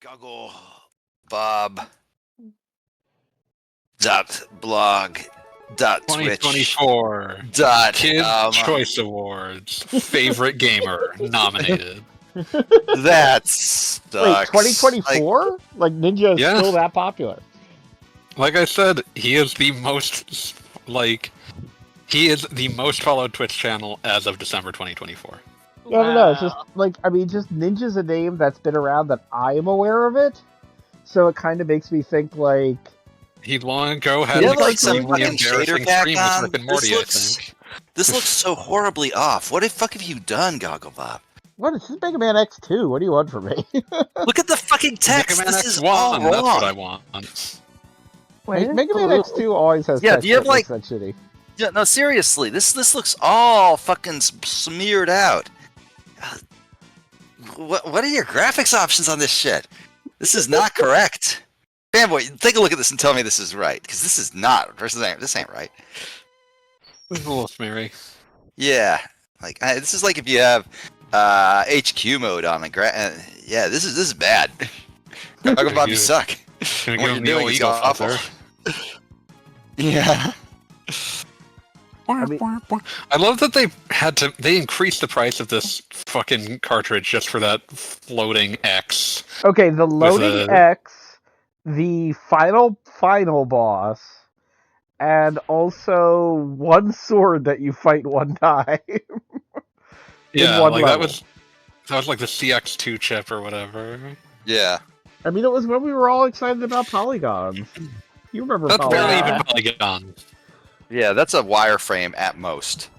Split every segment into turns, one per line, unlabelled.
Goggle Bob dot blog dot Twitch
2024
dot
Kids Choice Awards favorite gamer nominated.
that sucks.
Wait, 2024? Like Ninja is
Yeah.
still that popular?
Like I said, he is the most followed Twitch channel as of December 2024.
No. It's just like just Ninja's a name that's been around that I am aware of it, so it kind of makes me think like
He long ago had
You
an
have like some
extremely
fucking shader
embarrassing
pack
stream with
on.
Rick and Morty, I think.
This looks so horribly off. What the fuck have you done, Goggle Bob?
what is this Mega Man X2? What do you want from me?
Look at the fucking text.
Mega Man
This is
X1,
all wrong.
that's what I want.
Mega Man X2 always has
Yeah,
text
do you have,
that looks
like-
that shitty.
Yeah, no, seriously. This looks all fucking smeared out. What are your graphics options on this shit? This is not correct. Fanboy, take a look at this and tell me this is right, because this is not. This ain't right.
This is a little smeary.
Yeah, like this is like if you have HQ mode on the yeah, this is bad. Goggle Bob, you suck.
Gonna
What
give
you're
him the
doing
old
is
eagle
awful.
feather.
Yeah.
I love that they increased the price of this fucking cartridge just for that floating X.
Okay, the loading
a-
X, the final boss, and also one sword that you fight one time.
Yeah,
one
like
level.
that was like the CX2 chip or whatever.
Yeah.
I mean, it was when we were all excited about polygons. You remember
That's barely
polygons?
even Polygon.
Yeah, that's a wireframe at most.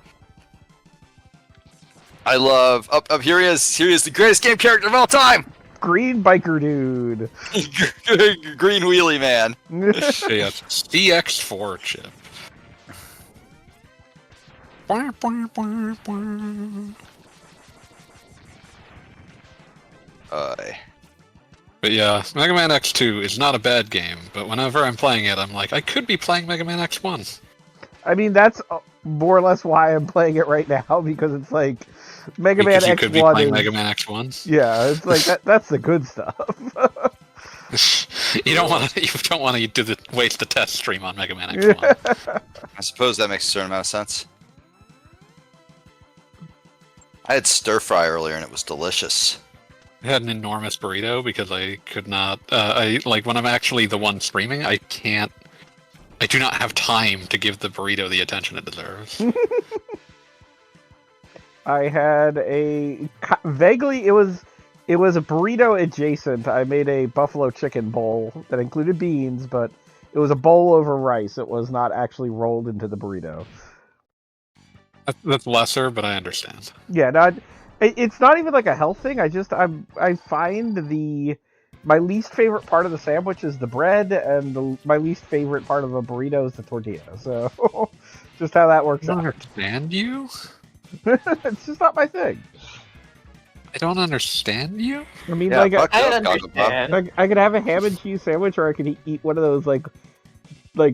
I love up here. He is the greatest game character of all time.
Green biker dude.
Green wheelie man.
Yeah, it's CX4 chip. But yeah, Mega Man X2 is not a bad game, but whenever I'm playing it, I'm like, I could be playing Mega Man X1.
I mean, that's more or less why I'm playing it right now, because it's like Mega
Because
Man
you
X1
could be playing
is...
Mega Man X1.
Yeah, it's like that's the good stuff.
You don't want to waste the test stream on Mega Man X1.
I suppose that makes a certain amount of sense. I had stir fry earlier and it was delicious.
I had an enormous burrito because I could not. When I'm actually the one streaming, I do not have time to give the burrito the attention it deserves.
I had vaguely it was a burrito adjacent. I made a buffalo chicken bowl that included beans, but it was a bowl over rice. It was not actually rolled into the burrito.
That's lesser, but I understand.
Yeah, no, it's not even like a health thing. I find my least favorite part of the sandwich is the bread, and my least favorite part of a burrito is the tortilla. So, just how that works
I don't
out.
understand you?
It's just not my thing.
I don't understand you?
I mean,
Yeah,
like,
fuck
I
up, Goggle Bob.
understand.
I could have a ham and cheese sandwich, or I could eat one of those like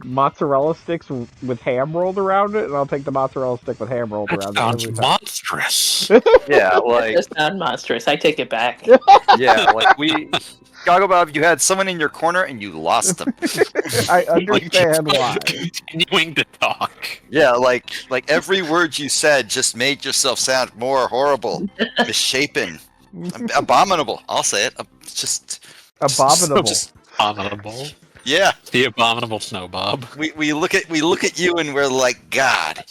mozzarella sticks with ham rolled around it, and I'll take the mozzarella stick with ham rolled
That
around
sounds
it every time.
monstrous.
Yeah,
That
like
does sound monstrous. I take it back.
yeah, like Goggle Bob, you had someone in your corner and you lost them.
I understand why.
Continuing to talk.
Yeah, like every word you said just made yourself sound more horrible, misshapen, abominable. I'll say it. Just
Abominable.
Just,
Abominable.
yeah,
The abominable snow bob.
we look at you and we're like, God,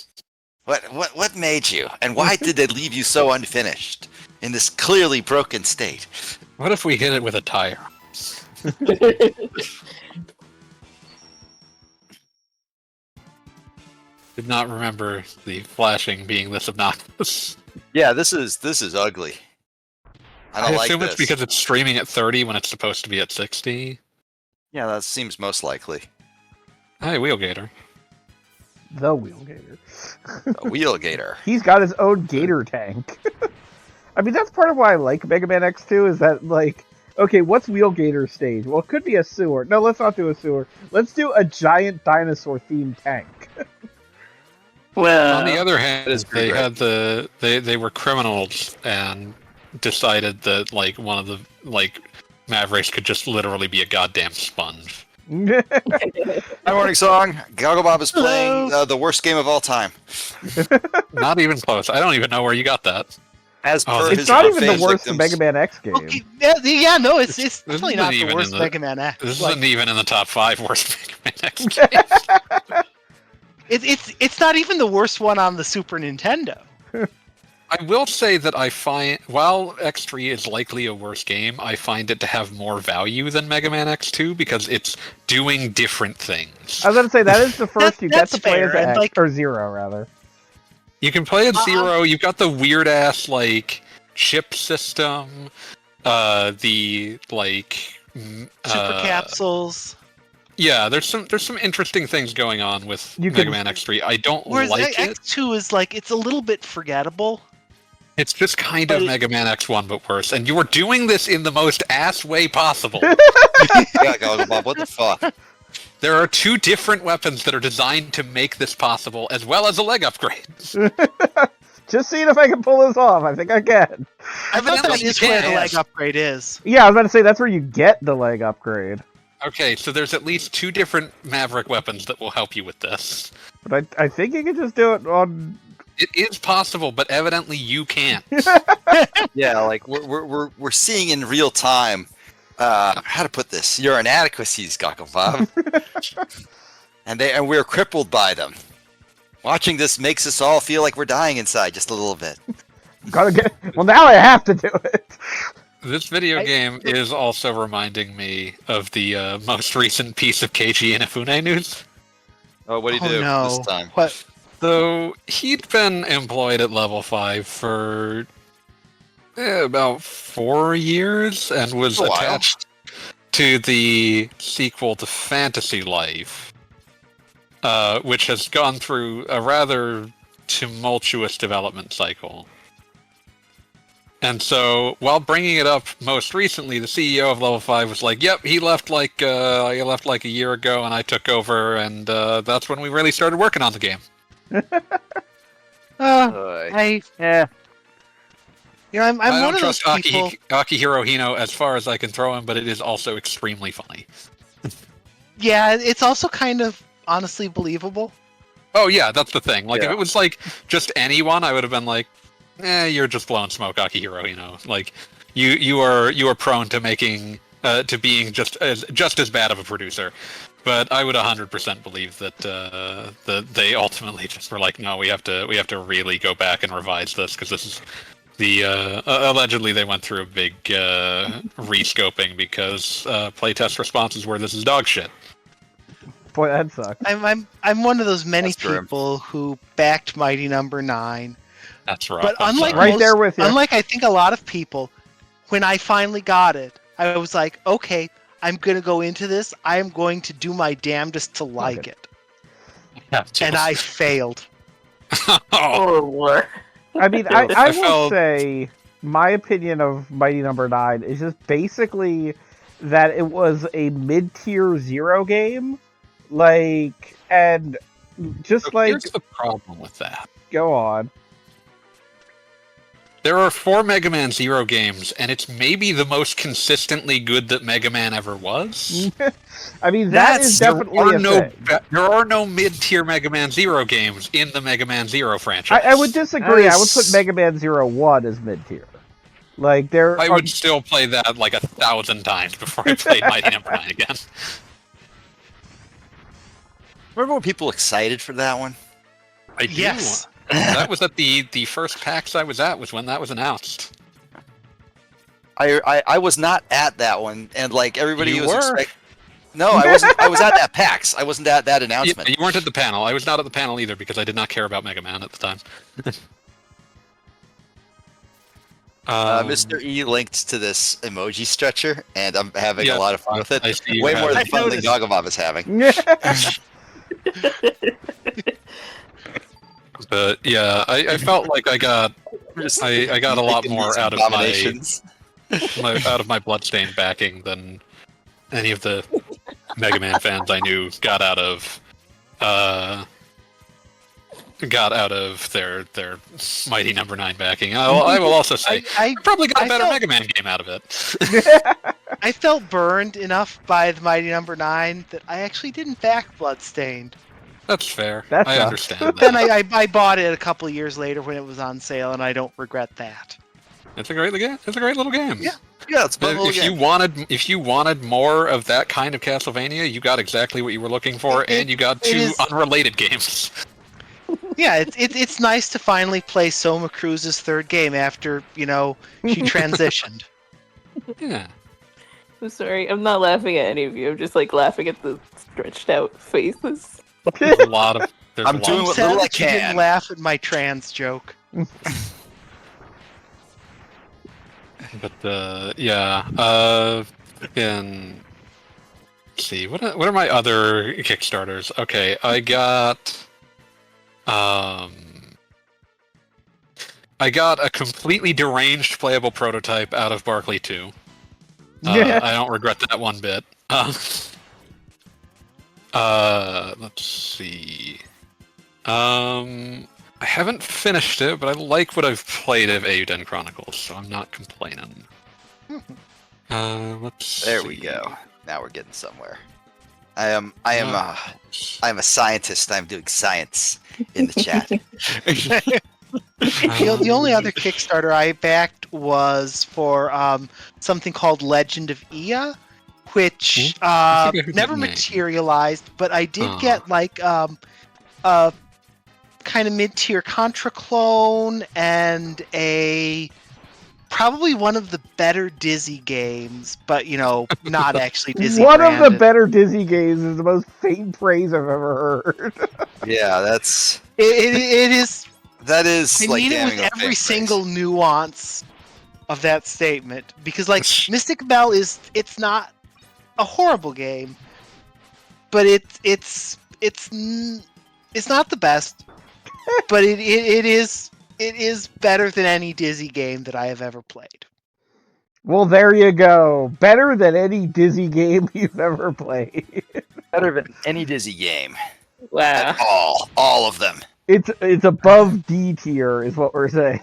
what made you, and why did they leave you so unfinished in this clearly broken state?
What if we hit it with a tire? Did not remember the flashing being this obnoxious.
Yeah, this is ugly. I don't like
assume
this.
it's because it's streaming at 30 when it's supposed to be at 60.
Yeah, that seems most likely.
Hey, Wheelgator.
The wheel gator.
A wheel gator.
He's got his own gator tank. I mean, that's part of why I like Mega Man X2 is that, like, okay, what's Wheel Gator stage? Well, it could be a sewer. No, let's not do a sewer. Let's do a giant dinosaur-themed tank.
Well,
On the other hand,
That is pretty
they
great.
had they were criminals and decided that like one of the Mavericks could just literally be a goddamn sponge.
Hi, morning song. Gogglebob is playing the worst game of all time.
Not even close. I don't even know where you got that.
As per
It's
his
not even the
fans
worst
victims.
Mega Man X game.
Okay, yeah, no, it's
This
definitely
isn't
not the
even
worst
in the-
Mega Man X.
This
Like,
isn't even in the top 5 worst Mega Man X games.
it's not even the worst one on the Super Nintendo.
I will say that I find, while X3 is likely a worse game, I find it to have more value than Mega Man X2 because it's doing different things.
I was going to say, that is the first you get
That's
to play as
fair, and,
X,
like-
or Zero, rather.
You can play as Zero, you've got the weird-ass, like, chip system, the, like...
Super capsules.
Yeah, there's some interesting things going on with
You
Mega
can-
Man X3. I don't
Whereas
like it.
X2 is like, it's a little bit forgettable.
It's just kind
but
of
it-
Mega Man X1, but worse. And you are doing this in the most ass way possible.
Yeah, Gogglebob, what the fuck?
There are 2 different weapons that are designed to make this possible, as well as a leg upgrade.
Just seeing if I can pull this off. I think I can.
I thought that
Evidently
is
you
where the
can.
leg upgrade is.
Yeah, I was about to say, that's where you get the leg upgrade.
Okay, so there's at least 2 different Maverick weapons that will help you with this.
But I think you can just do it on...
It is possible, but evidently you can't.
Yeah, like we're seeing in real time how to put this. Your inadequacies, Gogglebob. and we're crippled by them. Watching this makes us all feel like we're dying inside just a little bit.
Gotta get... Well, now I have to do it.
This video game is also reminding me of the most recent piece of Keiji Inafune news.
Oh, what do you
Oh
do
no.
this time?
What?
So he'd been employed at Level 5 for about 4 years and was
A while.
attached to the sequel to Fantasy Life, which has gone through a rather tumultuous development cycle. And so, while bringing it up most recently, the CEO of Level 5 was like, "Yep, he left like a year ago, and I took over, and that's when we really started working on the game."
Yeah. You know, I'm
I
one
don't
of those
trust
people.
Akihiro Hino as far as I can throw him, but it is also extremely funny.
Yeah, it's also kind of honestly believable.
Oh yeah, that's the thing. Like if
Yeah.
it was like just anyone, I would have been like, you're just blowing smoke, Akihiro Hino. Like you are prone to making to being just as bad of a producer. But I would 100% believe that they ultimately just were like, no, we have to really go back and revise this because this is the allegedly they went through a big rescoping because playtest responses were this is dog shit.
Boy, that sucks.
I'm one of those many
That's true.
people who backed Mighty Number 9.
That's right.
But unlike
Right
most,
there with you.
unlike I think a lot of people, when I finally got it, I was like, okay, I'm gonna go into this. I am going to do my damnedest to like it, and I failed.
oh,
Oh, Lord.
I mean, I
I
will
felt-
say my opinion of Mighty Number 9 is just basically that it was a mid-tier Zero game, like, and just
So
like
here's the problem with that.
go on.
There are 4 Mega Man Zero games, and it's maybe the most consistently good that Mega Man ever was.
I mean, that is definitely a thing.
There are no mid-tier Mega Man Zero games in the Mega Man Zero franchise.
I would disagree. I would put
Nice.
Mega Man Zero 1 as mid-tier. Like, there
I
are-
would still play that like 1,000 times before I played Mighty Number 9 again.
Remember when people excited for that one?
I do.
Yes.
That was at the first PAX I was at was when that was announced.
I was not at that one, and like everybody
You
was
were.
expecting. No, I wasn't. I was at that PAX. I wasn't at that
Yeah,
announcement.
you weren't at the panel. I was not at the panel either because I did not care about Mega Man at the time.
Mr. E linked to this emoji stretcher, and I'm having
Yeah,
a lot of fun with it.
I see you
Way
have
more
it.
than
I
fun than
noticed.
Gogglebob is having.
But yeah, I felt like I got I got a lot
Making
more
these
out of my
abominations.
out of my Bloodstained backing than any of the Mega Man fans I knew got out of their Mighty Number 9 backing. I will also say
I
probably got a
I
better
felt-
Mega Man game out of it.
I felt burned enough by the Mighty Number 9 that I actually didn't back Bloodstained.
That's fair.
That
I
sucks.
understand
Then
that.
I bought it a couple of years later when it was on sale, and I don't regret that.
It's a great game. It's a great little game.
Yeah.
Yeah, it's a fun little
If
game.
you wanted more of that kind of Castlevania, you got exactly what you were looking for, and you got
it
two
is-
unrelated games.
Yeah, it's nice to finally play Soma Cruz's third game after, she transitioned.
Yeah.
I'm sorry, I'm not laughing at any of you. I'm just like laughing at the stretched out faces.
There's a lot of. There's
I'm
a lot
doing
of-
what
Sad
little I
that you didn't
can.
laugh at my trans joke.
But let's see, what are my other Kickstarters? Okay, I got a completely deranged playable prototype out of Barclay 2. I don't regret that one bit. Let's see. I haven't finished it, but I like what I've played of Eiyuden Chronicles, so I'm not complaining. Let's
There we
see.
go. Now we're getting somewhere. I am a scientist. I'm doing science in the chat.
The only other Kickstarter I backed was for something called Legend of Ia, which
I think I heard
never
that name.
materialized, but I did get like a kind of mid-tier Contra clone and probably one of the better Dizzy games, but not actually Dizzy
One of the
branded.
better Dizzy games is the most faint praise I've ever heard.
Yeah, that's
It is.
that is
I
like
mean it
damning
with
of
every
faith
single
praise.
nuance of that statement, because like Mystic Bell it's not a horrible game, but it's not the best, but it is better than any Dizzy game that I have ever played.
Well, there you go. Better than any Dizzy game you've ever played.
Better than any Dizzy game.
Wow.
At all of them.
It's above D tier, is what we're saying.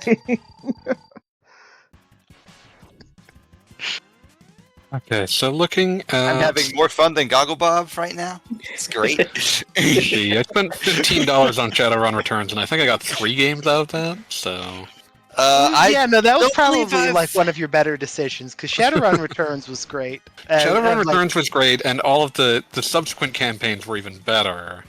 Okay, so looking at...
I'm having more fun than Gogglebob right now. It's great.
See, I spent $15 on Shadowrun Returns, and I think I got 3 games out of that, so...
That was
don't believe
probably
I've-
like one of your better decisions, because Shadowrun Returns was great.
Shadowrun
like,
Returns was great, and all of the subsequent campaigns were even better.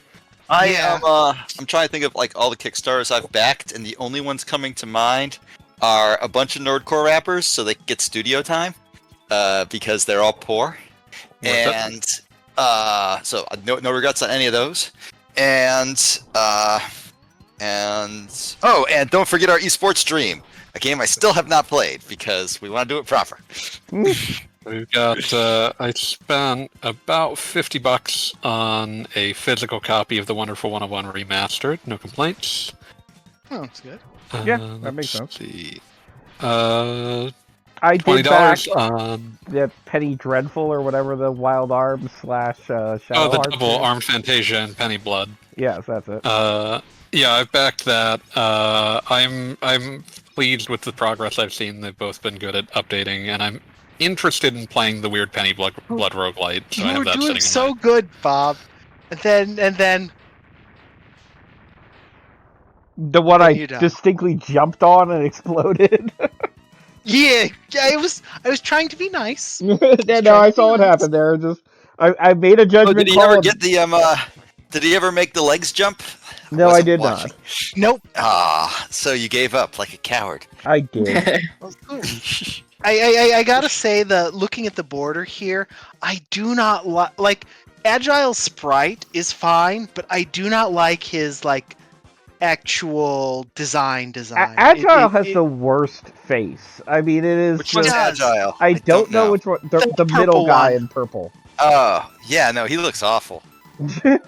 Yeah.
I'm trying to think of like all the Kickstarters I've backed, and the only ones coming to mind are a bunch of nerdcore rappers, so they can get studio time, because they're all poor, and so no regrets on any of those, and don't forget our esports stream, a game I still have not played because we want to do it proper.
We've got, I spent about $50 on a physical copy of the Wonderful 101 Remastered, no complaints.
Oh, that's good.
Yeah, that makes
let's
sense.
see.
I did back
$20 on...
the Penny Dreadful or whatever the Wild Arms / Shadow
Oh, the
Hearts
double
is.
Armed Fantasia and Penny Blood.
Yes, that's it.
Yeah, I've backed that. I'm pleased with the progress I've seen. They've both been good at updating, and I'm interested in playing the weird Penny Blood roguelite. So I
You
have
were
that
doing
sitting
so
in my...
good, Bob. And then
The one
Then
I
you die.
distinctly jumped on and exploded.
yeah, I was trying to be nice.
No, I saw what happened there. Just I made a judgment
Did he
call.
ever
and-
get the Did he ever make the legs jump?
No, I
Wasn't
did
watching.
not.
Nope.
Ah, so you gave up like a coward.
I did.
I gotta say that looking at the border here, I do not like Agile Sprite is fine, but I do not like his like actual design.
Agile has the worst face. I mean, it is.
Which one's
just-
Agile?
I don't know which one. The
The
middle
purple
guy
one.
in purple.
Oh, yeah, no, he looks awful. I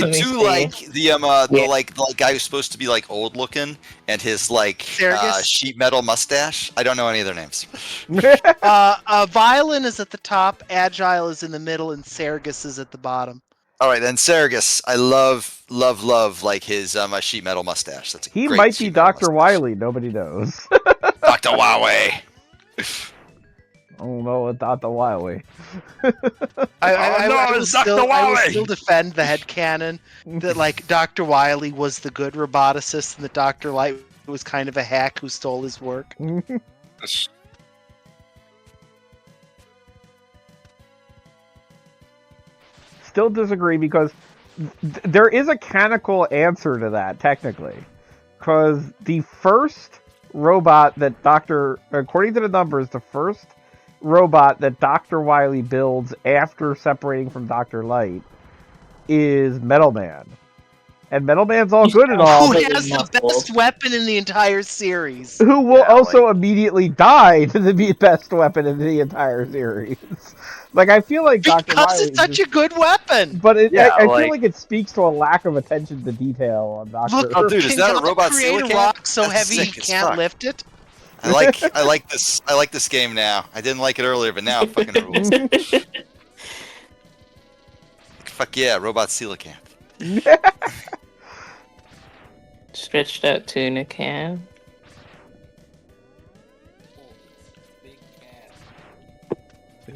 Let me
do
see.
like the
Yeah.
the guy who's supposed to be like old looking and his like
Sergus?
sheet metal mustache. I don't know any of their names.
Violin is at the top, Agile is in the middle, and Sergus is at the bottom.
All right, then Sergus. I love like his sheet metal mustache. That's a
He
great
might be
sheet metal
Dr.
mustache.
Wiley. Nobody knows.
Dr. Huawei.
Oh no, Dr. Wiley.
I will
it's Dr.
still
Wily!
defend the headcanon that like Dr. Wily was the good roboticist and that Dr. Light was kind of a hack who stole his work.
Still disagree because there is a canonical answer to that, technically. Because the first robot that according to the numbers, the first robot that Dr. Wily builds after separating from Dr. Light is Metal Man. And Metal Man's all good and all,
Who
but
has the best weapon in the entire series?
who will also immediately die to the best weapon in the entire series. Like, I feel like Dr.
Because
Wily
it's such a good weapon.
But I feel
like-
like it speaks to a lack of attention to detail on Dr.
Look,
Oh, dude, is
can
that a
God
robot
create
silicate?
a rock so
That's
heavy he
sick as
can't
fuck.
lift it?
I like this. I like this game now. I didn't like it earlier, but now it fucking rules. Fuck yeah, robot coelacanth.
Stretched out tuna can.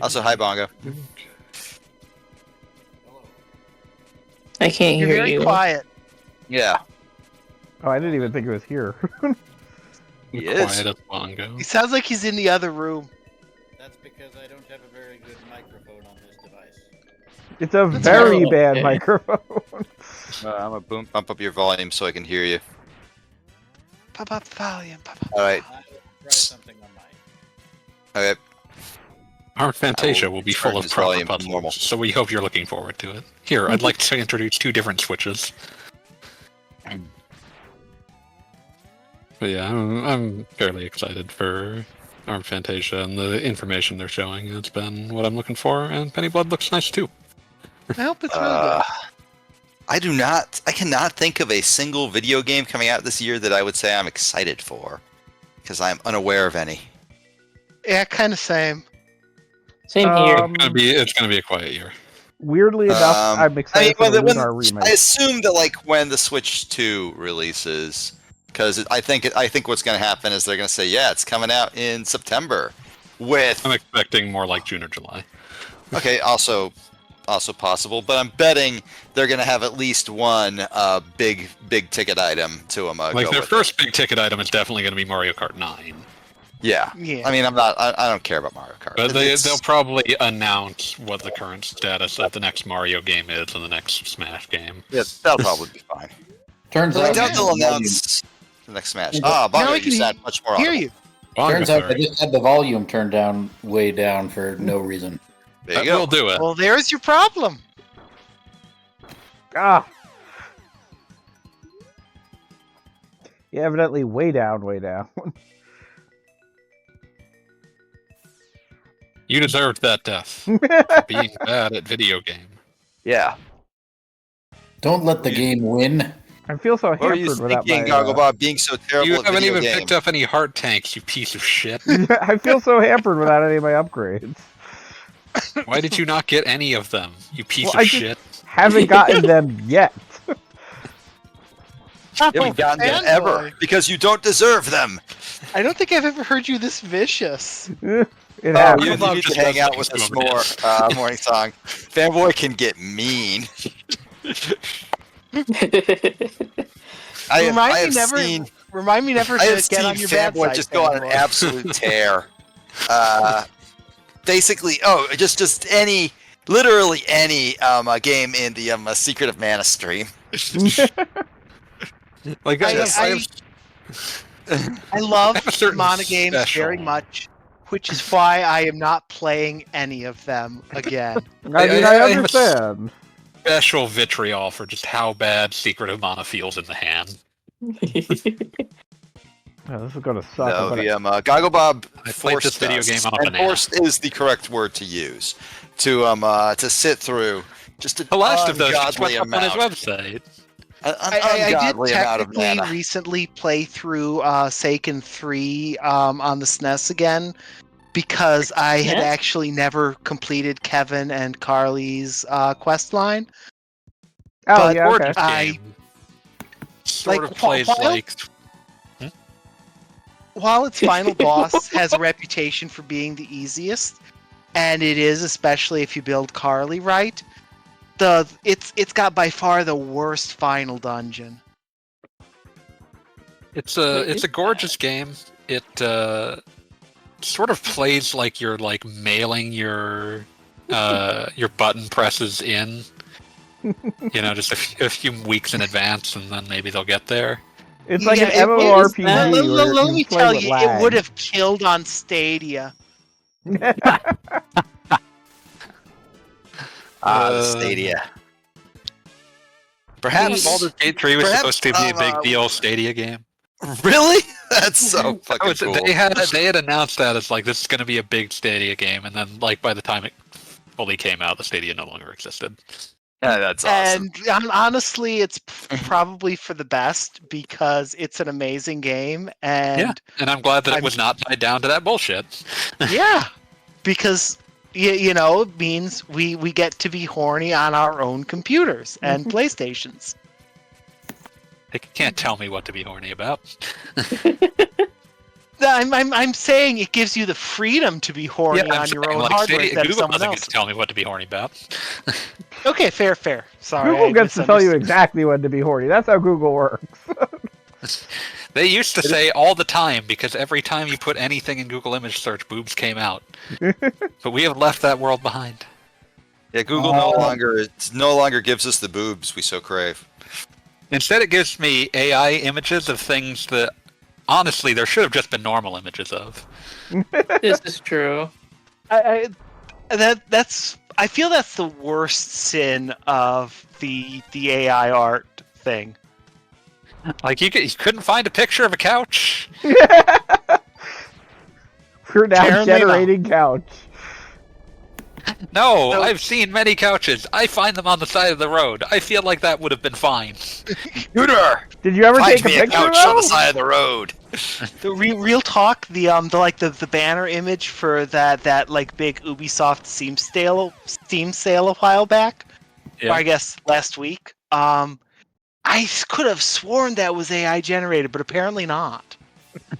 Also, hi Bongo.
I can't
You're
hear
very
you.
quiet.
Yeah,
Oh, I didn't even think it was here.
he is.
Quiet as Bongo.
He sounds like he's in the other room.
That's because I don't have a very good microphone on this device.
It's a very
Oh,
bad
okay.
microphone.
I'm gonna bump up your volume so I can hear you.
Pop up the volume. Pop up.
All right.
I will try something on mine.
Okay.
Our Fantasia will be full
turn
of
this
proper
volume to
puzzles,
normal.
so we hope you're looking forward to it. Here, I'd like to introduce two different switches. But yeah, I'm fairly excited for Arm Fantasia and the information they're showing. It's been what I'm looking for, and Penny Blood looks nice too.
I hope it's really good.
I cannot think of a single video game coming out this year that I would say I'm excited for, because I'm unaware of any.
Yeah, kind of same.
Same here.
It's gonna be a quiet year.
Weirdly enough, I'm excited for the Lunar
I
remake.
assume that like when the Switch 2 releases, because I think what's going to happen is they're going to say, yeah, it's coming out in September. With
I'm expecting more like June or July.
okay, also possible, but I'm betting they're going to have at least one big ticket item to them.
Like their first big ticket item is definitely going to be Mario Kart 9.
Yeah.
Yeah.
I mean, I don't care about Mario Kart.
But they'll probably announce what the current status of the next Mario game is and the next Smash game.
Yeah, that'll probably be fine.
Turns
I
out,
doubt they'll announce the next Smash. Bongo,
Now I
you
can
sound much more
Hear
audible.
you.
turns out I
Sorry.
just had the volume turned down way down for no reason.
There you
That
go.
will do it.
Well, there's your problem.
Ah. Yeah, evidently way down, way down.
You deserved that death for being bad at video game.
Yeah.
Don't let the game win.
I feel so
What are you
hampered without
thinking,
my.
Gogglebot, being so terrible
You
at
haven't
video
even
games?
picked up any heart tanks, you piece of shit.
I feel so hampered without any of my upgrades.
Why did you not get any of them, you piece
Well,
of
I just-
shit?
Haven't gotten them yet.
You haven't gotten them ever because you don't deserve them.
I don't think I've ever heard you this vicious.
It
You
happens.
need to hang out with us more, Morning Song. Fanboy can get mean. I have seen
Remind me never
I
to
have
get
seen
on your bad
Fanboy
side.
just go on an
Fanboy.
absolute tear. Basically, just any, literally any game in the Secret of Mana stream.
Like
I love
I have a certain
Mana games
special-
very much, which is why I am not playing any of them again.
I mean,
I
I
have a-
understand.
Special vitriol for just how bad Secret of Mana feels in the hand.
Oh, this is gonna suck.
No,
I'm gonna-
Gogglebob
I played this
forced
video
us,
game on a
and
banana.
forced is the correct word to use to sit through just an
The last of those just
ungodly
went up on his
amount,
website.
an
I did
ungodly amount of
technically
mana.
recently play through Seiken 3 on the SNES again because I had
SNES?
actually never completed Kevin and Carly's quest line.
Oh
but
yeah, okay.
Gorgeous
I-
game. Sort
like,
of plays
while-
like.
while its final boss has a reputation for being the easiest, and it is, especially if you build Carly right, it's got by far the worst final dungeon.
It's
What
a
is
gorgeous game. It sort of plays like you're like mailing your button presses in. You know, just a few weeks in advance, and then maybe they'll get there.
It's like
Yeah,
an
what is
MMORPG
that?
where
Let
you
me
play
tell
with
you,
lag.
it would have killed on Stadia.
The Stadia. Perhaps
Baldur's Gate 3 was
perhaps,
supposed to be a big deal Stadia game.
Really? That's so fucking cool.
They had announced that as like this is going to be a big Stadia game, and then like by the time it fully came out, the Stadia no longer existed.
Yeah, that's awesome.
And honestly, it's probably for the best because it's an amazing game. And
And I'm glad that
I'm-
it was not tied down to that bullshit.
yeah, because you know, it means we get to be horny on our own computers and PlayStations.
They can't tell me what to be horny about.
I'm saying it gives you the freedom to be horny
I'm
on your
saying,
own
like,
hardware
Stadia,
instead of
Google
someone
doesn't get
else.
to tell me what to be horny about.
Okay, fair. Sorry,
Google
I
gets to tell you
misunderstood.
exactly when to be horny. That's how Google works.
They used to say all the time because every time you put anything in Google image search, boobs came out. But we have left that world behind.
Yeah, Google no longer gives us the boobs we so crave.
Instead, it gives me AI images of things that, honestly, there should have just been normal images of.
This is true.
I feel that's the worst sin of the AI art thing.
Like, you couldn't find a picture of a couch?
We're now
Apparently
generating couch.
No,
So-
I've seen many couches. I find them on the side of the road. I feel like that would have been fine.
Computer,
Did you ever
find
take a
me a
picture
couch on
though?
the side of the road.
The real talk, the banner image for that like big Ubisoft Steam sale a while back, or I guess last week. I could have sworn that was AI generated, but apparently not.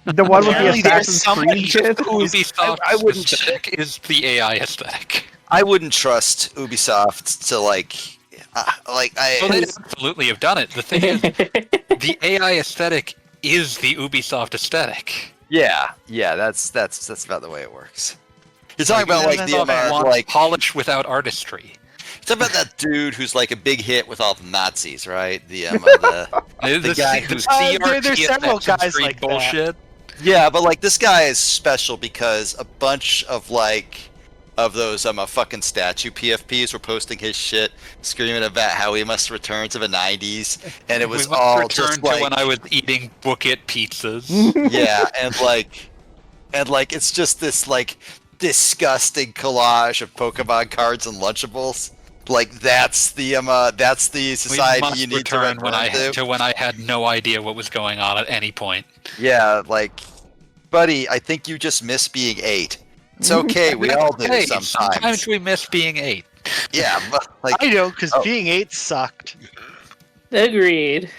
The one with the
Apparently there's
Assassin's
somebody
Creed kit?
Ubisoft's
I wouldn't-
aesthetic is the AI aesthetic.
I wouldn't trust Ubisoft to
Well, they'd absolutely have done it. The thing is, the AI aesthetic is the Ubisoft aesthetic.
yeah, that's about the way it works. You're talking about like the
Ubisoft wants
like
polish without artistry.
Talk about that dude who's like a big hit with all the Nazis, right? The guy who's
there's several
Assassin's
guys
Creed
like that.
bullshit.
yeah, but like this guy is special because a bunch of of those fucking statue PFPs were posting his shit, screaming about how he must return to the '90s, and it was
We must
all
return
just
to
like
when I was eating Book-It pizzas.
yeah, and it's just this like disgusting collage of Pokemon cards and Lunchables. Like that's the society
we must
you need to
return
return to.
when I had no idea what was going on at any point.
Yeah, like, buddy, I think you just miss being 8. It's okay, we all do
Hey,
sometimes.
we miss being 8.
Yeah, but like,
I know, because
Oh.
being 8 sucked.
Agreed.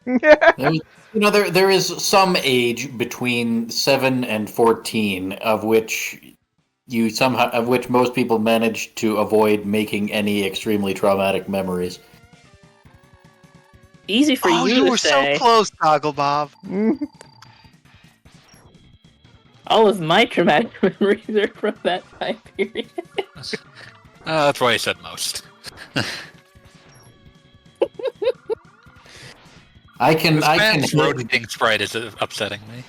There is some age between 7 and 14 of which most people manage to avoid making any extremely traumatic memories.
Easy for
Oh,
you
you
to
were
say.
so close, Toggle Bob.
All of my traumatic memories are from that time period.
That's why I said most.
I can
Man's
hit-
rotating sprite is upsetting me.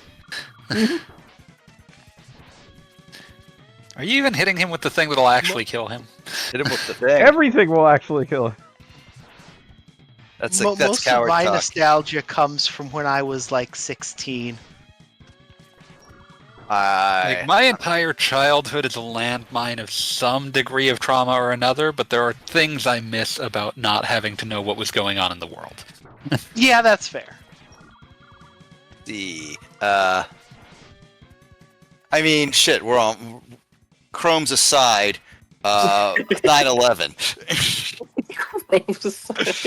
Are you even hitting him with the thing that'll actually kill him?
hit him with the thing.
Everything will actually kill him.
That's
Most of
coward
my
talk.
nostalgia comes from when I was like 16.
Like, my entire childhood is a landmine of some degree of trauma or another, but there are things I miss about not having to know what was going on in the world.
Yeah, that's fair.
I mean, shit, we're on Chrome's aside. 9/11.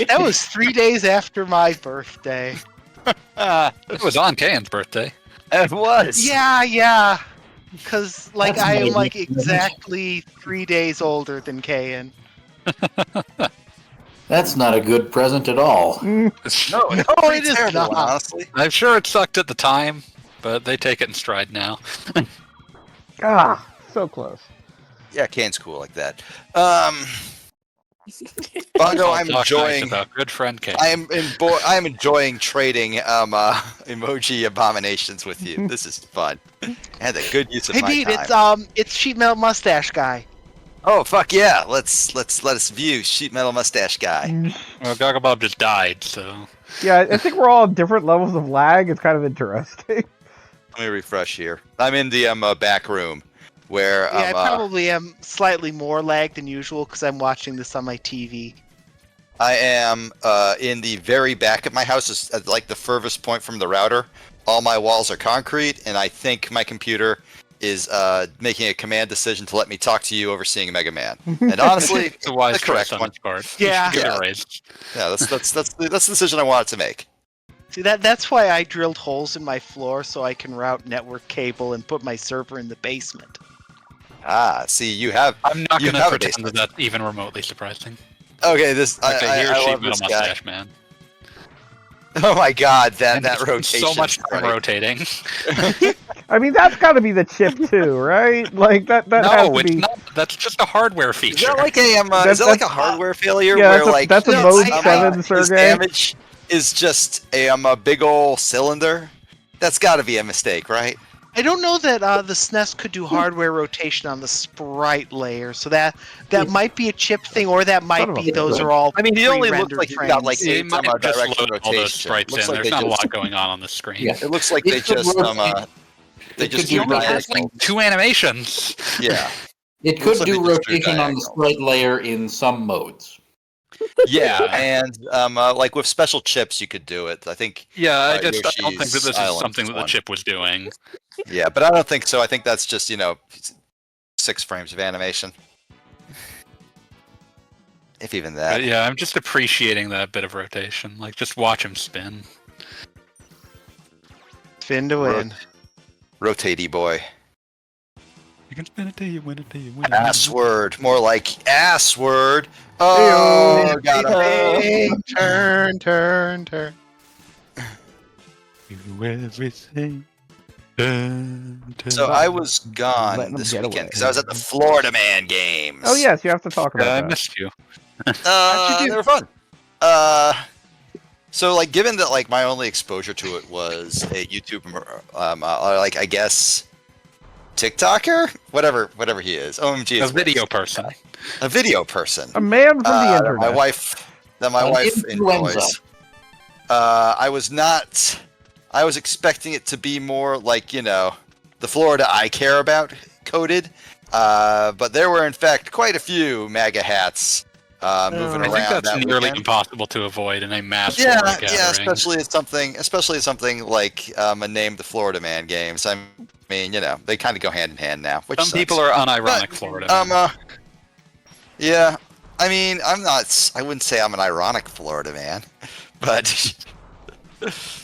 That was 3 days after my birthday.
It was on Kayan's birthday.
It was.
Yeah. Because like
That's
I am
amazing.
like exactly 3 days older than Kayan.
That's not a good present at all.
No,
No,
pretty
it is
terrible
not.
one, honestly.
I'm sure it sucked at the time, but they take it in stride now.
Ah, so close.
Yeah, Kane's cool like that. Bongo,
I'll
I'm
talk nice
enjoying.
about good friend Kane.
I am enjoying trading emoji abominations with you. This is fun. And a good use of
Hey
my
Pete,
time.
it's sheet metal mustache guy.
Oh fuck yeah! Let us view sheet metal mustache guy.
Well, Gogglebob just died, so...
Yeah, I think we're all on different levels of lag. It's kind of interesting.
Let me refresh here. I'm in the back room where
Yeah, I probably am slightly more lagged than usual because I'm watching this on my TV.
I am in the very back of my house, is at like the furthest point from the router. All my walls are concrete, and I think my computer is making a command decision to let me talk to you overseeing Mega Man. And honestly,
It's a wise
the correct
choice on
one.
its part.
Yeah.
You should give it
Yeah.
a raise.
Yeah, that's the decision I wanted to make.
See that's why I drilled holes in my floor so I can route network cable and put my server in the basement.
Ah, see, you have.
I'm not
You
going to
have a
pretend that
basement.
that's even remotely surprising.
Okay, this
Okay,
I
here's Sheet
love
Metal
this guy.
Mustache Man.
Oh my god,
And
that
it's
rotation.
so much time rotating.
I mean, that's got to be the chip too, right? Like that has
No,
to
it's
be.
not. That's just a hardware
Is
feature.
that like a is that like a hardware failure
Yeah,
where like
that's a
No,
mode
I-
7,
his
Sergey.
damage is just a big ol' cylinder? That's got to be a mistake, right?
I don't know that the SNES could do hardware rotation on the sprite layer, so that might be a chip thing, or that might
Son of a
be those
bitch.
are all.
I mean, he only looks
pre-rendered
like he's got like
frames.
It
8
might have just
direction
loaded all those
rotation.
sprites
Looks
in.
like
There's
they
not a
just
lot going on the screen.
Yeah.
it looks like
It
they
could
just
rotate-
they
it
just
could
He
do
do
only has like
diagonal.
2 animations.
Yeah.
It
Looks
could
like
do
they just drew
rotation on the
diagonal.
sprite layer in some modes.
Yeah, and like with special chips you could do it. I think
Yeah, I don't think
Yoshi's
that this is
Island
something that the
one.
chip was doing.
Yeah, but I don't think so. I think that's just, 6 frames of animation. If even that.
But yeah, I'm just appreciating that bit of rotation. Like, just watch him spin.
Spin to win.
Rotatey boy.
You can spin it till you win it till you win it.
Ass word. More like ass word. Oh, got him.
Bing, turn.
Do everything. Dun, dun.
So I was
Letting
gone
them
this
get
weekend
away.
because I was at the Florida Man games.
Oh yes, you have to talk about
Yeah, I
that.
missed you.
How'd you do?
They were fun. So like, given that like my only exposure to it was a YouTuber, like I guess TikToker, whatever he is. OMG,
A
is
video person.
a video person.
A man from the
That
internet.
my wife
An
enjoys.
influenza.
I was expecting it to be more like, the Florida I care about coded, but there were in fact quite a few MAGA hats moving
I
around
think that's
that
nearly
weekend.
impossible to avoid in a mass
Yeah,
Florida
yeah,
gathering.
especially something like a name the Florida Man games. I mean, they kind of go hand in hand now. Which
Some
sucks.
people are unironic
But,
Florida.
yeah. I mean, I wouldn't say I'm an ironic Florida man, but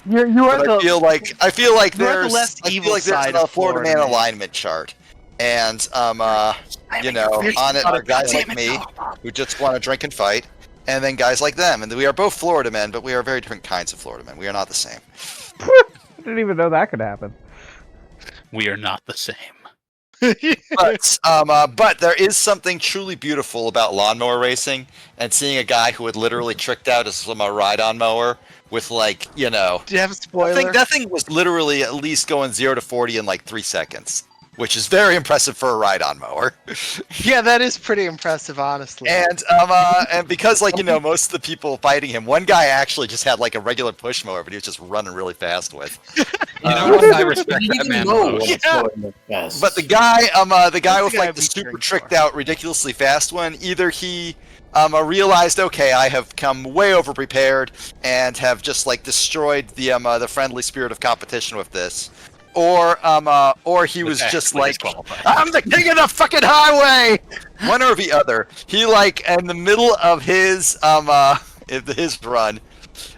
You are
but I
the
feel like
You're the
there's
less
I feel
evil
like there's
side
a
of
Florida
Florida
Man
Man.
alignment chart, and on it are guys like me who just want to drink and fight, and then guys like them, and we are both Florida men, but we are very different kinds of Florida men. We are not the same.
I didn't even know that could happen.
We are not the same.
But there is something truly beautiful about lawnmower racing, and seeing a guy who had literally tricked out his ride-on mower with
Do you have a spoiler?
that thing was literally at least going 0 to 40 in like 3 seconds, which is very impressive for a ride-on mower.
Yeah, that is pretty impressive, honestly.
And because most of the people fighting him, one guy actually just had like a regular push mower, but he was just running really fast with.
You know what? I respect
You
that
didn't
man
know
the most.
what it's going with fast.
But the guy with
guy
like the
we
super
trained
tricked
for.
out, ridiculously fast one, either he realized, okay, I have come way over prepared and have just like destroyed the friendly spirit of competition with this, or he was just
actually
like,
disqualified.
I'm the king of the fucking highway. One or the other. He like in the middle of his run,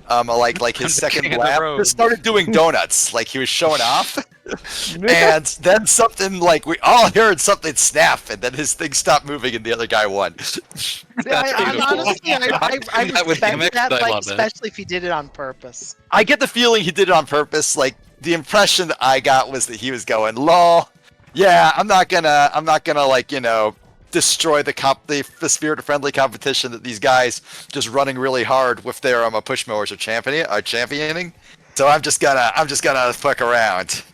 like his
I'm the
second
king of the
lap,
road.
just started doing donuts, like he was showing off. And then something like we all heard something snap, and then his thing stopped moving, and the other guy won.
That's
Honestly, I
That would
respect
mimic,
that,
I
like,
love it.
especially if he did it on purpose.
I get the feeling he did it on purpose. Like the impression that I got was that he was going, "Lol, yeah, I'm not gonna like destroy the spirit of friendly competition that these guys just running really hard with their push mowers are championing. So I'm just gonna fuck around."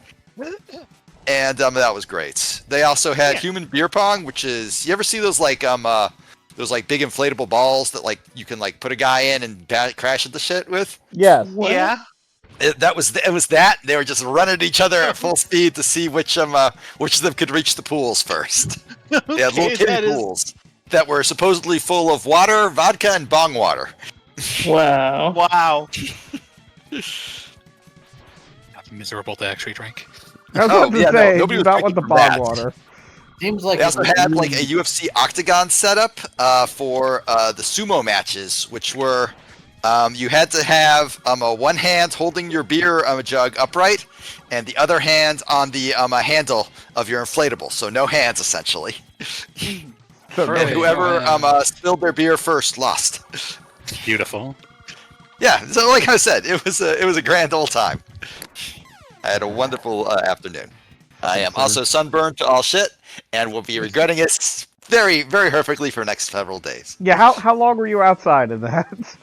And that was great. They also had human beer pong, which is, you ever see those like those like big inflatable balls that like you can like put a guy in and crash into shit with?
Yes.
Yeah.
It was that. They were just running at each other at full speed to see which of them could reach the pools first. They had little kiddie pools that were supposedly full of water, vodka, and bong water.
Wow.
Wow.
Miserable to actually drink.
I was about to say,
nobody
do
was
not want the
drinking from
bog
that.
water.
Seems like
They also had like a UFC octagon setup for the sumo matches, which were you had to have one hand holding your beer jug upright, and the other hand on the handle of your inflatable. So no hands essentially.
So
And whoever spilled their beer first lost.
Beautiful.
Yeah, so like I said, it was a grand old time. I had a wonderful afternoon. I am also sunburned to all shit, and will be regretting it very, very horrifically for the next several days.
Yeah, how long were you outside of that?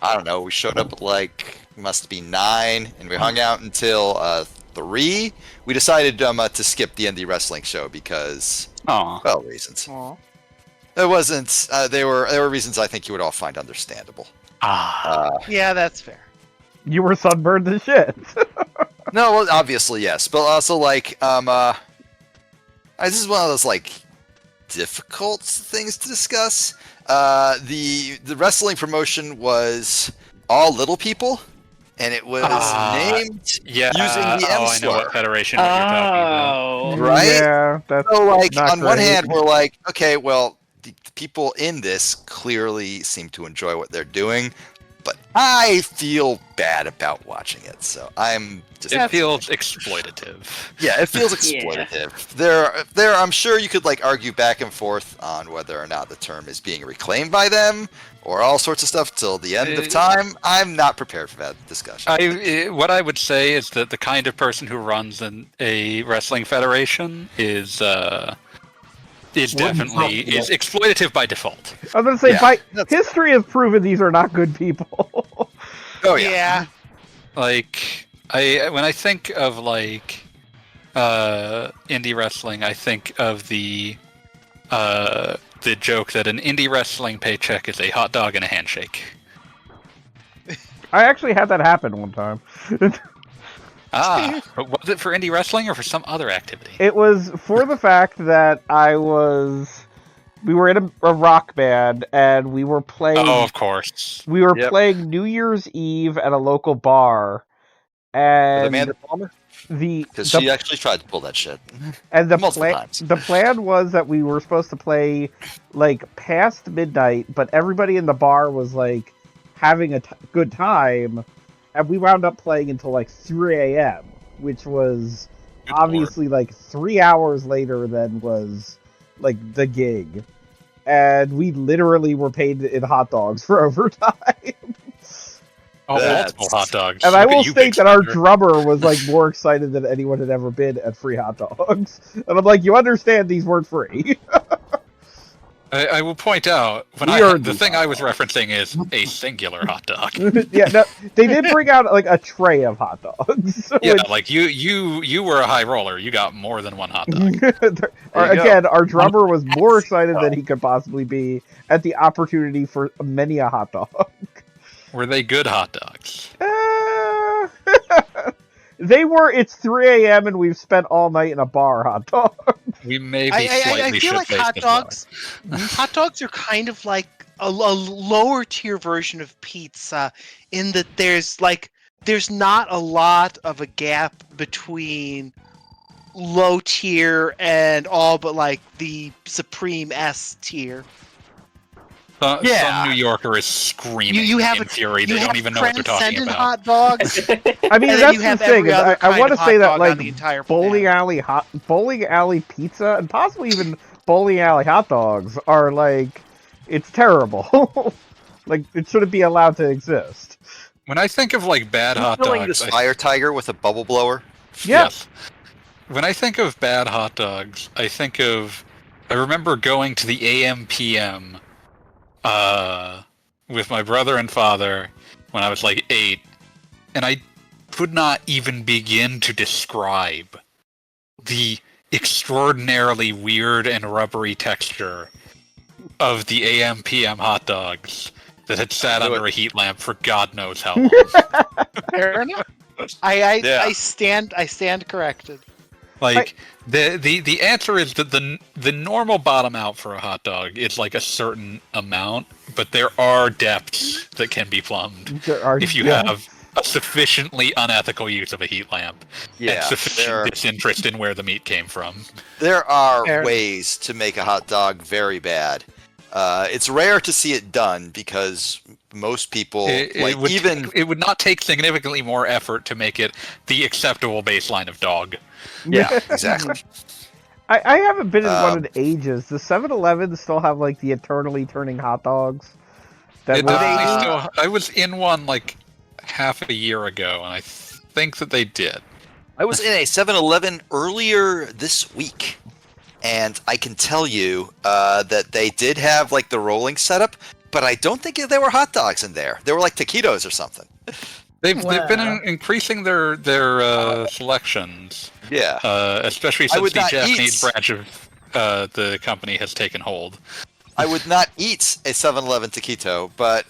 I don't know. We showed up at like must be 9, and we hung out until 3. We decided to skip the indie wrestling show because,
Aw.
reasons.
Aw.
It wasn't. They were reasons I think you would all find understandable.
Yeah, that's fair.
You were sunburned as shit.
No, well, obviously yes, but also like this is one of those like difficult things to discuss. The wrestling promotion was all little people, and it was named
Yeah.
using the M
I know what
slur.
federation what you're talking about.
Oh.
Right?
Yeah, that's
So like
not
on one
great.
hand, we're like, okay, well, the people in this clearly seem to enjoy what they're doing, but I feel bad about watching it, so I'm just.
It feels exploitative.
Yeah, it feels
Yeah.
exploitative. There. I'm sure you could like argue back and forth on whether or not the term is being reclaimed by them, or all sorts of stuff till the end of time. I'm not prepared for that discussion.
What I would say is that the kind of person who runs a wrestling federation is definitely is exploitative by default.
I was gonna say,
Yeah,
history has proven these are not good people.
Oh yeah.
Like when I think of like indie wrestling, I think of the joke that an indie wrestling paycheck is a hot dog and a handshake.
I actually had that happen one time.
But was it for indie wrestling or for some other activity?
It was for the fact that we were in a rock band and we were playing.
Oh, of course.
We were
Yep.
playing New Year's Eve at a local bar, and
Amanda Palmer, because she actually tried to pull that shit.
and the
multiple
plan
times.
the plan was that we were supposed to play like past midnight, but everybody in the bar was like having a good time, and we wound up playing until like 3 a.m., which was
Good
obviously like 3 hours later than was like the gig, and we literally were paid in hot dogs for overtime.
Oh,
That's-
multiple hot dogs.
And I
Look at
will
you,
state
big
that our
spender.
drummer was like more excited than anyone had ever been at free hot dogs. And I'm like, you understand these weren't free.
I will point out when
We
the
earned these
thing
hot
I was referencing is a singular hot dog.
Yeah, no, they did bring out like a tray of hot dogs.
Yeah,
which-
like you were a high roller. You got more than one hot dog.
Again, our drummer was more excited than he could possibly be at the opportunity for many a hot dog.
Were they good hot dogs?
They were. It's 3 a.m. and we've spent all night in a bar. Hot dog.
We maybe
I
slightly
feel
should
like
face
hot
this
dogs. Hot dogs are kind of like a lower tier version of pizza, in that there's not a lot of a gap between low tier and all but like the supreme S tier.
Yeah.
Some New Yorker is screaming
You have
in fury. They
you
don't
have
even know what they're talking
transcendent
about.
hot dogs.
I mean,
And then
that's
you
the
have
thing.
every
is
other
I
kind
want to
of hot
say that
dog on
like
the entire
bowling
planet.
bowling alley pizza, and possibly even bowling alley hot dogs are like, it's terrible. Like it shouldn't be allowed to exist.
When I think of like bad hot
Filling
dogs,
this fire tiger with a bubble blower.
Yeah.
yes. When I think of bad hot dogs, I remember going to the AM/PM with my brother and father when I was like 8, and I could not even begin to describe the extraordinarily weird and rubbery texture of the AM/PM hot dogs that had sat under a heat lamp for God knows how long.
Fair enough.
Yeah.
I stand corrected.
Like the answer is that the normal bottom out for a hot dog is like a certain amount, but there are depths that can be plumbed if you have a sufficiently unethical use of a heat lamp and sufficient disinterest in where the meat came from.
There are
Fair.
ways to make a hot dog very bad. It's rare to see it done because most people
It would not take significantly more effort to make it the acceptable baseline of dog.
Yeah, exactly.
I haven't been in one in ages. Does 7-Eleven still have like the eternally turning hot dogs?
I was in one like half a year ago, and I think that they did.
I was in a 7-Eleven earlier this week, and I can tell you that they did have like the rolling setup, but I don't think there were hot dogs in there. They were like taquitos or something.
They've been increasing their selections.
Yeah.
Especially since the Japanese branch of the company has taken hold.
I would not eat a 7-Eleven taquito, but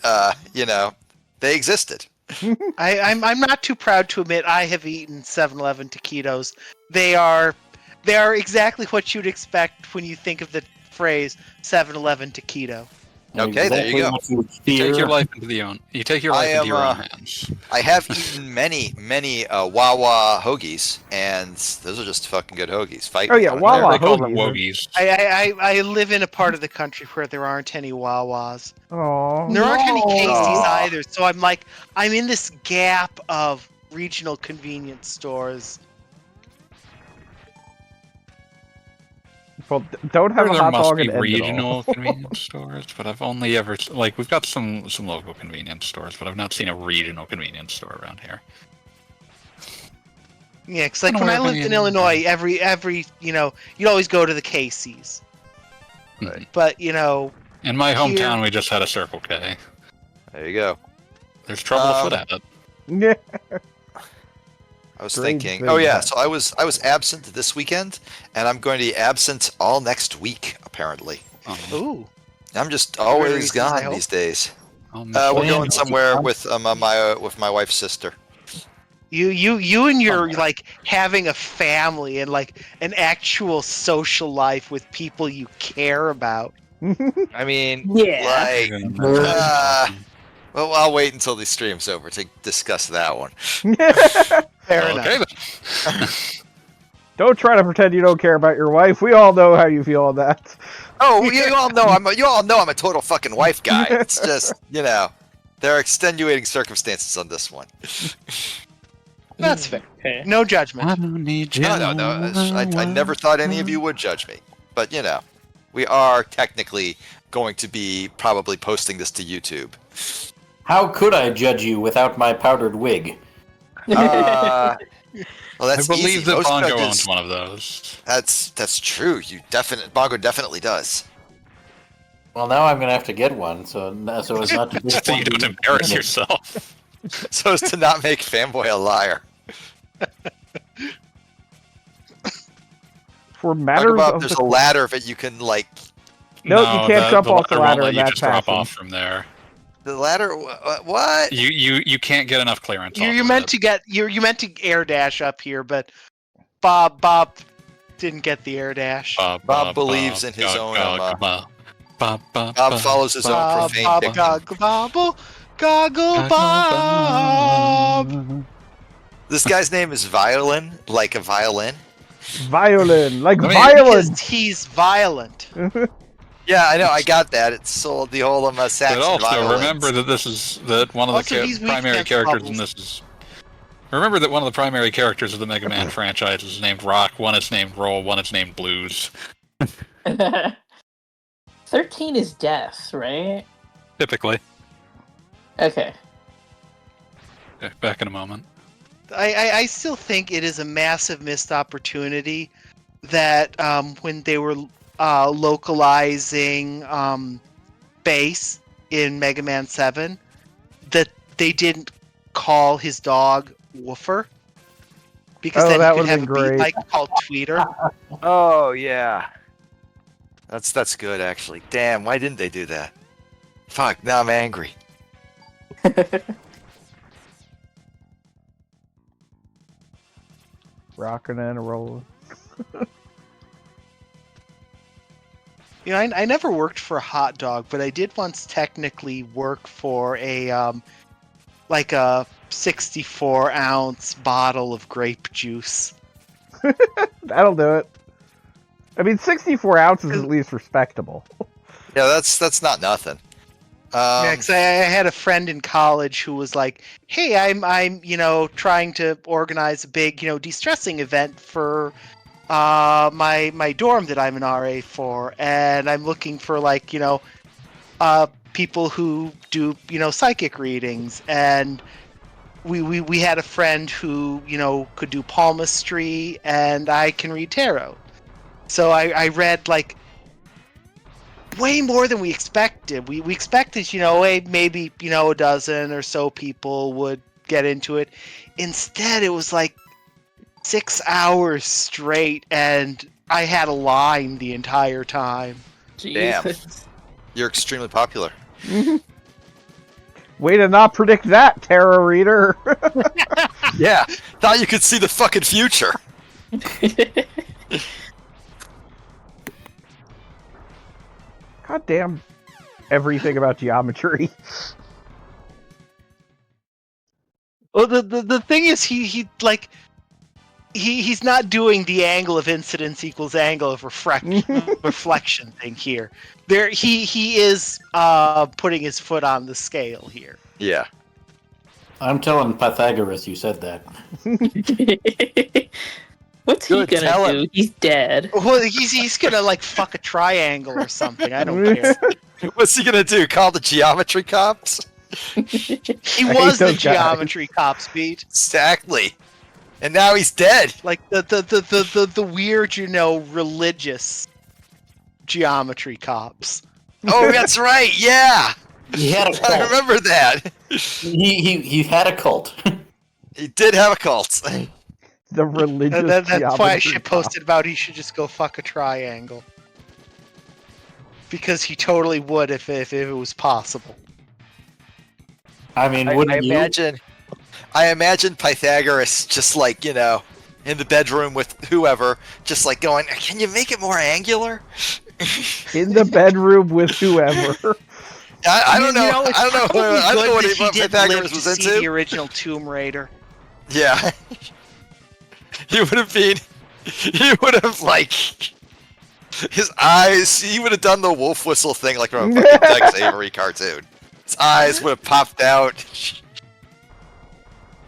they existed.
I'm not too proud to admit I have eaten 7-Eleven taquitos. They are exactly what you'd expect when you think of the phrase 7-Eleven taquito.
Okay, there you go.
You take your life into your own hands.
I have eaten many Wawa hoagies, and those are just fucking good hoagies.
Wawa
They call them
hoagies.
wogies.
I live in a part of the country where there aren't any Wawas.
Oh,
There aren't any Casey's
Aw.
either, so I'm in this gap of regional convenience stores.
Well, don't have a
There
hot
must
dog
be
in Edmonton.
regional convenience stores, but I've only ever we've got some local convenience stores, but I've not seen a regional convenience store around here.
Yeah, because like when I lived in Illinois, every you'd always go to the Casey's.
Right.
But
In my hometown,
here-
we just had a Circle K.
There you go.
There's trouble afoot at it.
Yeah.
I was
Strange
thinking.
thing,
Oh yeah,
huh?
so I was absent this weekend, and I'm going to be absent all next week apparently.
ooh,
I'm just always
reasons, I
gone
hope.
these days.
Oh,
We're going somewhere with my wife's sister.
you and your like having a family and like an actual social life with people you care about.
I mean,
Yeah.
like, well, I'll wait until the stream's over to discuss that one.
Fair
Okay,
enough.
then.
Don't try to pretend you don't care about your wife. We all know how you feel on that.
Oh, you all know I'm a total fucking wife guy. It's just there are extenuating circumstances on this one.
That's fair.
Okay.
No judgment.
I don't need you.
No. I never thought any of you would judge me, but we are technically going to be probably posting this to YouTube.
How could I judge you without my powdered wig?
Well,
I
that's
believe
easy.
that
Most
Bongo
judges-
owns one of those.
That's true. Bongo definitely does.
Well, now I'm gonna have to get one, so as not to
Just so you don't embarrass yourself.
So as to not make Fanboy a liar.
For
Talk
matters
about
of
there's
the...
a ladder that you can like.
No, you can't jump off the ladder
won't let
in
you
that
just drop
fashion.
off from there.
The ladder? What?
You can't get enough clearance. off
You're
of
meant
it.
to get you're meant to air dash up here, but Bob didn't get the air dash.
Bob believes in his own,
Bob
Bob follows his own
Bob,
profane
Bob,
dictum.
goggle Bob.
This guy's name is Violin, like a violin.
Violin, like
I mean,
violent.
Because he's violent.
Yeah, I know. I got that. It sold the whole Saxon
But also
violins.
remember that one of
Also,
the
he's weak
primary
against
characters in
bubbles.
this is. Remember that one of the primary characters of the Mega Man franchise is named Rock. One is named Roll. One is named Blues.
13 is death, right?
Typically.
Okay.
Okay, back in a moment.
I still think it is a massive missed opportunity that when they were localizing bass in Mega Man 7, that they didn't call his dog Woofer. Because then
that
he could
would've
have
been
a beat
great.
like called Tweeter.
Oh yeah. That's good actually. Damn, why didn't they do that? Fuck, now I'm angry.
Rocking and rolling.
You know, I never worked for a hot dog, but I did once technically work for a like a 64-ounce bottle of grape juice.
That'll do it. I mean, 64 ounces is at least respectable.
Yeah, that's not nothing.
Yeah, 'cause I had a friend in college who was like, "Hey, I'm trying to organize a big de-stressing event for my dorm that I'm an RA for, and I'm looking for people who do psychic readings." And we had a friend who could do palmistry, and I can read tarot. So I read way more than we expected. We expected, maybe a dozen or so people would get into it. Instead, it was 6 hours straight, and I had a line the entire time.
Damn.
Jesus.
You're extremely popular.
Way to not predict that, tarot reader.
Yeah, thought you could see the fucking future.
God damn everything about geometry.
Well, the thing is, he's not doing the angle of incidence equals angle of reflection thing here. He is putting his foot on the scale here.
Yeah.
I'm telling Pythagoras you said that.
What's
Good,
he
tell
gonna do? He's dead.
Well, he's gonna fuck a triangle or something. I don't care.
What's he gonna do? Call the geometry cops?
He
I
was
hate
the
those guys.
geometry cops, Pete.
Exactly. And now he's dead.
Like the weird, religious geometry cops.
Oh, that's right. Yeah.
He had a
I
cult.
remember that.
He had a cult.
He did have a cult.
The religious
That's why I
geometry
shit
cop.
posted about he should just go fuck a triangle. Because he totally would if it was possible.
I mean,
I
wouldn't you?
imagine Pythagoras just in the bedroom with whoever, just going, can you make it more angular?
In the bedroom with whoever.
I don't know.
It's
I don't know.
probably
I don't know
good that
what
he didn't
Pythagoras
live
was
to see the
into.
original Tomb Raider.
Yeah. He would have been. He would have his eyes. He would have done the wolf whistle thing like from a fucking Tex Avery cartoon. His eyes would have popped out.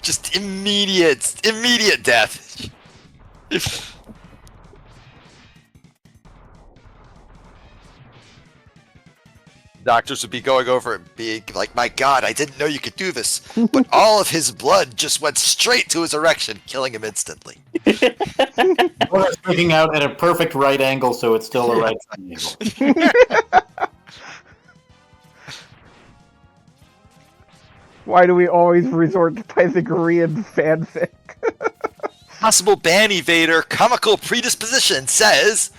Just immediate death. Doctors would be going over and being like, "My God, I didn't know you could do this." But all of his blood just went straight to his erection, killing him instantly.
Or sticking out at a perfect right angle, so it's still a right triangle.
Why do we always resort to Pythagorean fanfic?
Possible ban evader, comical predisposition says,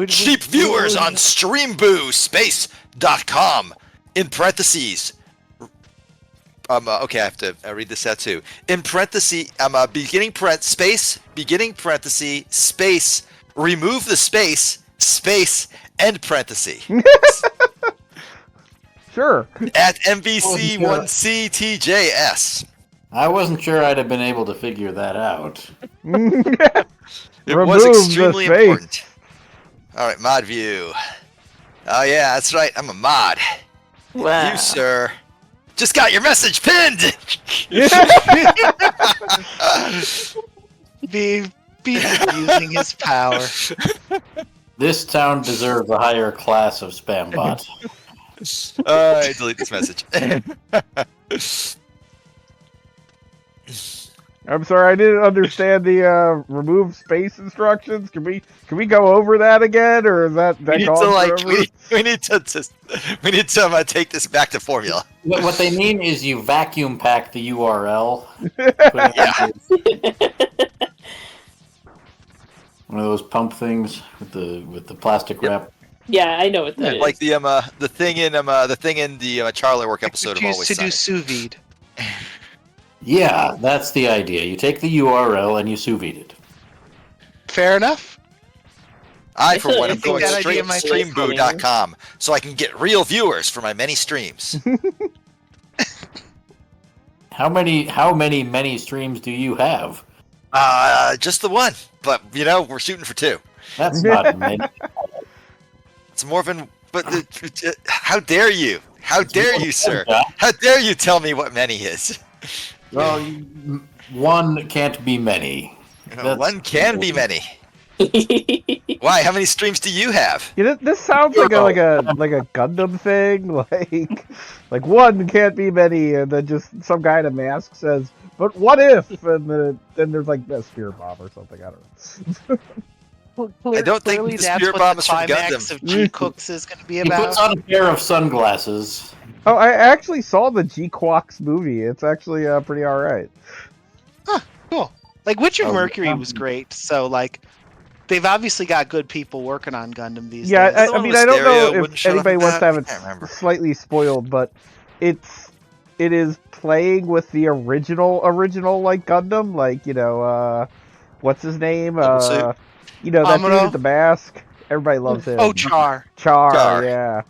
cheap viewers on streamboo.com in parentheses. Okay, I have to read this out too. In parentheses, beginning parentheses, space, remove the space, end parentheses.
Sure.
At MVC1CTJS.
I wasn't sure I'd have been able to figure that out.
It
Remove
was
the
extremely
space.
important. All right, mod view. Oh yeah, that's right. I'm a mod.
Wow.
You, sir, just got your message pinned.
Be abusing his power.
This town deserves a higher class of spam bot.
I delete this message.
I'm sorry, I didn't understand the remove space instructions. Can we go over that again, or is that
we need
gone
to like
forever?
we need to take this back to formula.
What they mean is you vacuum pack the URL.
Yeah.
One of those pump things with the plastic wrap.
Yeah, I know what that is.
Like the thing in the Charlie Work episode of
Choose
Always
to do
Sunny.
sous vide.
Yeah, that's the idea. You take the URL and you sous vide it.
Fair enough.
I, for one,
I
am
think
going
that
straight
idea
to
might be
streamboo.com so I can get real viewers for my many streams.
How many streams do you have?
Just the one, but we're shooting for 2.
That's not many.
It's more than. But how dare you? How dare you, sir? How dare you tell me what many is?
Well, one can't be many.
One can be many. Why? How many streams do you have?
This sounds like a Gundam thing. Like one can't be many, and then just some guy in a mask says, "But what if?" And then there's like a spear bomb or something. I don't know.
I don't think
Clearly
the
that's
spirit
what
bomb
the
is from
climax
Gundam.
of G Cooks is going to be
He
about.
puts on a pair of sunglasses.
Oh, I actually saw the G-Quox movie. It's actually pretty all right.
Cool. Like Witch of
Oh,
Mercury
yeah.
was great. So like, they've obviously got good people working on Gundam these
Yeah,
days.
I mean, I don't
Stereo
know
wouldn't
if
show up
anybody
in
wants to
that.
have
I can't remember.
it slightly spoiled, but it is playing with the original like Gundam, like what's his name?
Double suit.
That dude
Amuro?
with the mask. Everybody loves him.
Oh, Char.
Char, yeah.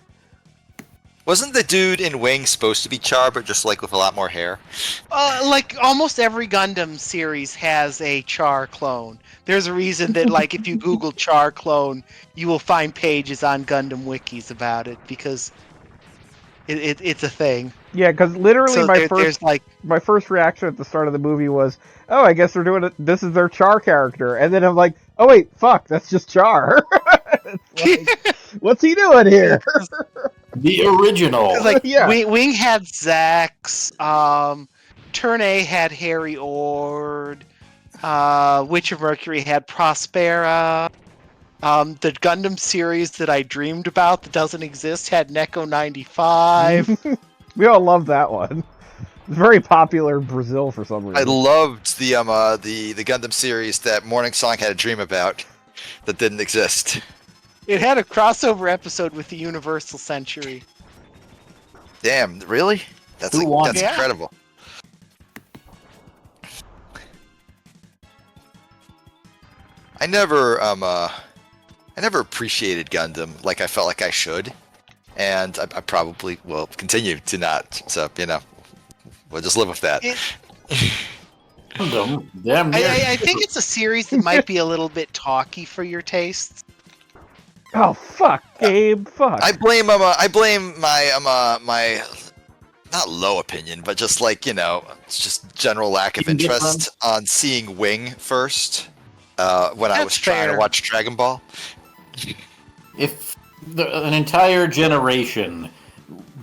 Wasn't the dude in Wing supposed to be Char, but just like with a lot more hair?
Like almost every Gundam series has a Char clone. There's a reason that like if you Google Char clone, you will find pages on Gundam wikis about it because it's a thing.
Yeah, because literally
So there's like
my first reaction at the start of the movie was, oh, I guess they're doing it. This is their Char character, and then I'm like, oh wait, fuck, that's just Char. It's like, what's he doing here?
The original.
like
Yeah.
Wing had Zax, Turn A had Harry Ord, Witch of Mercury had Prospera. The Gundam series that I dreamed about that doesn't exist had Neko 95.
We all love that one. It's very popular in Brazil for some reason.
I loved the Gundam series that Morning Song had a dream about that didn't exist.
It had a crossover episode with the Universal Century.
Damn, really? That's
Who won?
that's
Yeah.
incredible. I never appreciated Gundam like I felt like I should, and I probably will continue to not. So we'll just live with that.
Damn near.
I think it's a series that might be a little bit talky for your tastes.
Oh fuck, Gabe, fuck.
I blame my not low opinion, but just like it's just general lack of interest on seeing Wing first when I
That's
was trying
fair.
to watch Dragon Ball.
If an entire generation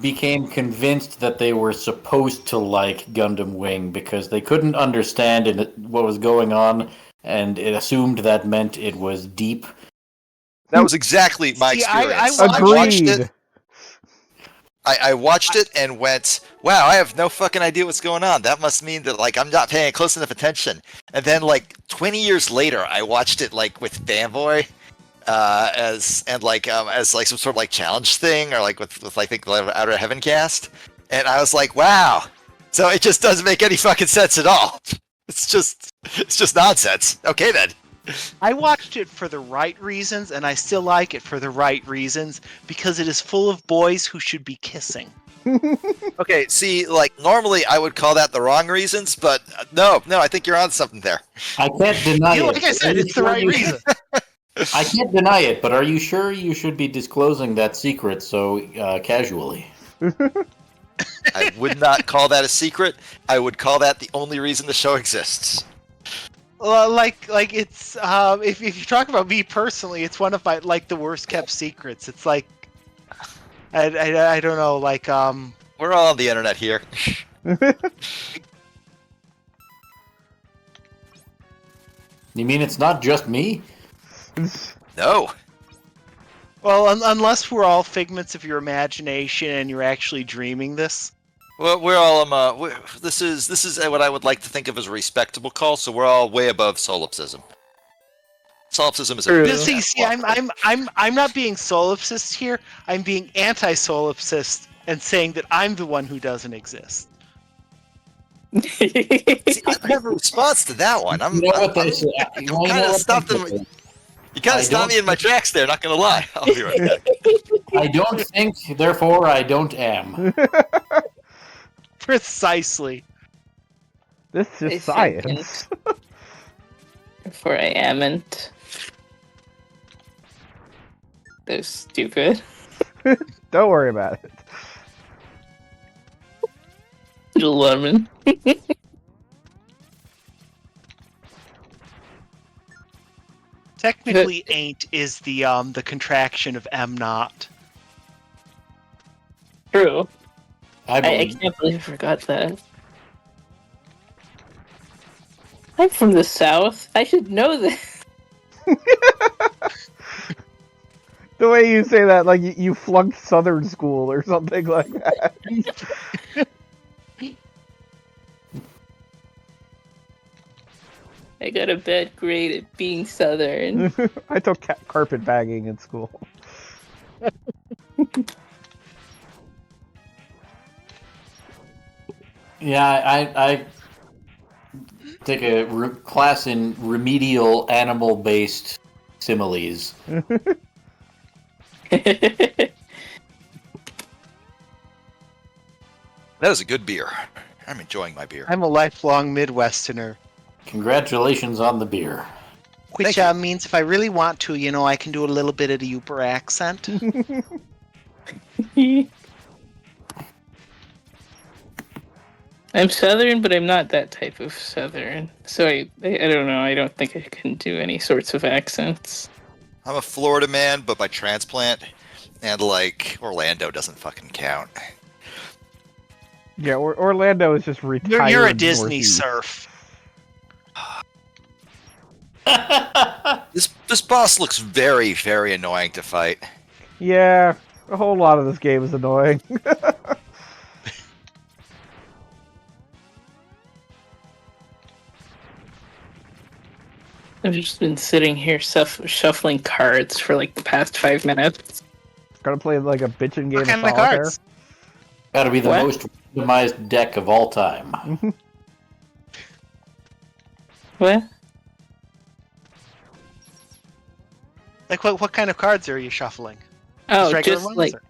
became convinced that they were supposed to like Gundam Wing because they couldn't understand what was going on, and it assumed that meant it was deep.
That was exactly my
See, I
experience.
watched
watched
Agreed.
it. I watched it and went, "Wow, I have no fucking idea what's going on. That must mean that like I'm not paying close enough attention." And then like 20 years later, I watched it like with Fanboy, as like some sort of like challenge thing, or like with I think the Outer Heaven cast, and I was like, "Wow." So it just doesn't make any fucking sense at all. It's just nonsense. Okay then.
I watched it for the right reasons, and I still like it for the right reasons, because it is full of boys who should be kissing.
Okay, see, like normally I would call that the wrong reasons, but no, I think you're on something there.
I can't deny it.
Like I said, it's the right reason.
I can't deny it, but are you sure you should be disclosing that secret so casually?
I would not call that a secret. I would call that the only reason the show exists.
Well, like it's if you talk about me personally, it's one of my the worst kept secrets. It's like I don't know,
We're all on the internet here.
You mean it's not just me?
No.
well, unless we're all figments of your imagination and you're actually dreaming this.
Well, we're all this is what I would like to think of as a respectable call. So we're all way above solipsism. Solipsism is a
True.
big
See, I'm not being solipsist here. I'm being anti-solipsist and saying that I'm the one who doesn't exist.
See, I have a response to that one.
You know what they say?
You kind of stopped in. You kind
I
of stopped me in my tracks there. Not gonna lie. I'll be right back.
I don't think, therefore I don't am.
Precisely.
This
I
is science.
Before I amn't. They're stupid.
Don't worry about it.
Lemon.
Technically, ain't is the contraction of am not.
True.
I
I
believe.
can't believe I forgot that. I'm from the South. I should know this.
The way you say that, like you flunked Southern school or something like that.
I got a bad grade at being Southern.
I took carpet bagging in school.
Yeah, I take a class in remedial animal-based similes.
That is a good beer. I'm enjoying my beer.
I'm a lifelong Midwesterner.
Congratulations on the beer.
Which means if I really want to, I can do a little bit of the Uber accent.
I'm Southern, but I'm not that type of Southern. So I don't know. I don't think I can do any sorts of accents.
I'm a Florida man, but by transplant, and like Orlando doesn't fucking count.
Yeah, Orlando is just retired.
You're a Disney
Northeast.
surf.
This boss looks very, very annoying to fight.
Yeah, a whole lot of this game is annoying.
I've just been sitting here shuffling cards for like the past 5 minutes.
Gotta play like a bitchin' game
What kind
of
of
solitaire.
cards?
Gotta be the
What?
most randomized deck of all time.
What?
Like what kind of cards are you shuffling?
Oh,
regular
just
ones,
like
or-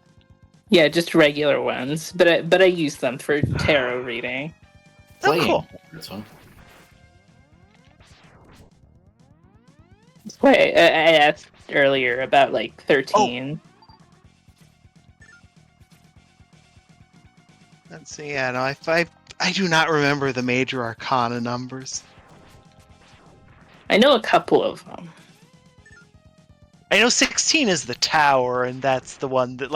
yeah, just regular ones. But I use them for tarot reading.
Oh,
Playing
cool.
cards, huh?
That's why I asked earlier about like 13.
Let's see. Yeah, no, I do not remember the major arcana numbers.
I know a couple of them.
I know 16 is the tower, and that's the one that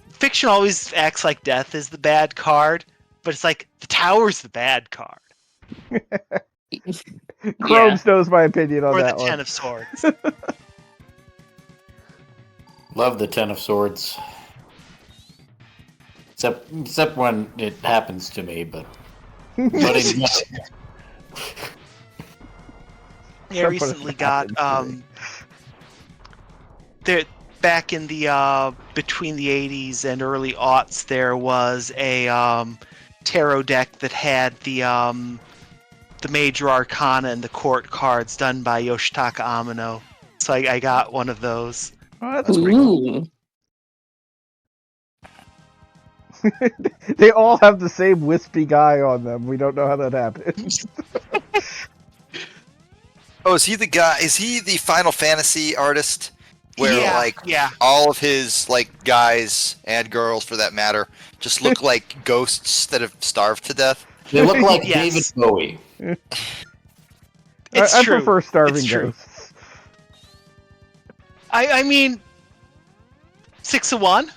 fiction always acts like death is the bad card, but it's like the tower's the bad card,
Chromes knows my opinion on
or the
that
10
one.
of swords.
Love the Ten of Swords. Except when it happens to me, but in
Yeah, I recently got there back in the between the 80s and early aughts, there was a tarot deck that had the major arcana and the court cards done by Yoshitaka Amano. So I got one of those.
Oh, that's pretty cool.
Ooh.
They all have the same wispy guy on them. We don't know how that happened.
Oh, is he the guy? Is he the Final Fantasy artist? Where
Yeah.
all of his guys and girls, for that matter, just look like ghosts that have starved to death.
They look like
Yes.
David Bowie.
It's
I
true.
prefer starving
It's true.
ghosts.
I mean, 6 of 1.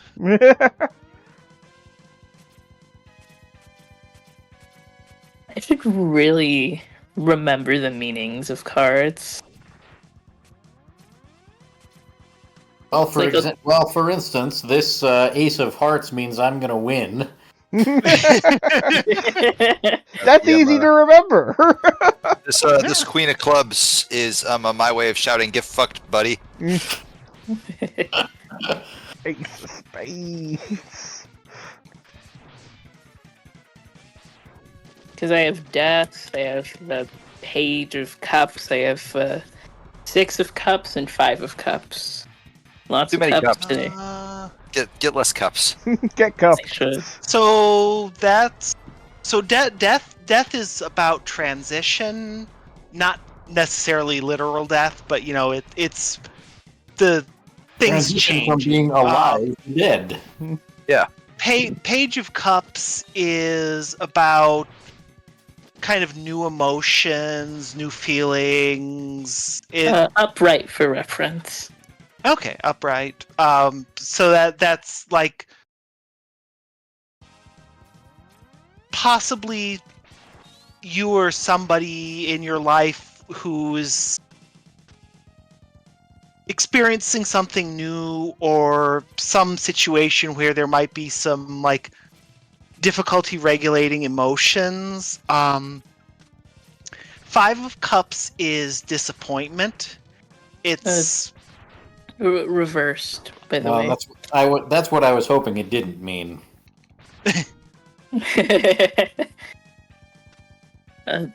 I should really remember the meanings of cards.
Well, for
Like a-
for instance, this Ace of Hearts means I'm gonna win.
That's
Yeah,
easy to remember.
This Queen of Clubs is my way of shouting "Get fucked, buddy."
Ace of Spades.
Because I have Death, I have the Page of Cups, I have 6 of Cups and 5 of Cups. Lots
Too
of
many
cups
cups.
today.
Get less cups.
Get cups.
I should.
So death is about transition, not necessarily literal death, but it's the things
Transition
change.
from being alive to dead.
Page of Cups is about kind of new emotions, new feelings.
Upright for reference.
Okay, upright. So that's like possibly you or somebody in your life who's experiencing something new or some situation where there might be some difficulty regulating emotions. 5 of Cups is disappointment. It's
Reversed, by the way.
That's what I was hoping it didn't mean.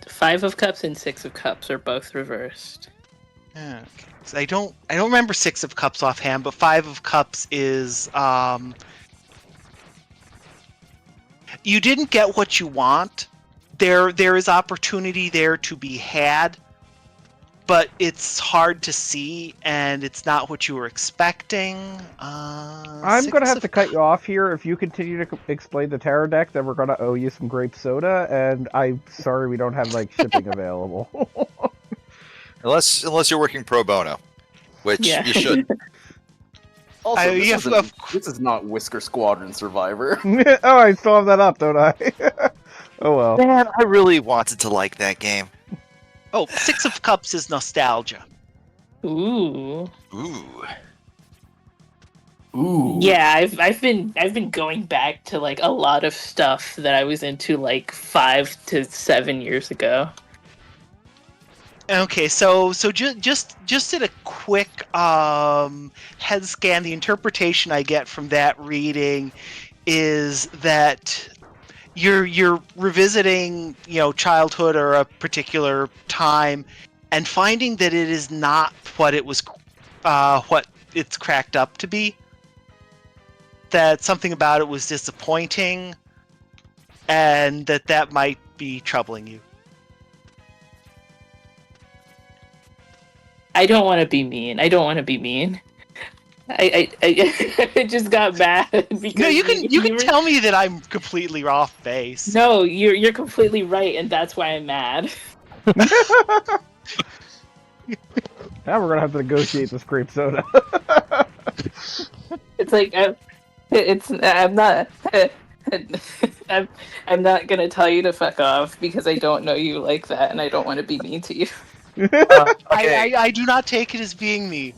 5 of Cups and 6 of Cups are both reversed.
okay. So I don't remember 6 of Cups offhand, but 5 of Cups is you didn't get what you want. There is opportunity there to be had, but it's hard to see, and it's not what you were expecting.
I'm going to have to cut you off here. If you continue to explain the tarot deck, then we're going to owe you some grape soda, and I'm sorry we don't have shipping available.
Unless you're working pro bono, which
Yeah.
you should.
Also,
yeah,
this is not Whisker Squadron Survivor.
Oh, I still have that up, don't I? Oh well.
Man, I really wanted to like that game.
Oh, 6 of Cups is nostalgia.
Ooh.
Ooh.
Ooh.
Yeah, I've been going back to a lot of stuff that I was into 5 to 7 years ago.
Okay, so just at a quick head scan, the interpretation I get from that reading is that you're revisiting, childhood or a particular time, and finding that it is not what it was, what it's cracked up to be. That something about it was disappointing, and that might be troubling you.
I don't want to be mean. I just got mad because
No, you can tell me that I'm completely off base.
No, you're completely right, and that's why I'm mad.
Now we're going to have to negotiate this grape soda.
It's I'm not I'm not gonna tell you to fuck off because I don't know you like that, and I don't want to be mean to you.
Okay.
I do not take it as being me.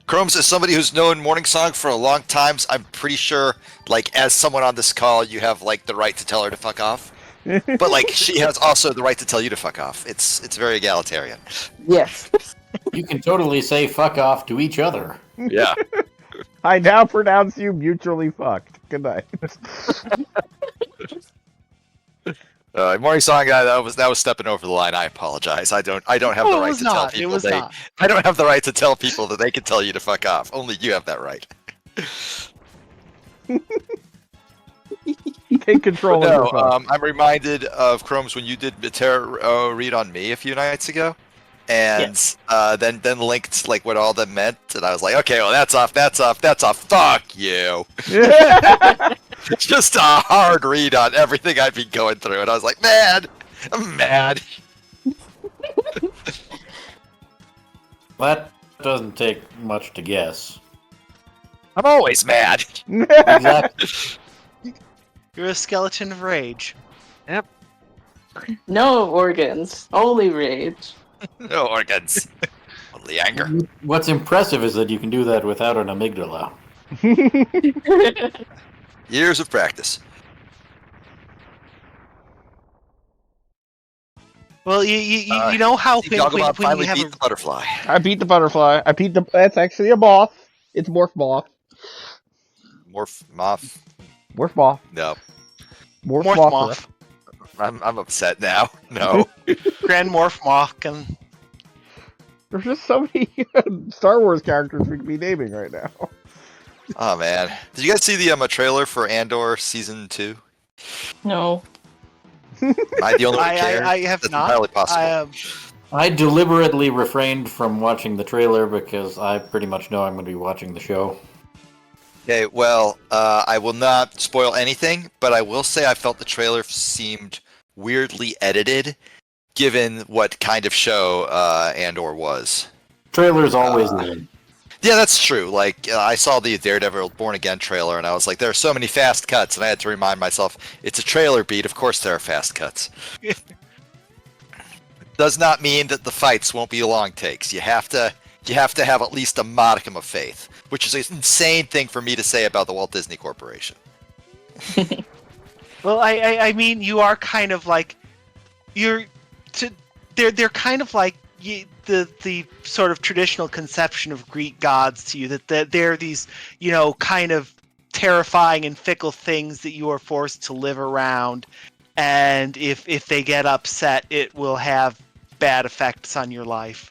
Chromes, as somebody who's known Morningsong for a long time, I'm pretty sure, as someone on this call, you have the right to tell her to fuck off. But she has also the right to tell you to fuck off. It's very egalitarian.
Yes.
You can totally say fuck off to each other.
Yeah.
I now pronounce you mutually fucked. Good night.
Morningsong guy, that was stepping over the line. I apologize. I don't have the right to tell people I don't have the right to tell people that they can tell you to fuck off. Only you have that right.
Take control of your phone.
I'm reminded of Chromes when you did the tarot read on me a few nights ago. and then linked like what all that meant, and I was like, okay, well that's off. Fuck you. Just a hard read on everything I'd been going through, and I was like, man, I'm mad.
That doesn't take much to guess.
I'm always mad.
Exactly.
You're a skeleton of rage.
No organs, only rage.
No organs. Only anger.
What's impressive is that you can do that without an amygdala.
Years of practice.
Well, you know how when you
finally
have
beat the butterfly.
I beat the butterfly. That's actually a moth. It's morph moth.
Morph moth.
Morph moth.
No,
Morph
Morph
moth.
Moth,
I'm upset now. No.
Grand Morph Moth, and
There's just so many Star Wars characters we could be naming right now.
Oh man, did you guys see the trailer for Andor season 2?
No.
Am I the only one who
I
cares?
have
That's
not.
entirely possible.
I deliberately refrained from watching the trailer because I pretty much know I'm going to be watching the show.
Okay, well, I will not spoil anything, but I will say I felt the trailer seemed weirdly edited, given what kind of show Andor was.
Trailers always lean.
Yeah, that's true. Like, I saw the Daredevil Born Again trailer, and I was like, there are so many fast cuts, and I had to remind myself, it's a trailer beat, of course there are fast cuts. Does not mean that the fights won't be long takes. You have to have at least a modicum of faith, which is an insane thing for me to say about the Walt Disney Corporation.
Well, I mean, you are kind of like they're kind of like the sort of traditional conception of Greek gods to you, that they're these, kind of terrifying and fickle things that you are forced to live around, and if they get upset, it will have bad effects on your life.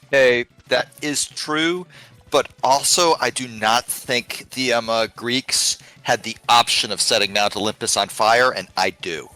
Hey, that is true, but also I do not think the Greeks had the option of setting Mount Olympus on fire, and I do.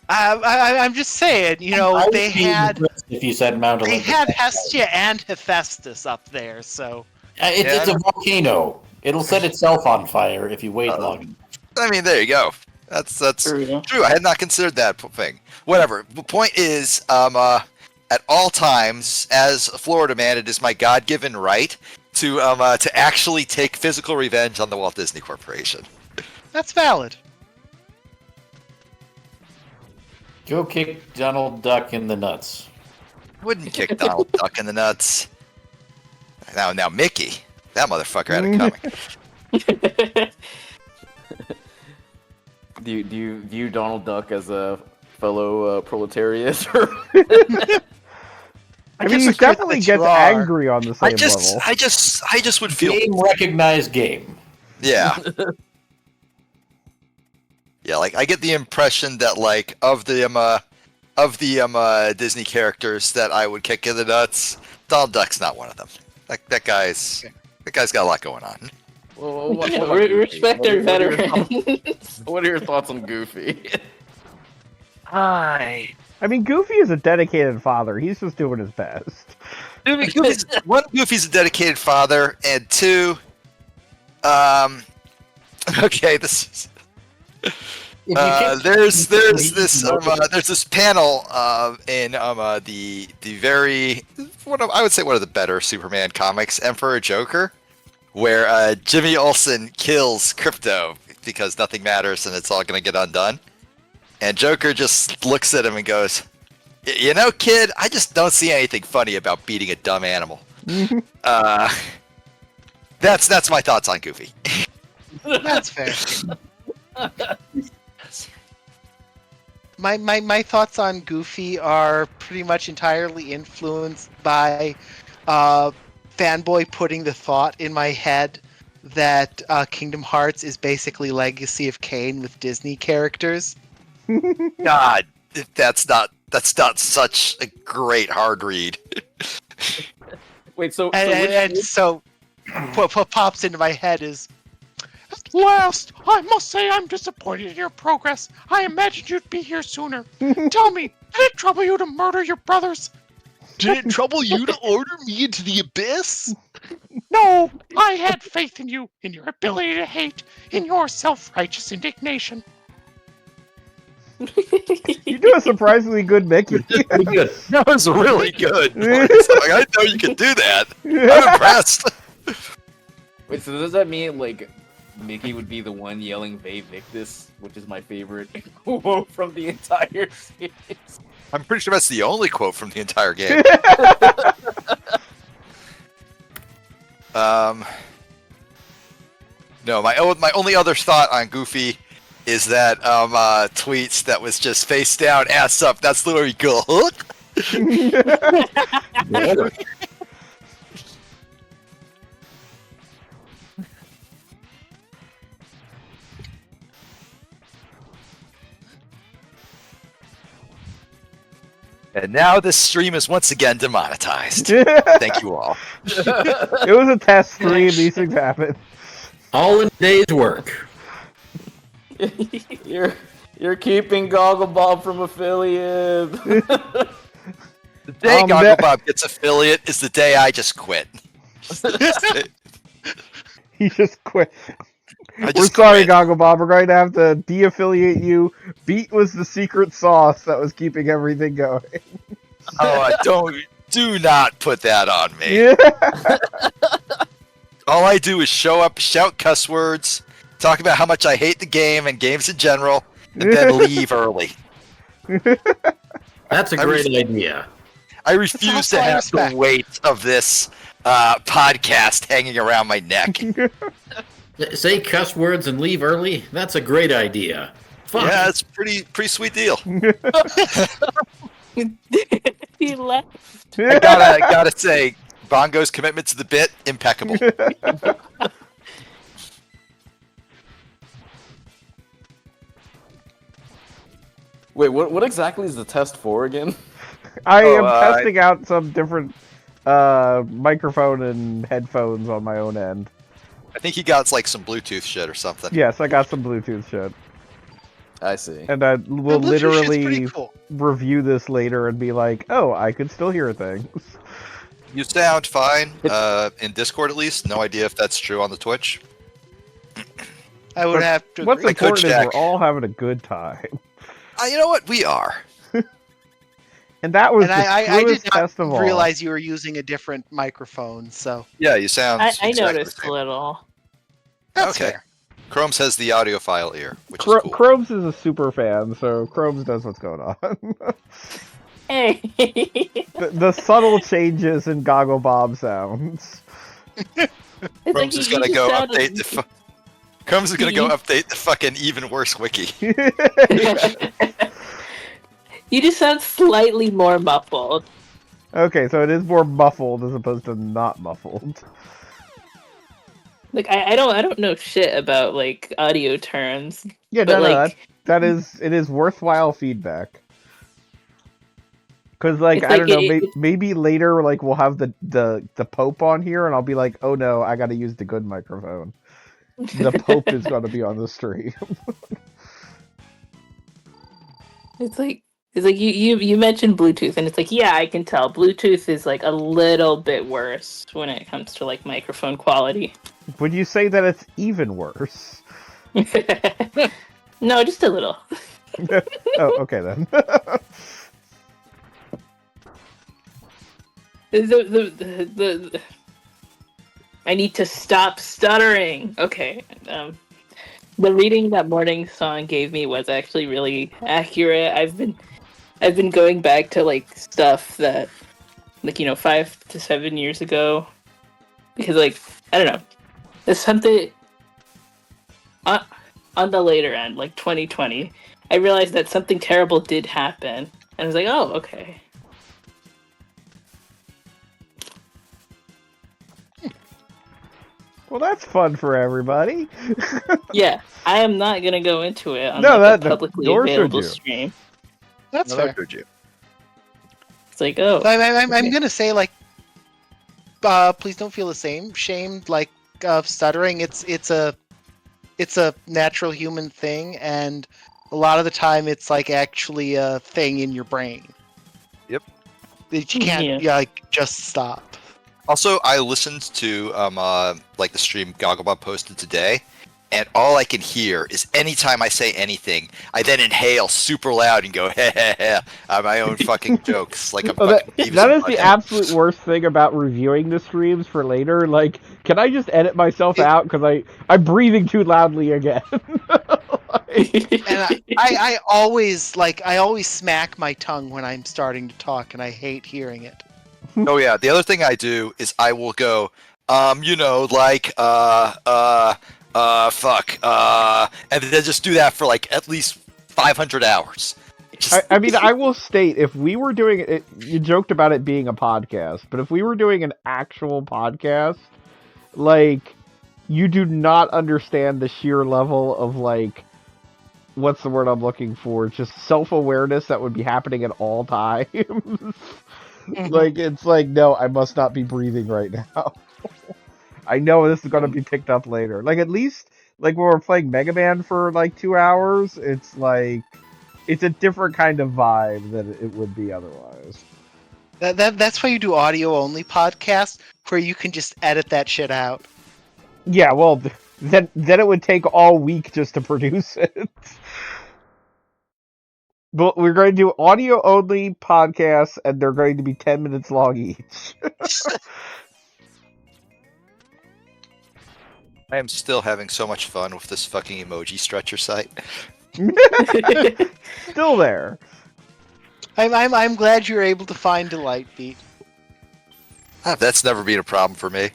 I'm just saying,
I would
they
be
had
impressed if you said Mount
they
Olympus.
had Hestia and Hephaestus up there, so
It's a volcano. It'll set itself on fire if you wait long enough.
I mean, there you go. That's true. I had not considered that thing. Whatever. The point is, at all times, as a Florida man, it is my God-given right to actually take physical revenge on the Walt Disney Corporation.
that's valid.
Go kick Donald Duck in the nuts.
I wouldn't kick Donald Duck in the nuts. Now, Mickey, that motherfucker had it coming.
Do you view Donald Duck as a fellow proletariat? Or...
I mean, he definitely gets angry on the same level.
I just would feel.
Game recognized game.
Yeah. Yeah, like I get the impression that like of the Disney characters that I would kick in the nuts, Donald Duck's not one of them. That guy's got a lot going on.
Well, what
Respect our veterans.
What are your thoughts on Goofy?
I mean, Goofy is a dedicated father. He's just doing his best.
Goofy's a dedicated father, and two, okay, this is. There's this panel in the very I would say one of the better Superman comics, Emperor Joker, where Jimmy Olsen kills Crypto because nothing matters and it's all gonna get undone, and Joker just looks at him and goes, "You know, kid, I just don't see anything funny about beating a dumb animal." That's my thoughts on Goofy.
That's fair. My thoughts on Goofy are pretty much entirely influenced by Fanboy putting the thought in my head that Kingdom Hearts is basically Legacy of Kain with Disney characters.
God, that's not such a great hard read.
Wait, so
What pops into my head is, Last, I must say I'm disappointed in your progress. I imagined you'd be here sooner. Tell me, did it trouble you to murder your brothers?
Did it trouble you to order me into the abyss?
No, I had faith in you, in your ability to hate, in your self-righteous indignation.
You do a surprisingly good Mickey.
Pretty good.
That was really good. Like, I know you can do that. I'm impressed.
Wait, so does that mean like Mickey would be the one yelling "Ve Victus," which is my favorite quote from the entire series?
I'm pretty sure that's the only quote from the entire game. No, my only other thought on Goofy is that tweets that was just face down, ass up. That's literally cool. And now this stream is once again demonetized. Thank you all.
It was a test stream. These things happen.
All in a day's work.
You're keeping Goggle Bob from affiliate.
The day Gogglebob gets affiliate is the day I just quit.
He just quit.
I
We're
just
sorry,
quit.
Gogglebob. We're going to have to de-affiliate you. Beat was the secret sauce that was keeping everything going.
Oh, do not put that on me.
Yeah.
All I do is show up, shout cuss words, talk about how much I hate the game and games in general, and then leave early.
That's a great idea.
I refuse to have the weight of this podcast hanging around my neck.
Say cuss words and leave early? That's a great idea. Fine.
Yeah, it's a pretty sweet deal.
He left.
I gotta say, Bongo's commitment to the bit, impeccable.
Wait, what exactly is the test for again?
I am testing out some different microphone and headphones on my own end.
I think he got like some Bluetooth shit or something.
Yes, I got some Bluetooth shit.
I see.
And I will
The Bluetooth shit's
literally
pretty cool.
review this later and be like, oh, I could still hear things.
You sound fine, in Discord at least. No idea if that's true on the Twitch.
I would have to
What's
agree.
important is
check.
we're all having a good time.
You know what? We are.
And that was
And
the
I
truest
did not
test of all.
realize you were using a different microphone, so
Yeah, you sound.
I
exactly the
noticed
same.
a little.
that's
Okay.
fair.
Chromes has the audiophile ear, which is cool.
Chromes is a super fan, so Chromes knows what's going on.
Hey.
the subtle changes in Gogglebob sounds.
It's
Chromes
you-
is
you
gonna
just
go
sounded-
update the. Chromes is gonna go update the fucking even worse wiki.
You just sound slightly more muffled.
Okay, so it is more muffled as opposed to not muffled.
Like I don't know shit about like audio terms.
Yeah,
But,
no,
like-
that is it is worthwhile feedback. Because like
It's
I
like
don't know,
it-
maybe later like we'll have the Pope on here, and I'll be like, oh no, I got to use the good microphone. The Pope is going to be on the stream.
It's like you mentioned Bluetooth, and it's like, yeah, I can tell Bluetooth is like a little bit worse when it comes to like microphone quality.
Would you say that it's even worse?
No, just a little.
Oh, okay then.
The I need to stop stuttering. Okay. The reading that morning song gave me was actually really accurate. I've been going back to like stuff that, like, 5 to 7 years ago, because like I don't know, there's something on the later end, like 2020. I realized that something terrible did happen, and I was like, oh, okay.
Well, that's fun for everybody.
Yeah, I am not gonna go into it on
No,
like,
that-
a publicly
nor should
available
you.
stream.
That's
No,
fair.
that could you.
It's like, oh,
I'm gonna say like, please don't feel the same shame like stuttering. It's it's a natural human thing, and a lot of the time it's like actually a thing in your brain.
Yep.
That you can't like just stop.
Also, I listened to like the stream Gogglebot posted today, and all I can hear is anytime I say anything, I then inhale super loud and go heh heh heh at my own fucking jokes. Like I'm fucking Beavis
that
and
is the
Butthead.
absolute worst thing about reviewing the streams for later. Like, can I just edit myself out because I'm breathing too loudly again?
And I always smack my tongue when I'm starting to talk, and I hate hearing it.
Oh yeah, the other thing I do is I will go, fuck, and then just do that for like at least 500 hours.
I mean, I will state, if we were doing it, you joked about it being a podcast, but if we were doing an actual podcast, like, you do not understand the sheer level of, like, what's the word I'm looking for? Just self-awareness that would be happening at all times. Like, it's like, no, I must not be breathing right now. I know this is going to be picked up later. Like, at least, like, when we're playing Mega Man for, like, 2 hours, it's like, it's a different kind of vibe than it would be otherwise.
That's why you do audio-only podcasts, where you can just edit that shit out.
Yeah, well, then it would take all week just to produce it. But we're going to do audio-only podcasts, and they're going to be 10 minutes long each.
I am still having so much fun with this fucking emoji stretcher site.
Still there.
I'm glad you're able to find delight, Pete.
That's never been a problem for me.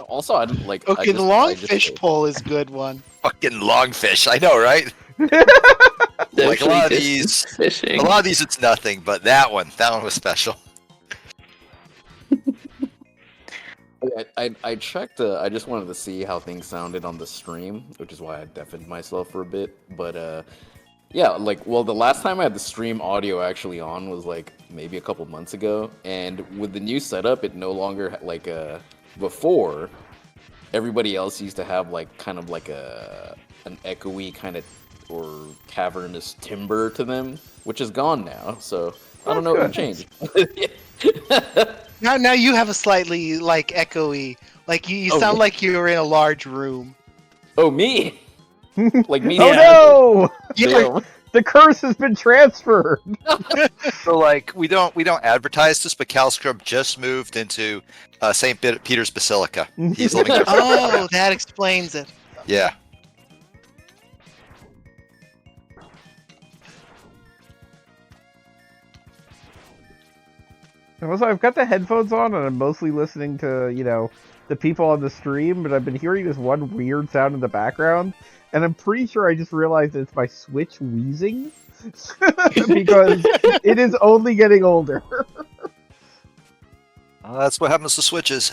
Also, I don't like.
Okay, the long fish pole is a good one.
Fucking longfish, I know, right? Like a lot of these,
fishing.
a lot of these, it's nothing, but that one was special.
I checked. I just wanted to see how things sounded on the stream, which is why I deafened myself for a bit. But yeah, like, well, the last time I had the stream audio actually on was like maybe a couple months ago, and with the new setup, it no longer like before. Everybody else used to have like kind of like an echoey kind of or cavernous timbre to them, which is gone now. So I don't know what changed.
Now you have a slightly like echoey, like you sound like you're in a large room.
Oh, me? Like me?
Oh no! The curse has been transferred.
So like we don't advertise this, but Caliscrub just moved into St. Peter's Basilica. He's living there.
Oh, that explains it.
Yeah.
And also, I've got the headphones on, and I'm mostly listening to, the people on the stream, but I've been hearing this one weird sound in the background, and I'm pretty sure I just realized that it's my Switch wheezing, because it is only getting older.
That's what happens to Switches.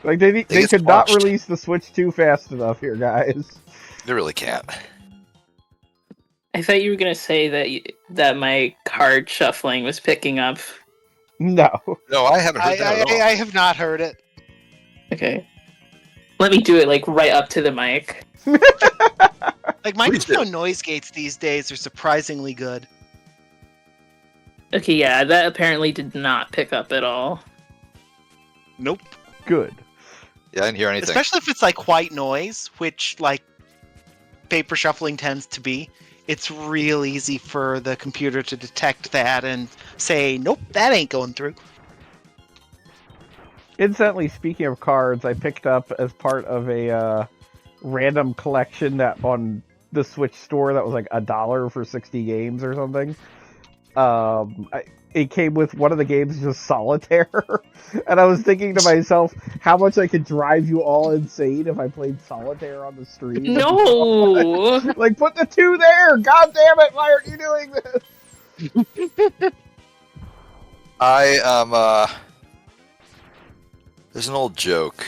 Like, they
get
could not
squashed.
release the Switch 2 fast enough here, guys.
They really can't.
I thought you were gonna say that my card shuffling was picking up.
No.
No, I haven't heard that at all.
I have not heard it.
Okay. Let me do it like right up to the mic.
Like microphone noise gates these days are surprisingly good.
Okay, yeah, that apparently did not pick up at all.
Nope.
Good.
Yeah, I didn't hear anything.
Especially if it's like white noise, which like paper shuffling tends to be. It's real easy for the computer to detect that and say, nope, that ain't going through.
Incidentally, speaking of cards, I picked up as part of a random collection that on the Switch store that was like $1 for 60 games or something. It came with one of the games, just Solitaire, and I was thinking to myself how much I could drive you all insane if I played Solitaire on the stream.
No!
Like, put the 2 there! God damn it, why aren't you doing this?
There's an old joke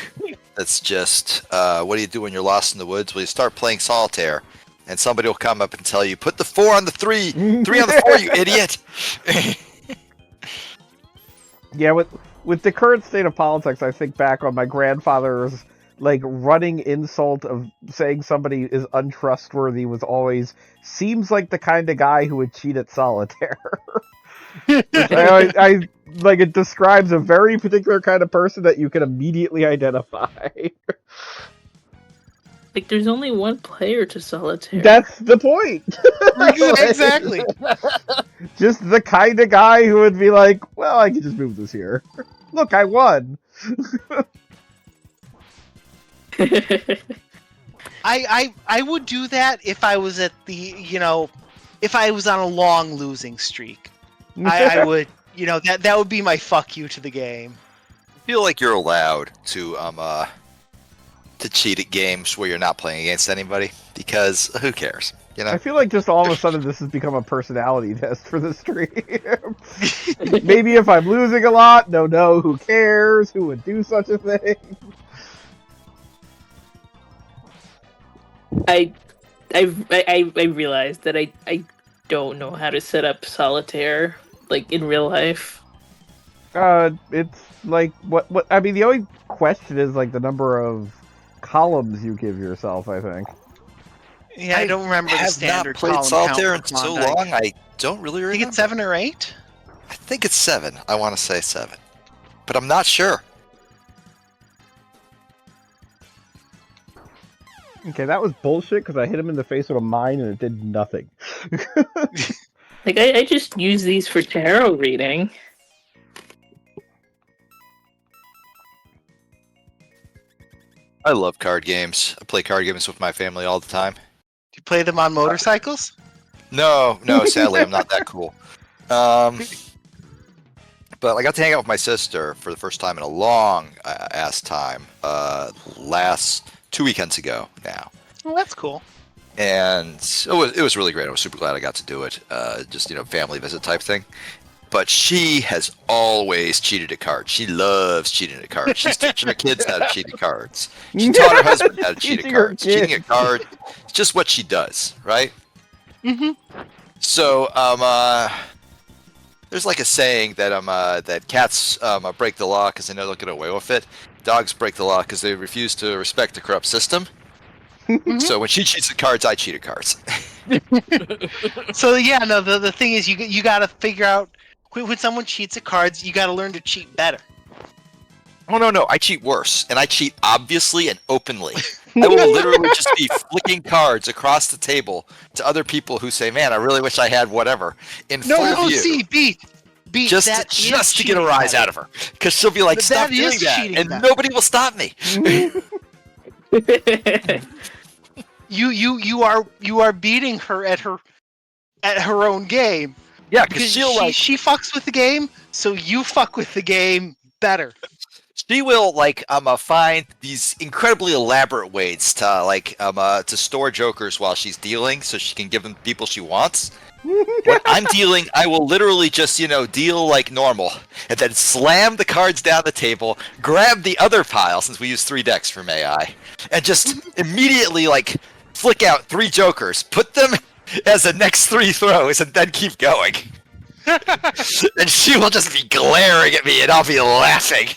that's just, what do you do when you're lost in the woods? Well, you start playing solitaire. and somebody will come up and tell you, "Put the 4 on the 3, 3 on the 4, you idiot."
Yeah, with the current state of politics, I think back on my grandfather's like running insult of saying somebody is untrustworthy was always seems like the kind of guy who would cheat at solitaire. I like it describes a very particular kind of person that you can immediately identify.
Like, there's only one player to solitaire.
That's the point.
Exactly.
Just the kind of guy who would be like, well, I can just move this here. Look, I won.
I would do that if I was at the, if I was on a long losing streak. I would, that would be my fuck you to the game.
I feel like you're allowed to cheat at games where you're not playing against anybody, because who cares?
I feel like just all of a sudden this has become a personality test for the stream. Maybe if I'm losing a lot, no, who cares? Who would do such a thing?
I realized that I don't know how to set up solitaire like in real life.
It's like what I mean. The only question is like the number of columns you give yourself. I think.
Yeah, I don't remember the standard
column count. I have not played solitaire in so long. I don't really remember.
I think it's 7 or 8.
I think it's 7. I want to say 7, but I'm not sure.
Okay, that was bullshit because I hit him in the face with a mine and it did nothing.
Like, I just use these for tarot reading.
I love card games. I play card games with my family all the time.
Do you play them on motorcycles?
No, sadly, I'm not that cool. But I got to hang out with my sister for the first time in a long ass time. Last 2 weekends ago now.
Well, that's cool.
And it was really great. I was super glad I got to do it. Just family visit type thing. But she has always cheated at cards. She loves cheating at cards. She's teaching her kids how to cheat at cards. She taught her husband how to cheat at cards. Cheating at cards, it's just what she does, right?
Mm-hmm.
So, there's like a saying that that cats break the law because they know they'll get away with it. Dogs break the law because they refuse to respect the corrupt system.
Mm-hmm.
So when she cheats at cards, I cheat at cards.
So yeah, no. The thing is, you got to figure out when someone cheats at cards, you got to learn to cheat better.
Oh no, I cheat worse, and I cheat obviously and openly. I will literally just be flicking cards across the table to other people who say, "Man, I really wish I had whatever." In full view.
See, beat.
Just to get a rise out of her, because she'll be like, "Stop doing that," and nobody will stop me.
You are beating her at her own game.
Yeah, because
she fucks with the game, so you fuck with the game better.
She will find these incredibly elaborate ways to to store jokers while she's dealing, so she can give them people she wants. When I'm dealing, I will literally just deal like normal, and then slam the cards down the table, grab the other pile since we use 3 decks from AI, and just immediately flick out 3 jokers, put them as the next 3 throws, and then keep going. And she will just be glaring at me, and I'll be laughing.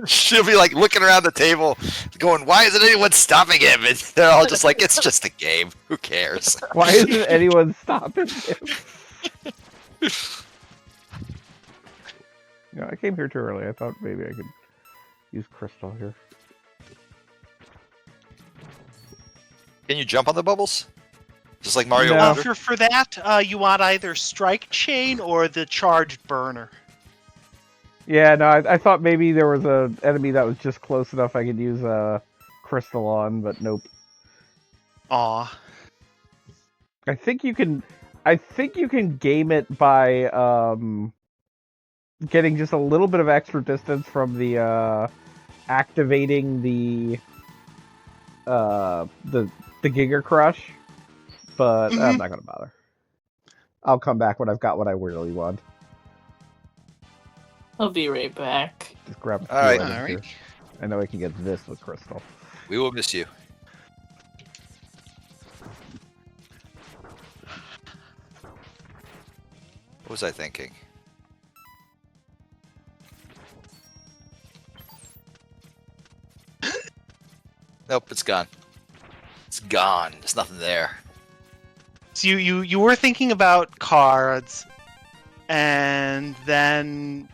She'll be looking around the table, going, "Why isn't anyone stopping him?" And they're all just like, "It's just a game. Who cares?"
Why isn't anyone stopping him? I came here too early. I thought maybe I could use Crystal here.
Can you jump on the bubbles? Just like Mario
No.
Wonder?
For that, you want either Strike Chain or the Charged Burner.
Yeah, no, I thought maybe there was an enemy that was just close enough I could use Crystal on, but nope.
Aw.
I think you can game it by getting just a little bit of extra distance from the activating the Giga Crush, but I'm not gonna bother. I'll come back when I've got what I really want.
I'll be right back.
Just grab a few
All right.
items here. I know I can get this with Crystal.
We will miss you. What was I thinking? Nope, it's gone. It's gone. There's nothing there.
So you were thinking about cards, and then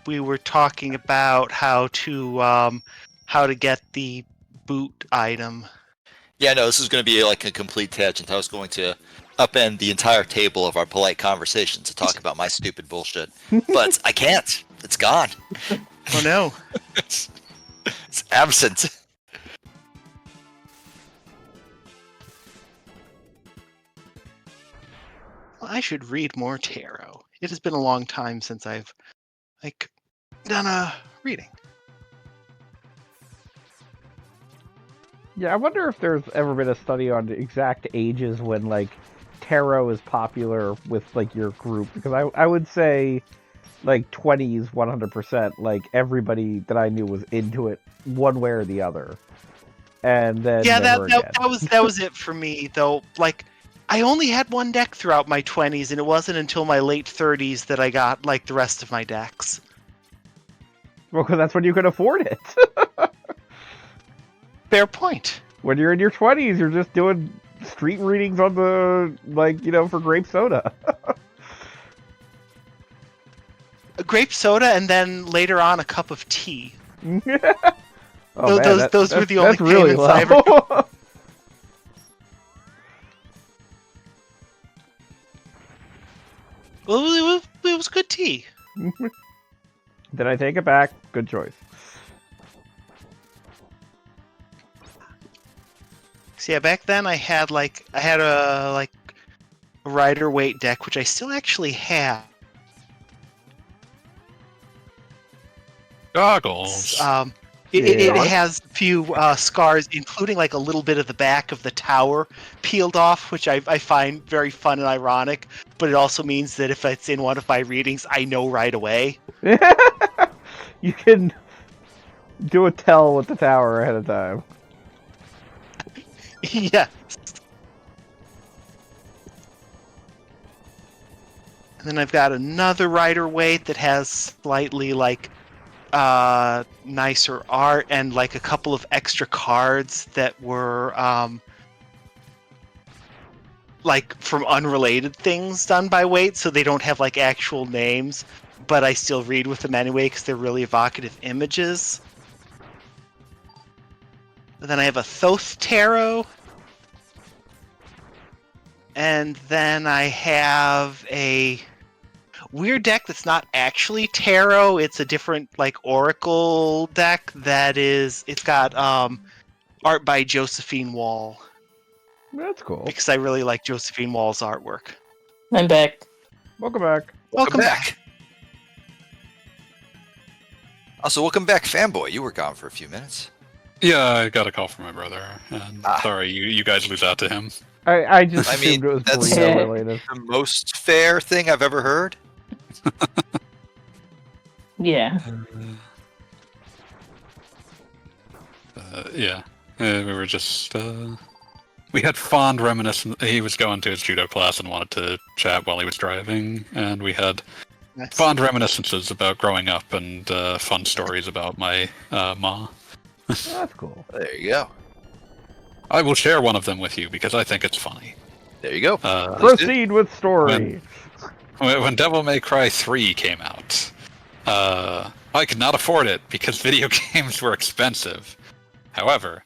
we were talking about how to get the boot item.
Yeah, no, this is going to be like a complete tangent. I was going to upend the entire table of our polite conversation to talk about my stupid bullshit, but I can't. It's gone.
Oh no!
It's absent.
Well, I should read more tarot. It has been a long time since I've done a reading.
Yeah, I wonder if there's ever been a study on the exact ages when like tarot is popular with like your group, because I would say like 20s 100%. Like everybody that I knew was into it one way or the other, and then that was it for me though. Like I only had one deck throughout my 20s, and it wasn't until my late 30s that I got like the rest of my decks. Well, because that's when you could afford it.
Fair point.
When you're in your 20s, you're just doing street readings on the, like, you know, for grape soda.
A grape soda, and then later on a cup of tea.
Oh,
those were the only
really
payments I ever. Well, it was good tea.
Did I take it back? Good choice.
So yeah, back then I had a Rider Waite deck, which I still actually have.
Goggles.
It has a few scars, including like a little bit of the back of the tower peeled off, which I find very fun and ironic. But it also means that if it's in one of my readings, I know right away.
You can do a tell with the tower ahead of time.
Yes. And then I've got another Rider Waite that has slightly like nicer art and like a couple of extra cards that were like from unrelated things done by Waite, so they don't have like actual names, but I still read with them anyway because they're really evocative images. And then I have a Thoth Tarot. And then I have a weird deck that's not actually tarot. It's a different like oracle deck it's got art by Josephine Wall.
That's cool.
Because I really like Josephine Wall's artwork.
I'm back.
Welcome back.
Welcome back.
Also, welcome back, Fanboy. You were gone for a few minutes.
Yeah, I got a call from my brother, and sorry, you guys lose out to him.
I just assumed it was
that's
burrito related.
The most fair thing I've ever heard.
Yeah.
Yeah, we were just we had fond reminiscence. He was going to his judo class and wanted to chat while he was driving, and we had fond reminiscences about growing up and fun stories about my ma.
That's cool.
There you go.
I will share one of them with you because I think it's funny.
There you go.
Proceed with story.
When Devil May Cry 3 came out, I could not afford it because video games were expensive. However,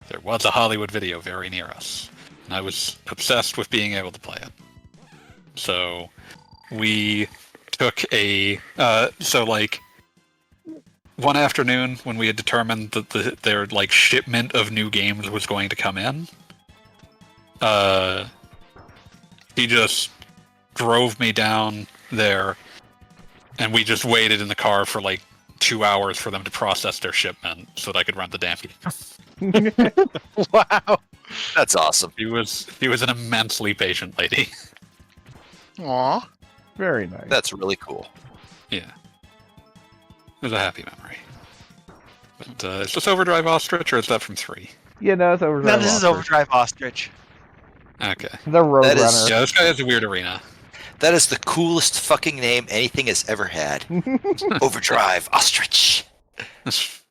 there was a Hollywood video very near us, and I was obsessed with being able to play it. So we took one afternoon when we had determined that their like shipment of new games was going to come in, he just drove me down there, and we just waited in the car for like 2 hours for them to process their shipment so that I could rent the damn game.
Wow,
that's awesome.
He was an immensely patient lady.
Aw,
very nice.
That's really cool.
Yeah. It was a happy memory. But is this Overdrive Ostrich, or is that from 3?
Yeah, no, it's Overdrive.
No, this is Overdrive Ostrich.
Okay.
The Roadrunner.
That is-
Yeah, this guy has a weird arena.
That is the coolest fucking name anything has ever had. Overdrive Ostrich.
It's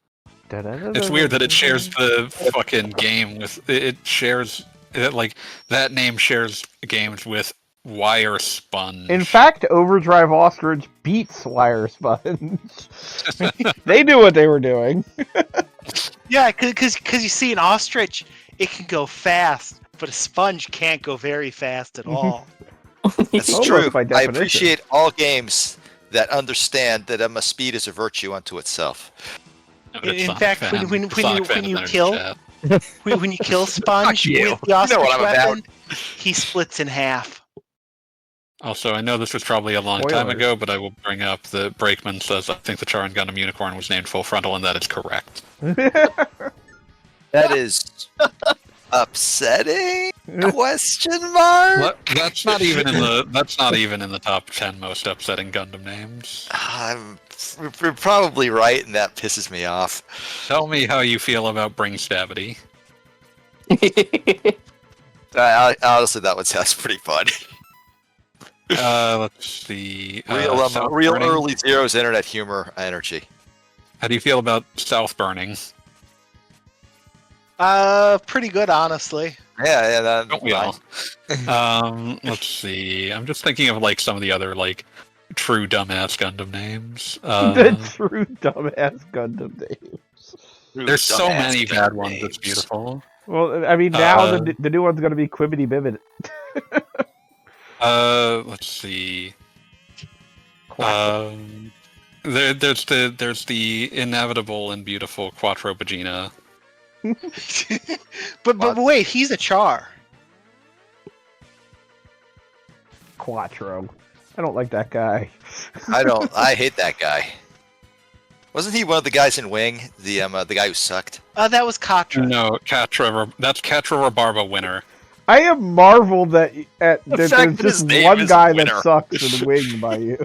weird that it shares the fucking game with it shares it, like that name shares games with Wire Sponge.
In fact, Overdrive Ostrich beats Wire Sponge. They knew what they were doing.
Yeah, because you see, an ostrich, it can go fast, but a sponge can't go very fast at all.
That's
Almost
true.
by
I
definition.
appreciate all games that understand that speed is a virtue unto itself.
In fact, when you kill when you kill Sponge
you.
with the ostrich
You know what I'm about.
weapon, he splits in half.
Also, I know this was probably a long time
Spoilers.
ago, but I will bring up that Brakeman says I think the Charon Gundam Unicorn was named Full Frontal, and that is correct.
That is upsetting? Question mark?
That's not even in the top 10 most upsetting Gundam names.
You're probably right, and that pisses me off.
Tell me how you feel about Bring Stabity.
Honestly, that's pretty fun.
Let's see.
Real
South
real
Burning.
early Zero's internet humor energy.
How do you feel about South Burning?
Pretty good, honestly.
Yeah,
Don't we all? Let's see. I'm just thinking of like some of the other like true dumbass Gundam names.
The true dumbass Gundam names.
There's so many bad ones. It's beautiful.
Well, I mean, now the new one's going to be Quibbity Bibbit.
Let's see. There's the inevitable and beautiful Quattro Vagina.
but wait, he's a Char.
Quattro. I don't like that guy.
I hate that guy. Wasn't he one of the guys in Wing? The guy who sucked?
That was Katra.
No, that's Catra Rabarba winner.
I am marveled that there's
fact that his
just
name
one
is
guy
Winner.
that sucks in Wing by you.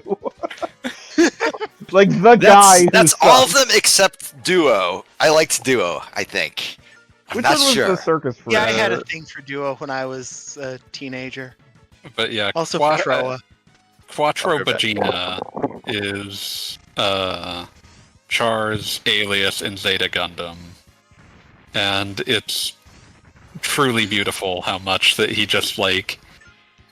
Like the guy who
That's
sucks.
all of them except Duo. I liked Duo, I think. I'm
Which
not
one was
sure.
the circus for?
Yeah, I had a thing for Duo when I was a teenager.
But yeah,
Also
Quattro
Troa.
Vagina is Char's alias in Zeta Gundam, and it's truly beautiful how much that he just like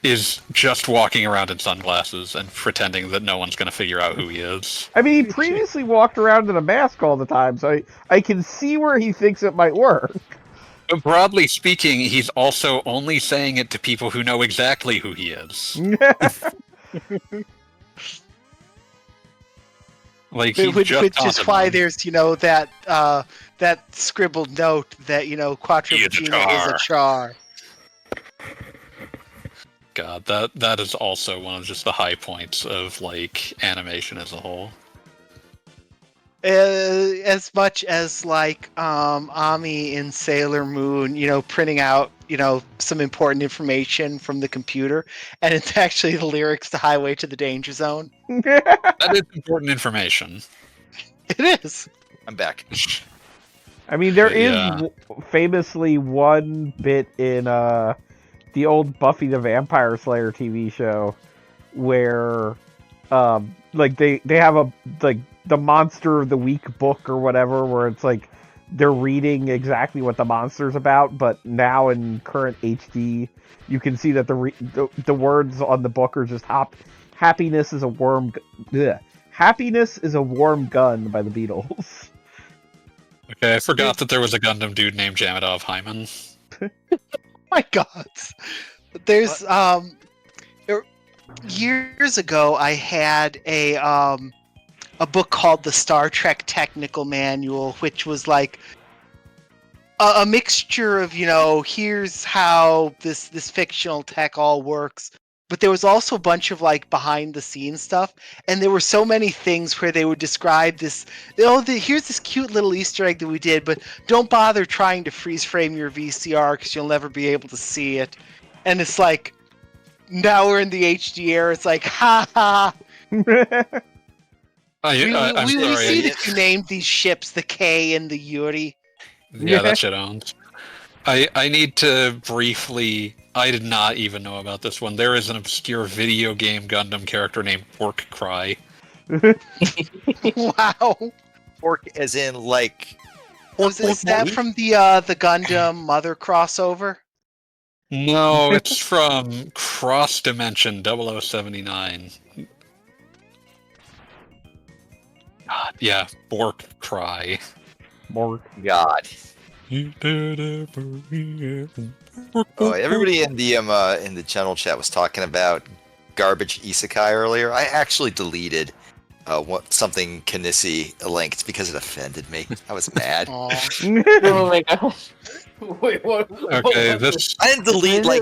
is just walking around in sunglasses and pretending that no one's going to figure out who he is.
I mean, he previously walked around in a mask all the time, so I can see where he thinks it might work.
But broadly speaking, he's also only saying it to people who know exactly who he is. Like he
Which
just
is
taunted
why
them.
there's that scribbled note that Quattro
He is a
Vagina is a Char.
God, that is also one of just the high points of like animation as a whole.
As much as like Ami in Sailor Moon, printing out some important information from the computer, and it's actually the lyrics to Highway to the Danger Zone.
That is important information.
It is.
I'm back.
I mean, there is
Yeah.
famously one bit in the old Buffy the Vampire Slayer TV show where like they have a like the Monster of the Week book or whatever, where it's like they're reading exactly what the monster's about, but now in current HD you can see that the words on the book are just happiness is a worm happiness is a warm gun by the Beatles.
Okay, I forgot that there was a Gundam dude named Jamadov Hyman.
My God. There's years ago I had a book called the Star Trek Technical Manual, which was like a mixture of, here's how this fictional tech all works. But there was also a bunch of like behind the scenes stuff, and there were so many things where they would describe this. Here's this cute little Easter egg that we did, but don't bother trying to freeze frame your VCR because you'll never be able to see it. And it's like, now we're in the HD era. It's like, ha ha.
I'm
We
sorry.
see that you named these ships the K and the Yuri.
Yeah, that shit owns. I need to briefly. I did not even know about this one. There is an obscure video game Gundam character named Pork Cry.
Wow.
Pork as in like
Is that from the Gundam Mother crossover?
No, it's from Cross Dimension 0079. God, yeah, Bork Cry.
More.
God.
You did it for me.
Oh, everybody in the general chat was talking about garbage isekai earlier. I actually deleted something Kanisi linked because it offended me. I was mad.
Aw.
Oh my gosh.
Wait, what?
Okay, this
I didn't delete
Is it like-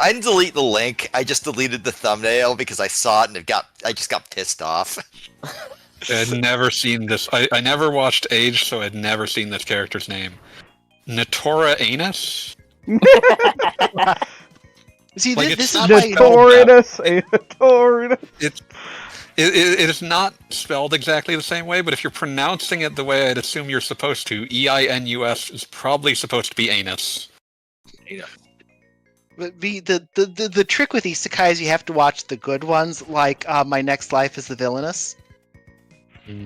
I didn't delete the link. I just deleted the thumbnail because I saw it and I just got pissed off.
I had never seen this. I never watched Age, so I'd never seen this character's name. Natora Anus?
See,
Like,
this
it's
is
not
why
Notorious.
It is not spelled exactly the same way, but if you're pronouncing it the way I'd assume you're supposed to, E-I-N-U-S is probably supposed to be anus.
the trick with isekai is you have to watch the good ones, like My Next Life is the Villainous.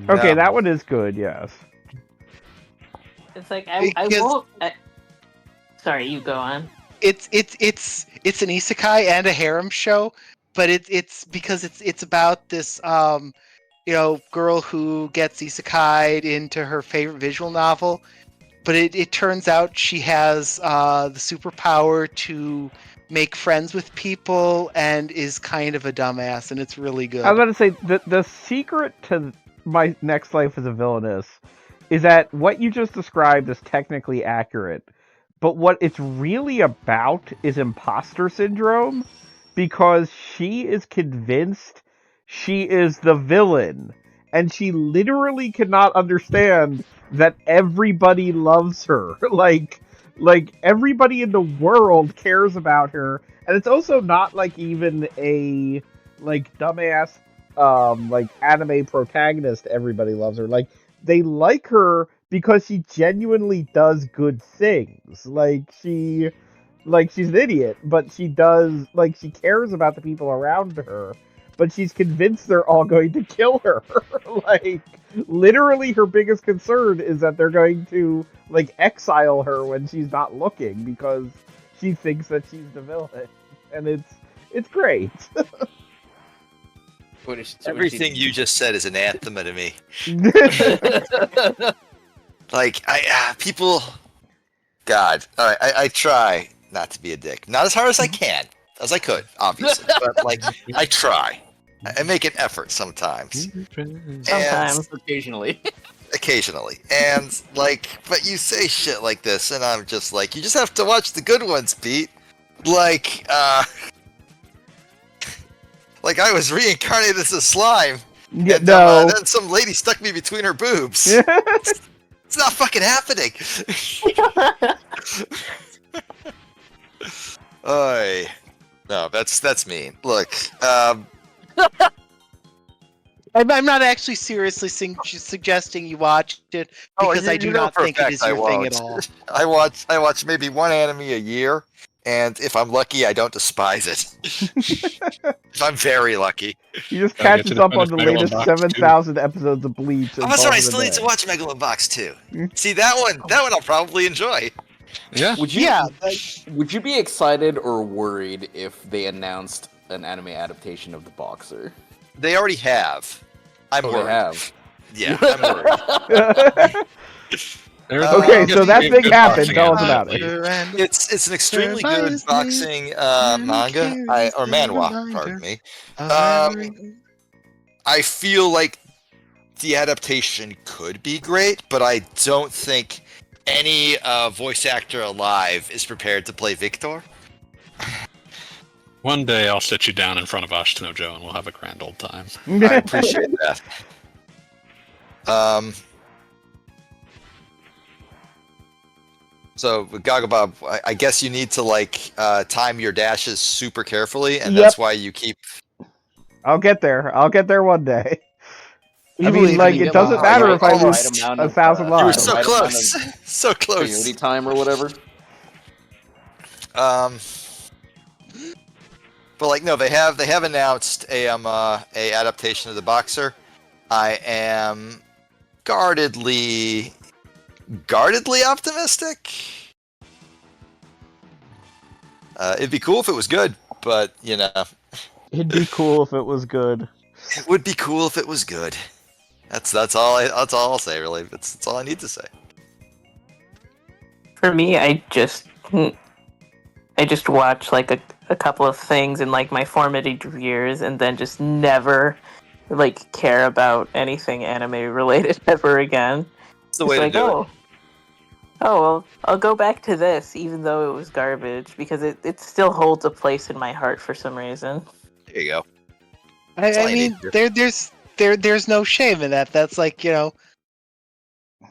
Okay,
No.
that one is good. Yes.
It's like I
Because-
won't. Sorry, you go on.
It's an isekai and a harem show, but it's because it's about this girl who gets isekai'd into her favorite visual novel, but it turns out she has the superpower to make friends with people and is kind of a dumbass, and it's really good.
I was about to say the secret to My Next Life as a Villainous is that what you just described is technically accurate, but what it's really about is imposter syndrome, because she is convinced she is the villain, and she literally cannot understand that everybody loves her. Like everybody in the world cares about her, and it's also not like even a like dumbass like anime protagonist. Everybody loves her. Like they like her because she genuinely does good things. She's an idiot, but she cares about the people around her, but she's convinced they're all going to kill her. Literally her biggest concern is that they're going to exile her when she's not looking because she thinks that she's the villain. And it's great.
Everything you just said is anathema to me. People. God, all right, I try not to be a dick. Not as hard as I can, as I could, obviously, but I try. I make an effort sometimes.
Sometimes.
Occasionally, and but you say shit like this, and I'm just you just have to watch the good ones, Pete. I was reincarnated as a slime.
Yeah,
And,
no.
then some lady stuck me between her boobs. It's not fucking happening. Oy. No, that's mean. Look,
I'm not actually seriously suggesting you watch it because I do not think it is your thing at all.
I watch maybe one anime a year, and if I'm lucky, I don't despise it. If I'm very lucky.
He just
Gotta get
catches
to the
up on the
finish
latest
Megalobox
7,000 episodes of Bleach.
Oh, that's right. I still need to watch Megalobox too. See that one I'll probably enjoy.
Yeah.
Would you?
Yeah,
Would you be excited or worried if they announced an anime adaptation of The Boxer?
They already have. I'm
Oh,
worried.
they have.
Yeah, I'm worried.
Okay, so that thing happened. Tell us about it.
It's an extremely good boxing manga or manhwa. Pardon me. I feel like the adaptation could be great, but I don't think any voice actor alive is prepared to play Victor.
One day I'll sit you down in front of Ashton Joe and we'll have a grand old time.
I appreciate that. So, Gagabob, I guess you need to time your dashes super carefully, and that's why you keep.
I'll get there. I'll get there one day.
We
I mean,
believe in you,
it doesn't
Dylan.
matter if I
Right
lose
amount
1,000
of,
You were
lives.
so
right
close,
amount
so close.
Coyote time or whatever.
But like, no, they have announced a adaptation of the Boxer. I am guardedly optimistic. It'd be cool if it was good, but you know,
It'd be cool if it was good.
it would be cool if it was good. That's all I'll say. Really, that's all I need to say.
For me, I just watch like a couple of things in like my formative years, and then just never like care about anything anime related ever again.
It's the way to do it.
Oh well, I'll go back to this, even though it was garbage, because it still holds a place in my heart for some reason.
There you go.
I mean, there's no shame in that. That's like, you know.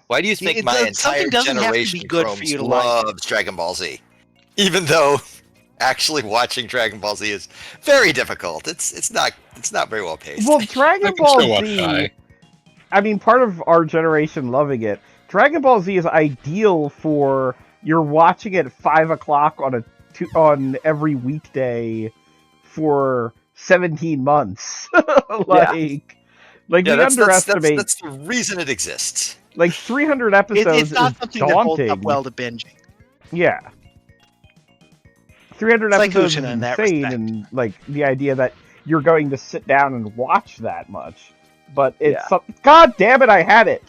Why do you think my entire
something doesn't have to be
generation
good for you to
loves
like it.
Dragon Ball Z? Even though actually watching Dragon Ball Z is very difficult. It's not very well paced.
Well, Dragon Ball Z. I mean, part of our generation loving it. Dragon Ball Z is ideal for you're watching it at 5 o'clock on every weekday for 17 months. We underestimate.
That's the reason it exists.
Like 300 episodes
It's not
is
something
daunting.
that holds up well to binging.
Yeah. 300
It's like
episodes
Ushina
is
in that
insane,
respect.
and like the idea that you're going to sit down and watch that much. But it's God damn it, I had it.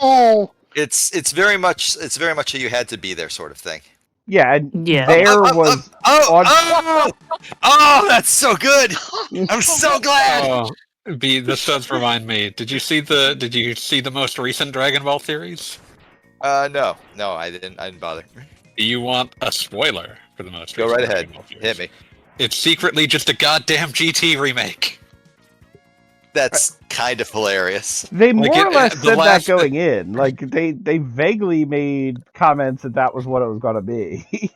Oh,
It's very much a you had to be there sort of thing.
Yeah, and
Yeah.
there was
that's so good. I'm so glad.
Oh, B, this does remind me. Did you see the most recent Dragon Ball series?
No, I didn't bother.
Do you want a spoiler for the most
Go
recent
right
Dragon
ahead.
Ball series?
Hit me.
It's secretly just a goddamn GT remake.
That's kind of hilarious.
They more or less
the
said that
last-
going in. Like they vaguely made comments that was what it was going to be.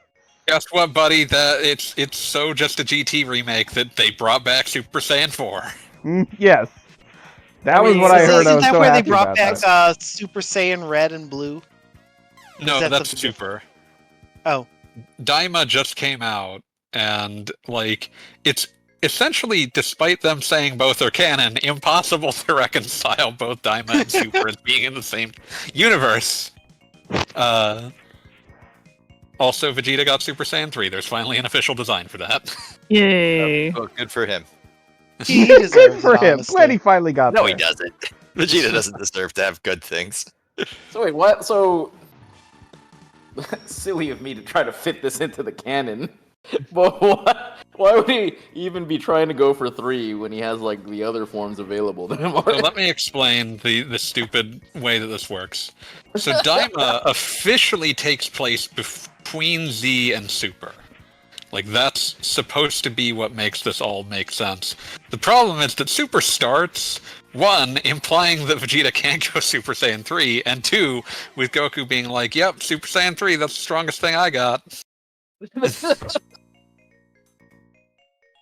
Guess what, buddy? That it's so just a GT remake that they brought back Super Saiyan 4.
Yes, that was what I heard. I
Isn't
was
that
so
where they
happy
brought
about
back
that.
Super Saiyan Red and Blue?
No,
that
that's
something
Super.
Oh.
Daima just came out, and like it's essentially, despite them saying both are canon, impossible to reconcile both Daima and Super as being in the same universe. Also, Vegeta got Super Saiyan 3. There's finally an official design for that.
Yay!
Oh, good for him.
He deserves
Good
it,
for him.
honestly.
Glad he finally got
No,
there.
he doesn't. Vegeta doesn't deserve to have good things.
So wait, what? So silly of me to try to fit this into the canon. But why would he even be trying to go for 3 when he has like the other forms available to him?
So let me explain the stupid way that this works. So Daima officially takes place between Z and Super. Like, that's supposed to be what makes this all make sense. The problem is that Super starts, 1, implying that Vegeta can't go Super Saiyan 3, and 2, with Goku being like, yep, Super Saiyan 3, that's the strongest thing I got.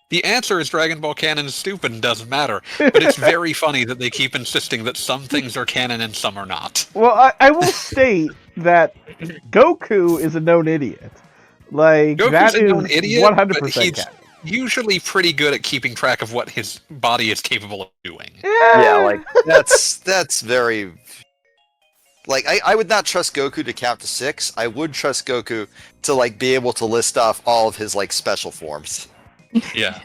The answer is Dragon Ball canon is stupid and doesn't matter, but it's very funny that they keep insisting that some things are canon and some are not.
Well, I will state that Goku is a known idiot. Like,
Goku's
that
a known
is
idiot,
100%
but he's
canon.
usually pretty good at keeping track of what his body is capable of doing.
Yeah, like that's very. Like I would not trust Goku to count to 6. I would trust Goku to like be able to list off all of his like special forms.
Yeah.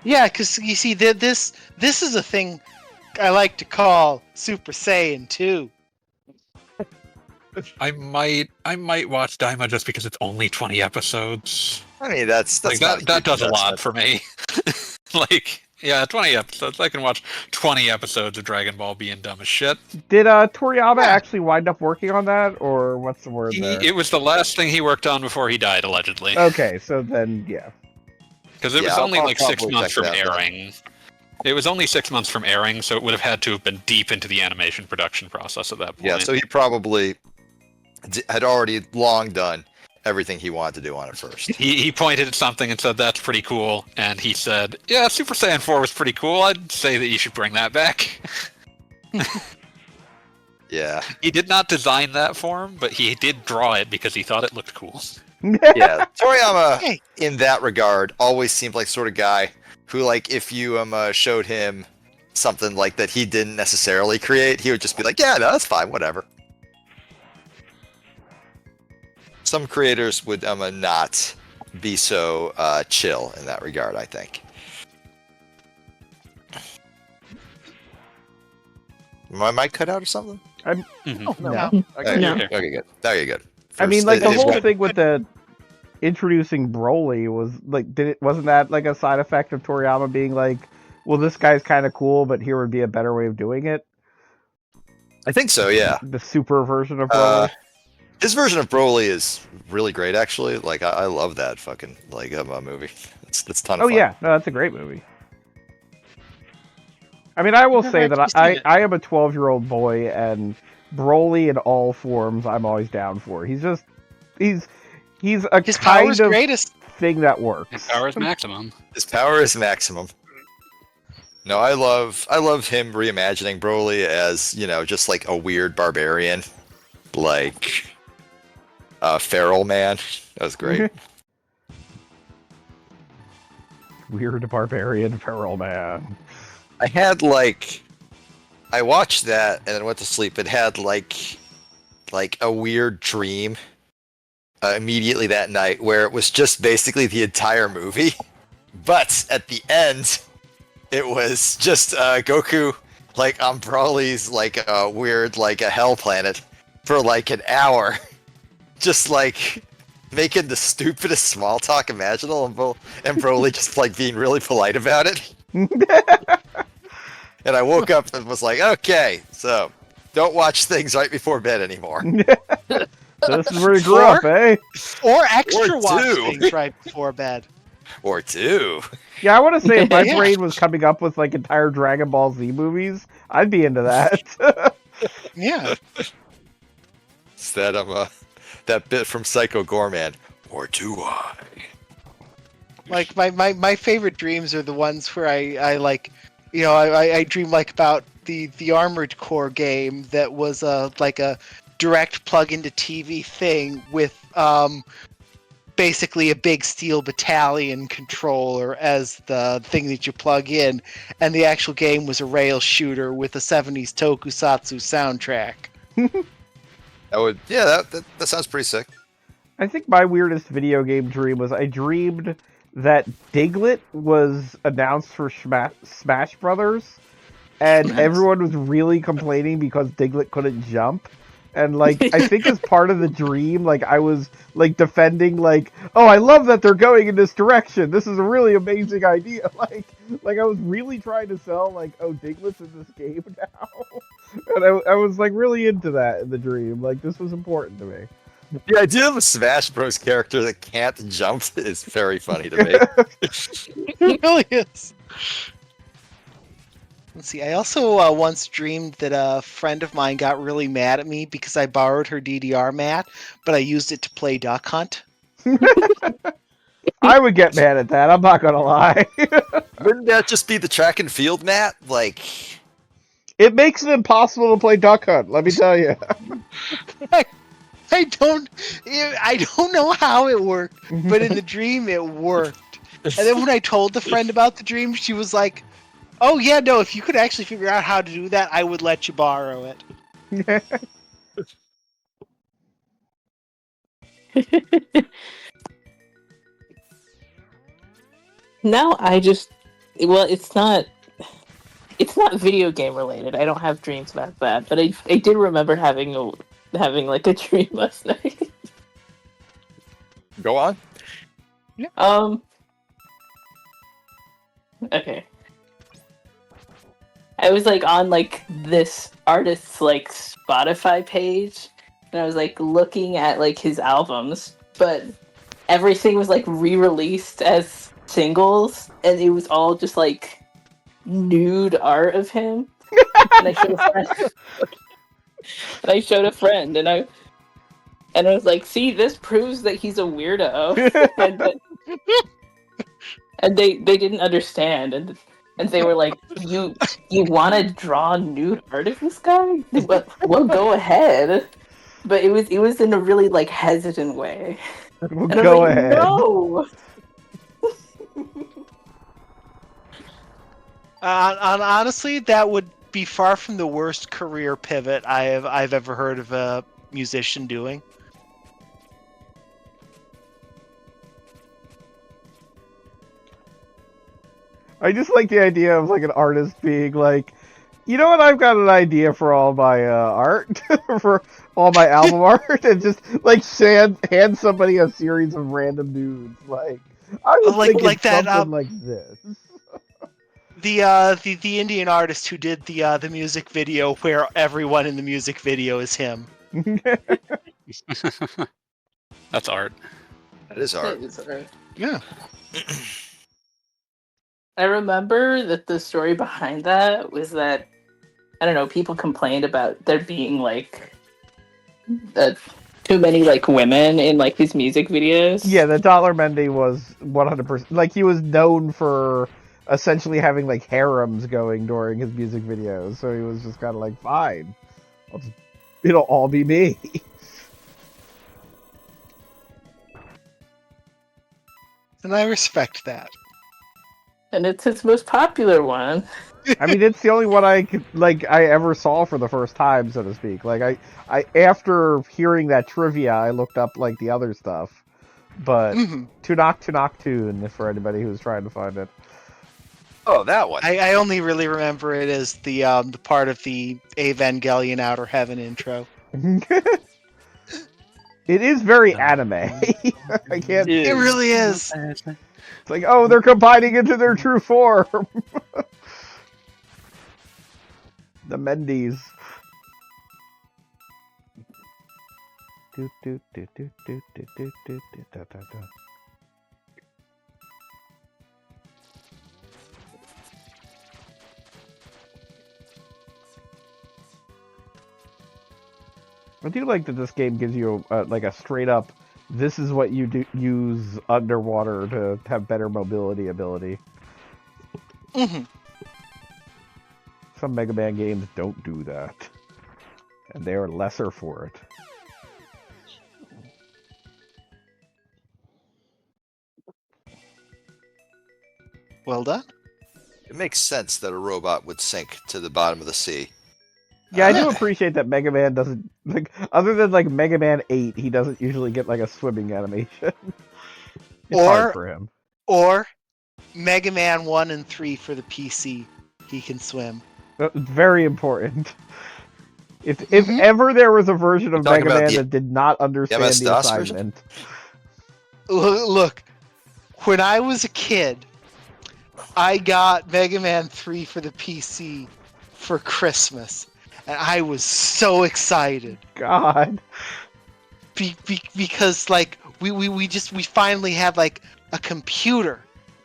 Yeah, because you see, this is a thing I like to call Super Saiyan 2.
I might watch Daima just because it's only 20 episodes.
I mean, that's
Like
not
that
huge
does a lot
investment.
for me. Like, yeah, 20 episodes. I can watch 20 episodes of Dragon Ball being dumb as shit.
Did Toriyama actually wind up working on that, or what's the word there?
It was the last thing he worked on before he died, allegedly.
Okay, so then, yeah.
Because it was
Yeah,
only
I'll
like 6
probably
months
check
from
that out.
airing. It was only 6 months from airing, so it would have had to have been deep into the animation production process at that point.
Yeah, so he probably had already long done everything he wanted to do on it first.
He pointed at something and said, that's pretty cool. And he said, yeah, Super Saiyan 4 was pretty cool. I'd say that you should bring that back.
Yeah.
He did not design that form, but he did draw it because he thought it looked cool.
Yeah, Toriyama,
Hey.
in that regard, always seemed like sort of guy who, like, if you showed him something like that he didn't necessarily create, he would just be like, yeah, no, that's fine, whatever. Some creators would not be so chill in that regard, I think. My mic cut out or something?
Mhm.
No.
Okay,
No.
okay, good. Okay, good.
I mean, like, the
First,
whole thing with the introducing Broly was, like, wasn't that, like, a side effect of Toriyama being like, well, this guy's kind of cool, but here would be a better way of doing it?
I think so, yeah.
The super version of Broly?
His version of Broly is really great, actually. Like, I love that fucking, like, movie. It's a ton of
Oh,
fun.
yeah. No, that's a great movie. I mean, I will
Never
say that
actually seen it.
I am a 12-year-old boy, and Broly in all forms I'm always down for. He's a
His
kind
power's
of
greatest.
thing that works.
Power is maximum.
His power is maximum. No, I love him reimagining Broly as, just like a weird barbarian, like feral man. That was great.
Weird barbarian feral man.
I watched that and then went to sleep. It had like a weird dream immediately that night where it was just basically the entire movie, but at the end it was just Goku like on Broly's like a weird like a hell planet for like an hour, just like making the stupidest small talk imaginable, and Broly just like being really polite about it. And I woke up and was like, okay, so don't watch things right before bed anymore.
So this is where you grew up, eh?
Or extra
Or
watch
two.
things right before bed.
Or two.
Yeah, I want to say if my
Yeah.
brain was coming up with like entire Dragon Ball Z movies, I'd be into that.
Yeah.
It's that that bit from Psycho Gorman. Or do I?
Like my favorite dreams are the ones where I like, I dream like about the Armored Core game that was like a direct plug into TV thing with basically a big steel battalion controller as the thing that you plug in, and the actual game was a rail shooter with a 70s tokusatsu soundtrack.
That sounds pretty sick.
I think my weirdest video game dream was I dreamed that Diglett was announced for Smash Brothers, and everyone was really complaining because Diglett couldn't jump. And like, I think as part of the dream, like I was like defending, like, oh, I love that they're going in this direction. This is a really amazing idea. Like I was really trying to sell, like, oh, Diglett's in this game now, and I was like really into that in the dream. Like this was important to me.
The idea of a Smash Bros. Character that can't jump is very funny to me.
It really is. Let's see. I also once dreamed that a friend of mine got really mad at me because I borrowed her DDR mat, but I used it to play Duck Hunt.
I would get mad at that. I'm not gonna lie.
Wouldn't that just be the track and field mat? Like,
It makes it impossible to play Duck Hunt. Let me tell you.
I don't know how it worked, but in the dream it worked. And then when I told the friend about the dream, she was like, "Oh yeah, no, if you could actually figure out how to do that, I would let you borrow it."
Now it's not video game related. I don't have dreams about that, but I did remember having like a dream last night.
go on.
Okay. I was like on like this artist's like Spotify page, and I was like looking at like his albums, but everything was like re-released as singles, and it was all just like nude art of him. And I showed a friend, and I was like, "See, this proves that he's a weirdo." and they didn't understand, and they were like, "You want to draw nude art of this guy? Well, go ahead." But it was in a really like hesitant way.
Well,
And I was
go
like,
ahead.
no.
Honestly, that would be far from the worst career pivot I've ever heard of a musician doing.
I just like the idea of like an artist being like, you know what? I've got an idea for all my art, for all my album art, and just like hand somebody a series of random dudes. Like I was
Like-
thinking
like that,
something like this.
The Indian artist who did the music video where everyone in the music video is him.
That's art.
That is art.
That is right.
Yeah.
I remember that the story behind that was that, I don't know, people complained about there being like too many like women in like these music videos.
Yeah, the Dollar Mendy was 100%. Like he was known for essentially having like harems going during his music videos, so he was just kind of like, fine, it'll all be me.
And I respect that.
And it's his most popular one.
I mean, it's the only one I ever saw for the first time, so to speak. Like I after hearing that trivia, I looked up like the other stuff. But Tunok Tune for anybody who's trying to find it.
Oh, that one.
I only really remember it as the part of the Evangelion Outer Heaven intro.
It is very anime. I can't.
It really is.
It's like, oh, they're combining into their true form. The Mendies. Do, do, do, do, do, do, do, do, da, da, da. I do like that this game gives you like a straight up, this is what you do use underwater to have better mobility ability. Some Mega Man games don't do that, and they are lesser for it.
Well done.
It makes sense that a robot would sink to the bottom of the sea.
Yeah, I do appreciate that Mega Man doesn't, like, other than like Mega Man 8, he doesn't usually get like a swimming animation. It's hard for him.
Or Mega Man 1 and 3 for the PC. He can swim.
Very important. If ever there was a version of
talking
Mega
about
Man
the
that did not understand the
MS-DOS version?
assignment.
Look, when I was a kid, I got Mega Man 3 for the PC for Christmas. And I was so excited.
God.
Because like we finally had like a computer,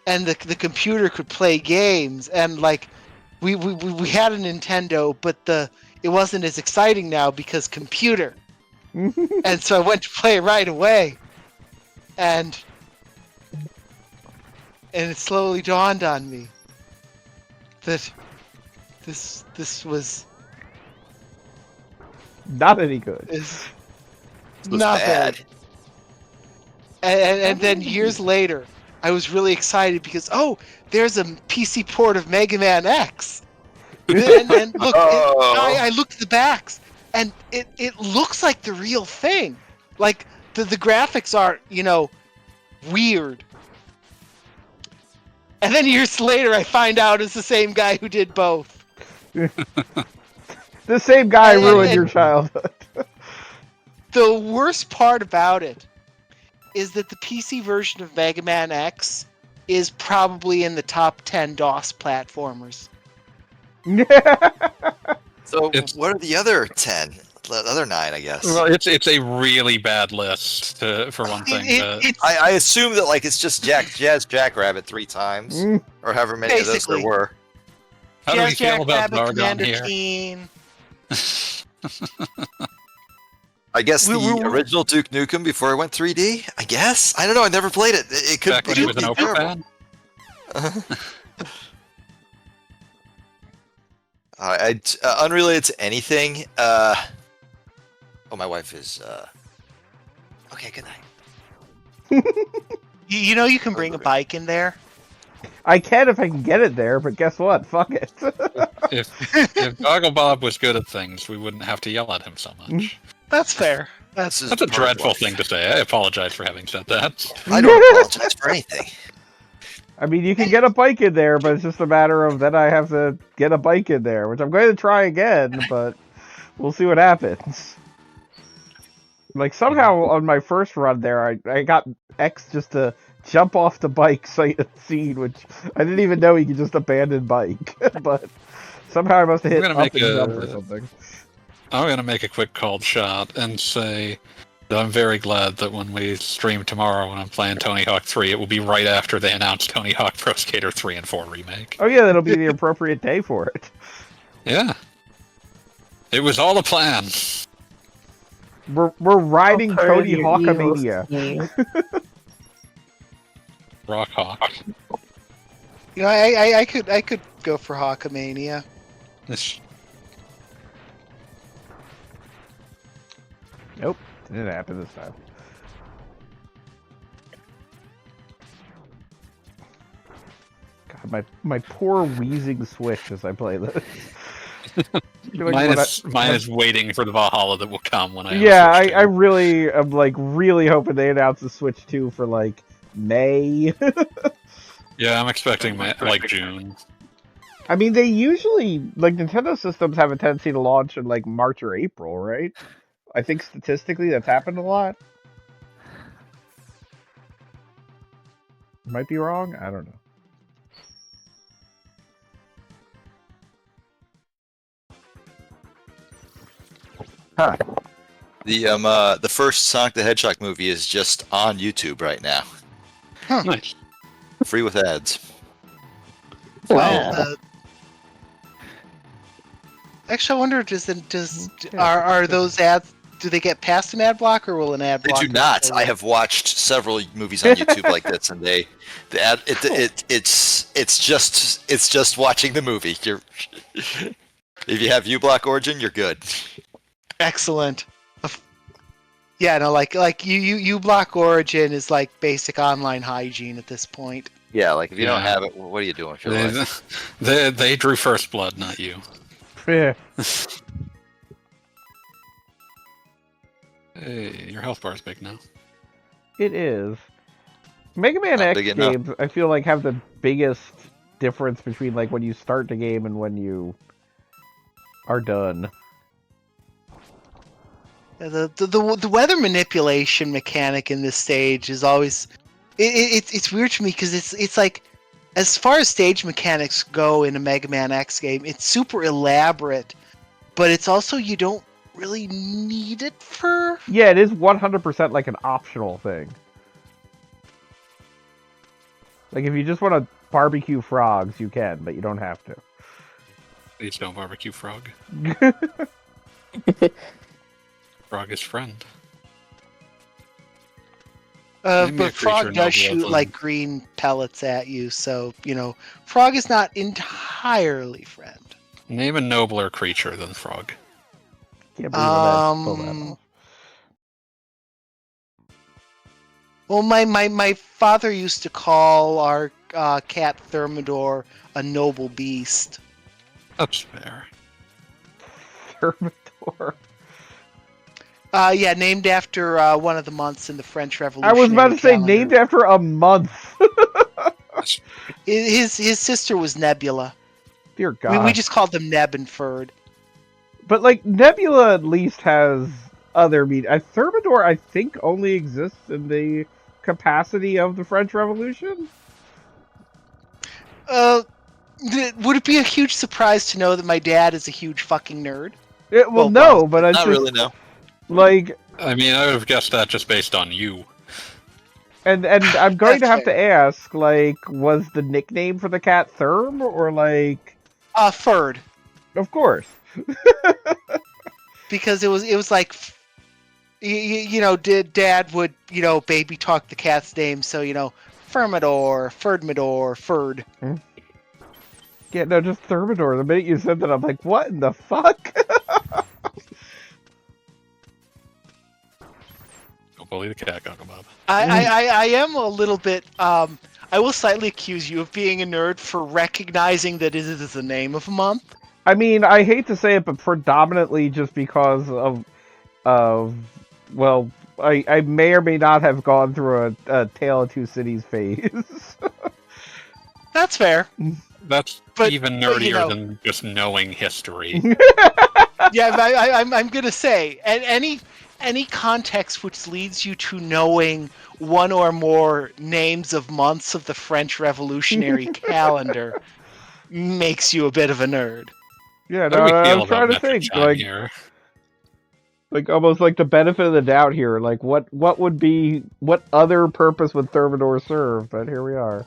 and the computer could play games, and like we had a Nintendo, but it wasn't as exciting now because computer. And so I went to play it right away, and it slowly dawned on me that this was
Not any good.
is
was
not
bad.
very. And then years later, I was really excited because there's a PC port of Mega Man X. and look, I looked at the backs, and it looks like the real thing. Like the graphics are, weird. And then years later, I find out it's the same guy who did both.
The same guy
And-
ruined
and-
your childhood.
The worst part about it is that the PC version of Mega Man X is probably in the top 10 DOS platformers.
So
It's-
what are the other 10? The other 9, I guess.
Well, it's a really bad list for one thing.
I assume that like it's just Jazz Jackrabbit 3 times, or however many of those
Basically.
there were.
How do we
Jazz
feel about
Jackrabbit,
Gargon
Commander
here?
Keen.
I guess
We-
the
we-
original Duke Nukem before it went 3D. I guess I don't know. I never played it. It could
Back when he was an
be
Oprah
terrible.
fan?
Unrelated to anything. Oh, my wife is. Okay, good night.
You know you can bring a bike in there.
I can if I can get it there, but guess what? Fuck it.
If Goggle Bob was good at things, we wouldn't have to yell at him so much.
That's fair.
This is
That's a
part of
dreadful
life.
thing to say. I apologize for having said that.
I don't apologize for anything.
I mean, you can get a bike in there, but it's just a matter of then I have to get a bike in there, which I'm going to try again, but we'll see what happens. Like, somehow on my first run there, I got X just to jump off the bike sight unseen, which I didn't even know he could just abandon bike. But somehow I must have hit
I'm
up
gonna
and
make
jump or something.
I'm going to make a quick cold shot and say that I'm very glad that when we stream tomorrow when I'm playing Tony Hawk 3, it will be right after they announce Tony Hawk Pro Skater 3 and 4 remake.
Oh yeah, that'll be the appropriate day for it.
Yeah. It was all a plan.
We're riding
I'll purge
Tony
your
Hawkamania.
evil schemes.
Rock Hawk.
You know, I could go for Hawkamania.
This
Nope, didn't happen this time. God, my poor wheezing Switch as I play this. I feel like
mine is waiting for the Valhalla that will come when I
yeah,
Switch 2.
I really am like really hoping they announce the Switch 2 for like May.
Yeah, I'm expecting like June.
I mean, they usually like Nintendo systems have a tendency to launch in like March or April, right? I think statistically that's happened a lot. Might be wrong. I don't know.
Huh. The first Sonic the Hedgehog movie is just on YouTube right now,
Nice.
free with ads.
Wow.
Actually, I wonder are those ads? Do they get past an ad block, or will an ad
They
block?
do not. I have watched several movies on YouTube like this, and the ad it's just watching the movie. If you have uBlock Origin, you're good.
Excellent. Yeah, no, like you block Origin is like basic online hygiene at this point.
Yeah, like if you don't
Yeah.
have it, what are you doing with your life?
They drew first blood, not you.
Yeah.
Hey, your health bar is big now.
It is. Mega Man
Not
X
big enough.
games, I feel like, have the biggest difference between like when you start the game and when you are done.
The weather manipulation mechanic in this stage is always it's weird to me because it's like, as far as stage mechanics go in a Mega Man X game, it's super elaborate, but it's also you don't really need it for.
Yeah, it is 100% like an optional thing. Like if you just want to barbecue frogs, you can, but you don't have to.
Please don't barbecue frog. Frog is friend. Name me a
But Frog
creature
does
noble
shoot
of
like green pellets at you, so Frog is not entirely friend.
Name a nobler creature than frog.
Can't believe I pulled that off.
Well, my father used to call our cat Thermidor a noble beast.
That's fair.
Thermidor.
Yeah, named after one of the months in the French Revolution.
I was about to say named after a month.
His sister was Nebula.
Dear God.
We just called them Neb and Ferd.
But like Nebula at least has other meaning. Thermidor, I think, only exists in the capacity of the French Revolution.
Would it be a huge surprise to know that my dad is a huge fucking nerd?
Well, no, but I
Not
just
really, no.
like,
I mean, I would have guessed that just based on you.
and I'm going to have
That's
to ask, like, was the nickname for the cat Therm or like?
Ferd.
Of course.
Because it was like, Dad would baby talk the cat's name, so Fermador, Ferdmador, Ferd.
Yeah, no, just Thermidor. The minute you said that, I'm like, what in the fuck?
bully the cat, Gogglebob.
I am a little bit. I will slightly accuse you of being a nerd for recognizing that it is the name of a month.
I mean, I hate to say it, but predominantly just because of well, I may or may not have gone through a Tale of Two Cities phase.
That's fair.
That's
But-
even
but,
nerdier
you know-
than just knowing history.
Yeah, I'm gonna say, and any context which leads you to knowing one or more names of months of the French Revolutionary calendar makes you a bit of a nerd.
Yeah,
How do
no,
we
I
feel
was trying
about
to
metric
think,
time here?
like almost like the benefit of the doubt here. Like, what other purpose would Thermidor serve? But here we are.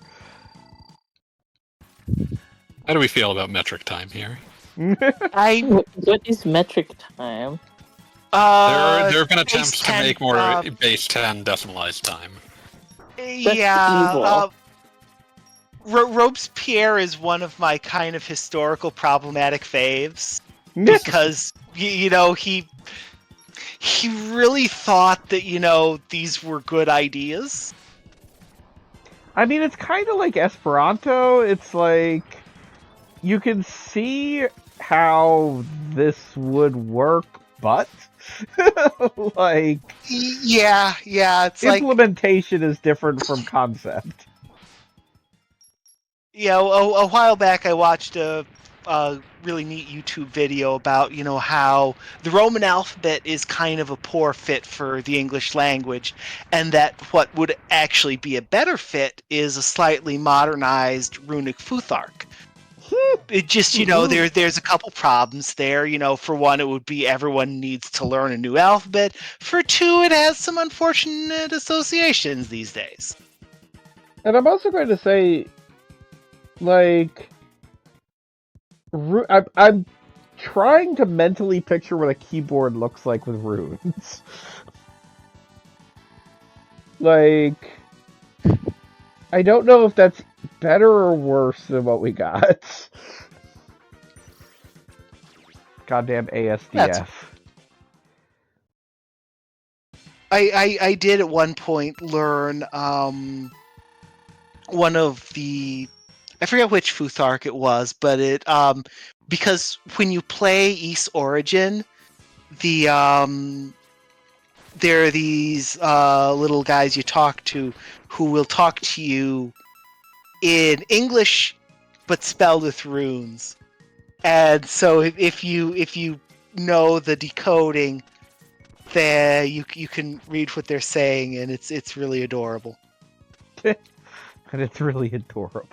How do we feel about metric time here?
What is metric time?
Uh,
there have been
base
attempts to
10,
make more base 10 decimalized time.
yeah.
evil.
Robespierre is one of my kind of historical problematic faves because you know he really thought that these were good ideas.
I mean, it's kind of like Esperanto. It's like you can see how this would work, but like
Yeah, it's like
implementation is different from concept.
a while back I watched a really neat YouTube video about how the Roman alphabet is kind of a poor fit for the English language, and that what would actually be a better fit is a slightly modernized runic Futhark. It just there's a couple problems there. For one, it would be everyone needs to learn a new alphabet. For two, it has some unfortunate associations these days.
And I'm also going to say, like, I'm trying to mentally picture what a keyboard looks like with runes. Like, I don't know if that's better or worse than what we got. Goddamn ASDF.
I did at one point learn one of the, I forget which Futhark it was, but it because when you play East Origin, the there are these little guys you talk to who will talk to you in English but spelled with runes. And so if you know the decoding, then you can read what they're saying, and it's really adorable.
And it's really adorable.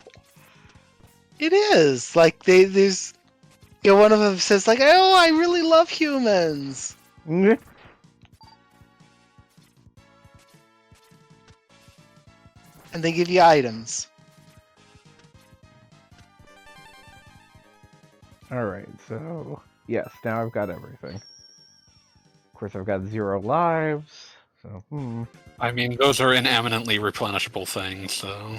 It is like there's one of them says like, "Oh, I really love humans." And they give you items.
Alright, so yes, now I've got everything. Of course, I've got 0 lives, so
I mean, those are eminently replenishable things, so...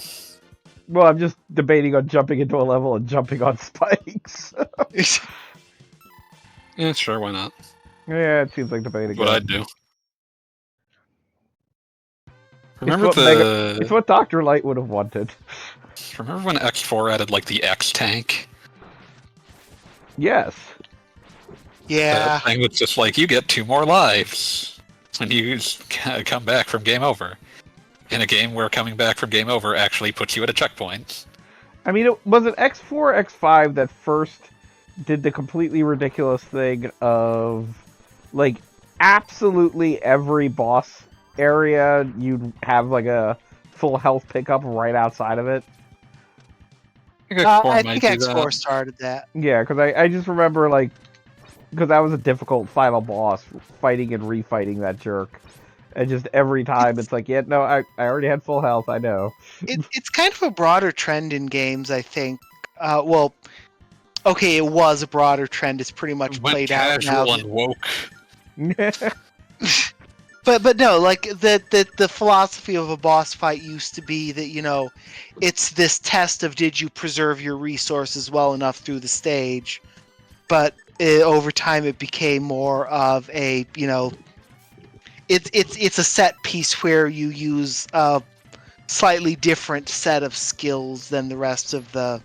Well, I'm just debating on jumping into a level and jumping on spikes.
Yeah, sure, why not?
Yeah, it seems like debating.
What I'd do.
It's what Dr. Light would have wanted.
Remember when X4 added, like, the X-Tank?
Yes.
Yeah.
That thing was just like, you get 2 more lives when you come back from game over. In a game where coming back from game over actually puts you at a checkpoint.
I mean, was it X4, X5 that first did the completely ridiculous thing of, like, absolutely every boss area you'd have, like, a full health pickup right outside of it?
I think X4 started that.
Yeah, because I just remember, like, because that was a difficult final boss, fighting and refighting that jerk. And just every time it's like, yeah, no, I already had full health, I know.
It's kind of a broader trend in games, I think. Well, okay, it was a broader trend. It's pretty much played out now.
Casual and woke.
But no, like the philosophy of a boss fight used to be that it's this test of did you preserve your resources well enough through the stage, but over time it became more of a it's a set piece where you use a slightly different set of skills than the rest of the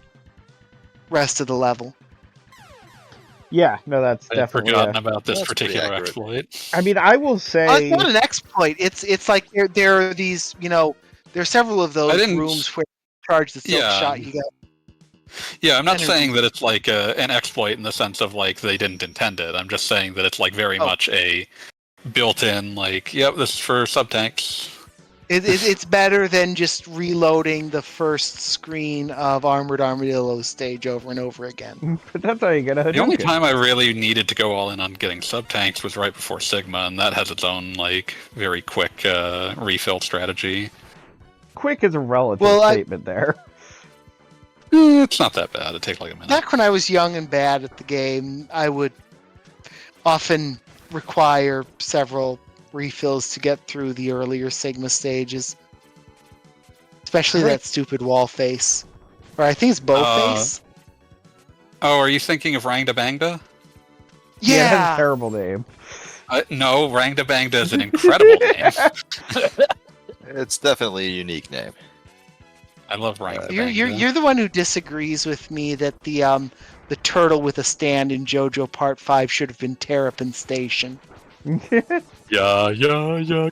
level.
Yeah, no, that's
I had
definitely.
forgotten about this
That's pretty
particular
accurate.
exploit.
I mean, I will say.
It's not an exploit. It's like there are these, there are several of those
didn't-
rooms where you charge the silk
Yeah.
shot. You get
Yeah, I'm not
energy.
saying that it's like an exploit in the sense of like they didn't intend it. I'm just saying that it's like very much a built-in like, yep, this is for sub-tanks.
it's better than just reloading the first screen of Armored Armadillo stage over and over again.
But that's how you get a
The only
Hadouken.
time I really needed to go all in on getting sub-tanks was right before Sigma, and that has its own like very quick refill strategy.
Quick is a relative
Well,
statement there.
It's not that bad. It takes like a minute.
Back when I was young and bad at the game, I would often require several refills to get through the earlier Sigma stages. Especially that stupid wall face. Or I think it's bow face.
Oh, are you thinking of Rangda Bangda?
That's a
Yeah!
terrible name.
No, Rangda Bangda is an incredible name.
It's definitely a unique name.
I love Rangda
You're
Bangda.
you're the one who disagrees with me that the turtle with a stand in JoJo Part 5 should have been Terrapin Station.
Yeah,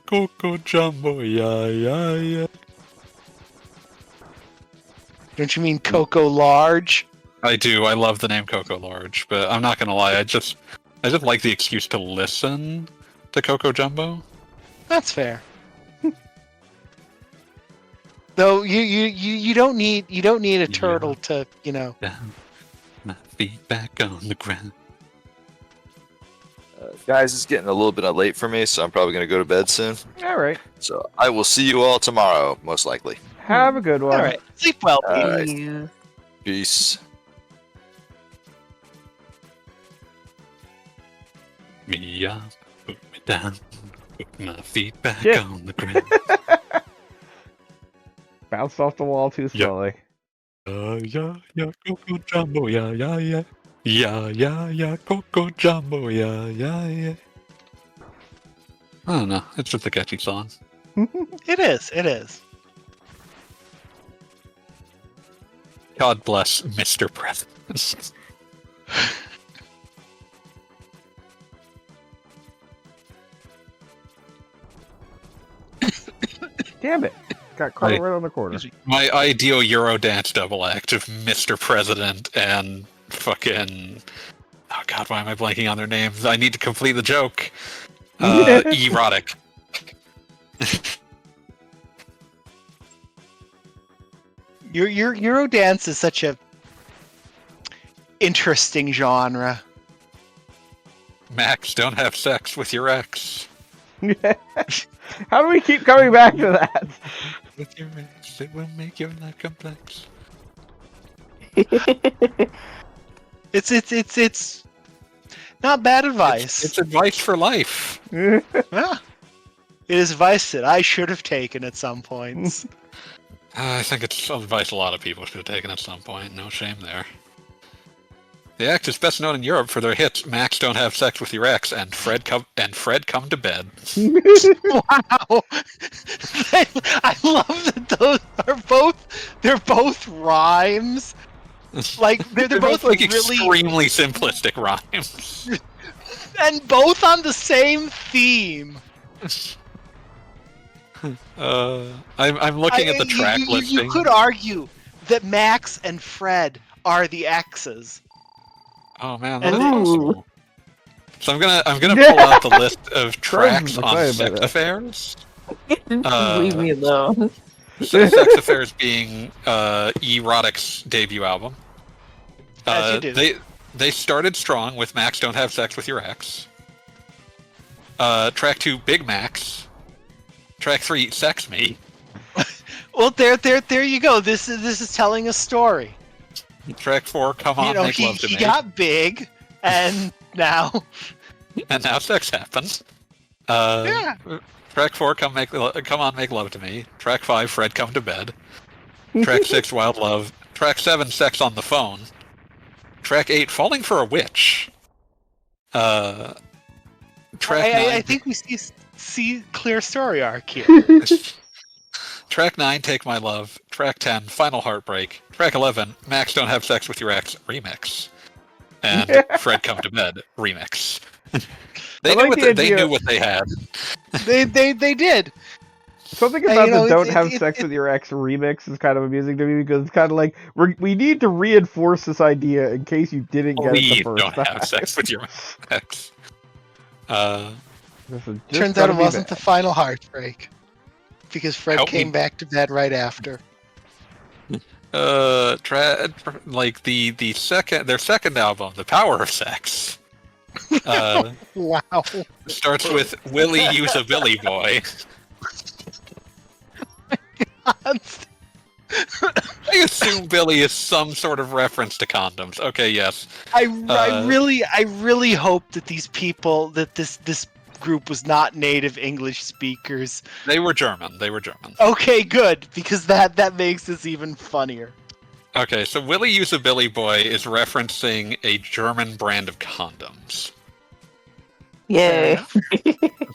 Coco Jumbo, yeah.
Don't you mean Coco Large?
I do. I love the name Coco Large, but I'm not gonna lie. I just like the excuse to listen to Coco Jumbo.
That's fair. Though you don't need a turtle to
Down, my feet back on the ground.
Guys, it's getting a little bit late for me, so I'm probably going to go to bed soon.
All right.
So I will see you all tomorrow, most likely.
Have a good one.
All right, sleep well.
All
Pete.
right.
Yeah.
Peace.
Me up, put me down, put my feet back
Yeah.
on the ground.
Bounced off the wall too slowly.
Yeah, Coco Jumbo, yeah. Yeah, Coco Jumbo, yeah. I don't know. It's just a catchy song.
It is.
God bless Mr. President.
Damn it. Got caught
Right.
right on the corner.
My ideal Eurodance double act of Mr. President and fucking... Oh god, why am I blanking on their names? I need to complete the joke. Erotic.
Your Eurodance is such a interesting genre.
Max, don't have sex with your ex.
How do we keep coming back to that?
With your ex, it will make your life complex.
It's not bad advice.
It's advice for life.
Yeah. It is advice that I should have taken at some points.
I think it's advice a lot of people should have taken at some point. No shame there. The act is best known in Europe for their hits "Max, Don't Have Sex with Your Ex" and "Fred Come to Bed."
Wow! I love that those are they're both rhymes. Like they're both
like
really
extremely simplistic rhymes.
and both on the same theme.
I'm looking at the track listing.
You could argue that Max and Fred are the X's.
Oh man,
And
that's
they-
possible. So I'm gonna pull out the list of tracks on
excited by
Sex
that.
Affairs.
Leave me alone.
Sex Affairs being Erotic's debut album.
As you do.
They started strong with "Max, Don't Have Sex with Your Ex." Track 2, Big Max. Track 3, Sex Me.
Well, there you go. This is telling a story.
Track 4, Come On, Make Love to
he
Me.
got big, and now
And now sex happens.
yeah.
Track 4, Come On, Make Love to Me. Track 5, Fred Come to Bed. Track 6, Wild Love. Track 7, Sex on the Phone. Track 8, Falling for a Witch. Track 9.
I think we see see clear story arc here.
Track 9, Take My Love. Track 10, Final Heartbreak. Track 11, Max Don't Have Sex With Your Ex remix. And Fred Come to Bed remix. They knew what they had.
They did.
Something about the "Don't Have Sex With Your Ex" remix is kind of amusing to me because it's kind of like we need to reinforce this idea in case you didn't get it the first
don't
time.
have sex with your ex.
Turns out it wasn't the final heartbreak because Fred came back to bed right after.
Like their second album, The Power of Sex.
Wow.
Starts with Willie Use a Billy Boy. I assume Billy is some sort of reference to condoms. Okay, yes.
I really hope that these people, that this group was not native English speakers.
They were German.
Okay, good, because that makes this even funnier.
Okay, so Willie Use a Billy Boy is referencing a German brand of condoms.
Yay.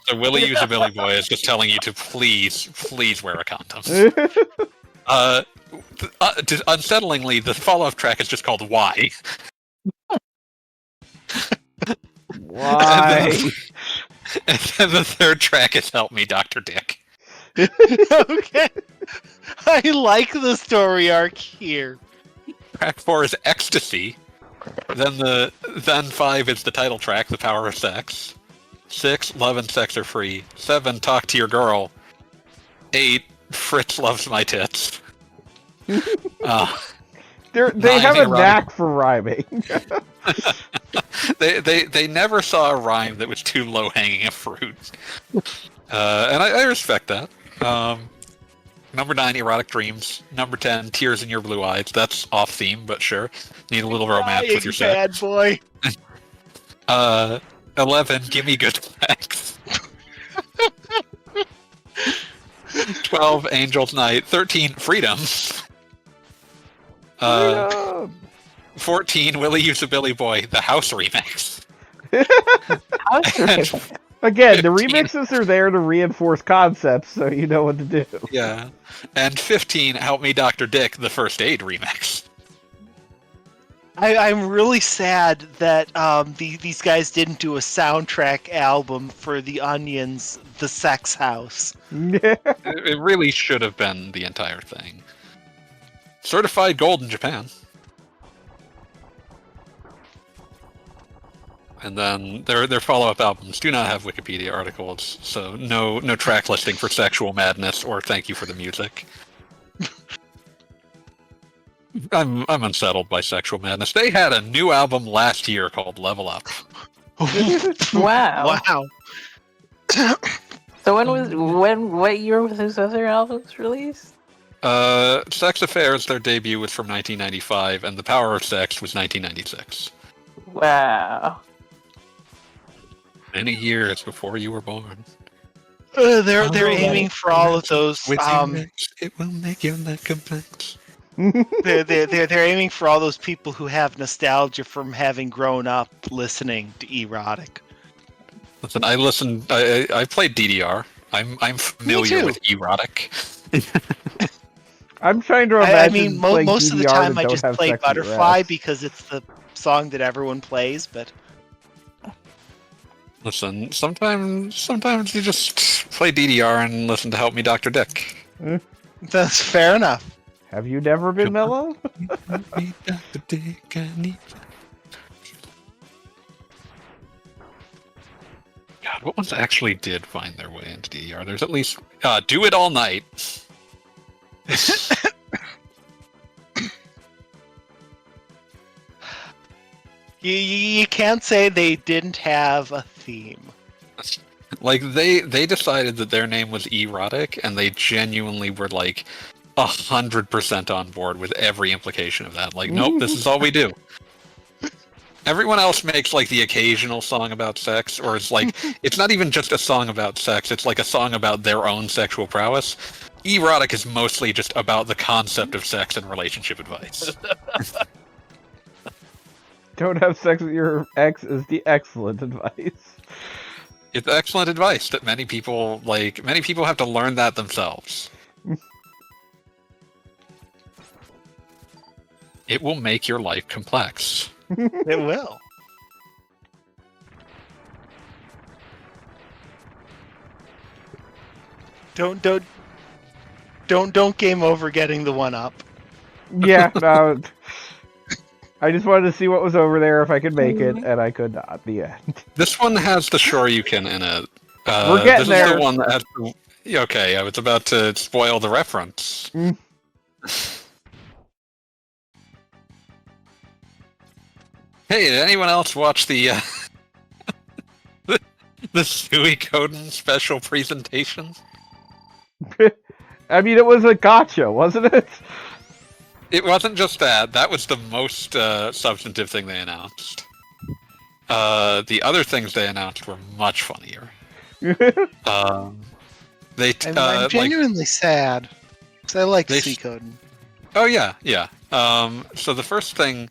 So Willie Use a Billy Boy is just telling you to please wear a condom. Unsettlingly, the follow-up track is just called Why.
Why?
And then the third track is Help Me, Dr. Dick.
Okay. I like the story arc here.
Track 4 is Ecstasy. Then 5 is the title track, The Power of Sex. 6, Love and Sex Are Free. 7, Talk to Your Girl. 8, Fritz Loves My Tits.
They have a knack for rhyming.
they never saw a rhyme that was too low hanging a fruit. And I respect that. Number 9, Erotic Dreams. Number 10, Tears in Your Blue Eyes. That's off theme, but sure. Need a little romance with your set.
Bad boy.
11, Gimme Good Sex. 12, Angel's Night. 13, Freedom. 14, Willie Use a Billy Boy, the House remix.
Again, the remixes are there to reinforce concepts, so you know what to do.
Yeah. And 15, Help Me Dr. Dick, the First Aid remix.
I'm really sad that these guys didn't do a soundtrack album for The Onion's The Sex House.
It really should have been the entire thing. Certified gold in Japan. And then their follow-up albums do not have Wikipedia articles, so no track listing for Sexual Madness or Thank You for the Music. I'm unsettled by Sexual Madness. They had a new album last year called Level Up.
Wow.
Wow.
So what year was his other albums released?
Sex Affairs, their debut was from 1995, and The Power of Sex was 1996.
Wow.
Many years before you were born.
They're aiming for all of those.
It will make your neck complex.
They're aiming for all those people who have nostalgia from having grown up listening to erotic.
Listen, I played DDR. I'm familiar with erotic.
I'm trying to imagine.
I mean, most of the time I just play Butterfly because it's the song that everyone plays. But
listen, sometimes you just play DDR and listen to Help Me, Dr. Dick.
That's fair enough.
Have you never been mellow?
Help me, Dr. Dick, I need. God, what ones actually did find their way into DDR? There's at least Do It All Night.
You can't say they didn't have a theme.
Like they decided that their name was erotic, and they genuinely were like 100% on board with every implication of that. Like, nope, this is all we do. Everyone else makes like the occasional song about sex, or it's like it's not even just a song about sex, it's like a song about their own sexual prowess. Erotic is mostly just about the concept of sex and relationship advice.
Don't have sex with your ex is the excellent advice.
It's excellent advice that many people have to learn that themselves. It will make your life complex.
It will. Don't game over getting the one up.
Yeah, no. I just wanted to see what was over there if I could make it, and I could not. The end.
This one has the Shoryuken in it.
We're getting
this
there.
is the one that has the... Yeah, okay, I was about to spoil the reference.
Mm.
Hey, did anyone else watch the the Suikoden special presentation?
I mean, it was a gotcha, wasn't it?
It wasn't just that. That was the most substantive thing they announced. The other things they announced were much funnier.
And I'm genuinely sad. Because I like
They-
Suikoden.
Oh yeah, yeah. So the first thing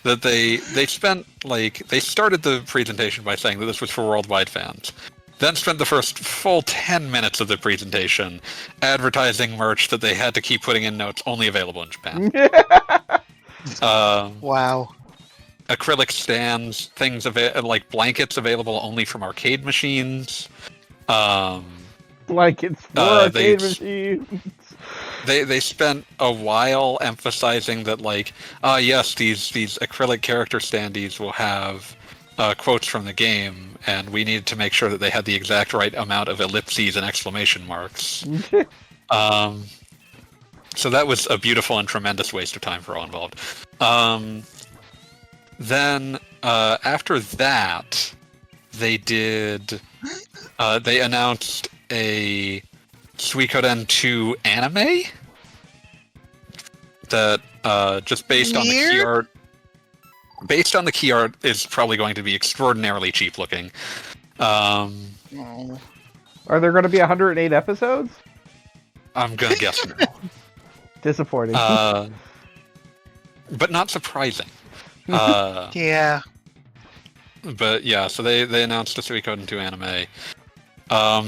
that they spent they started the presentation by saying that this was for worldwide fans. Then spent the first full 10 minutes of the presentation advertising merch that they had to keep putting in notes only available in Japan.
Wow.
Acrylic stands, things like blankets available only from arcade machines.
Blankets for
they-
arcade machines.
They spent a while emphasizing that yes, these acrylic character standees will have quotes from the game, and we needed to make sure that they had the exact right amount of ellipses and exclamation marks. So that was a beautiful and tremendous waste of time for all involved. Then after that, they announced a Suikoden 2 anime that just based on the key
Weird.
art. Based on the key art, is probably going to be extraordinarily cheap looking.
Oh.
Are there going to be 108 episodes?
I'm gonna guess no.
Disappointing.
But not surprising.
Yeah.
But yeah, so they announced a Suikoden 2 anime.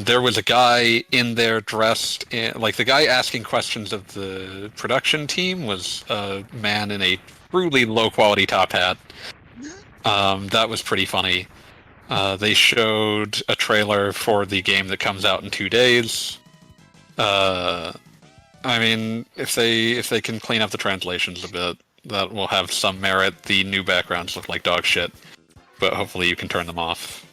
There was a guy in there dressed in, the guy asking questions of the production team was a man in a truly low quality top hat. That was pretty funny. They showed a trailer for the game that comes out in 2 days. I mean, if they can clean up the translations a bit, that will have some merit. The new backgrounds look like dog shit, but hopefully you can turn them off.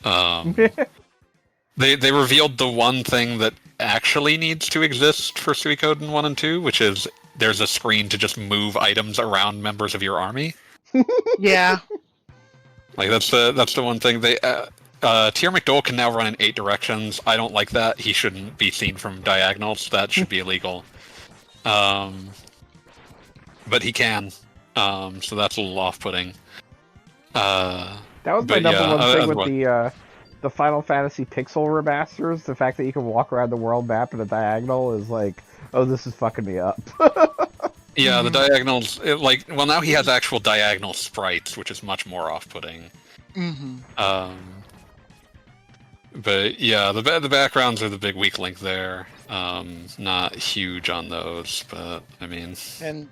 They revealed the one thing that actually needs to exist for Suikoden 1 and 2, which is there's a screen to just move items around members of your army.
Yeah.
That's the one thing they Tier McDole can now run in 8 directions. I don't like that. He shouldn't be seen from diagonals. That should be illegal. But he can. So that's a little off-putting.
That was my
but
number
yeah,
one thing with
otherwise-
the Final Fantasy Pixel remasters. The fact that you can walk around the world map in a diagonal is like, oh, this is fucking me up.
Yeah, the diagonals, now he has actual diagonal sprites, which is much more off-putting.
Mm-hmm.
But yeah, the backgrounds are the big weak link there. Not huge on those, but I mean...
And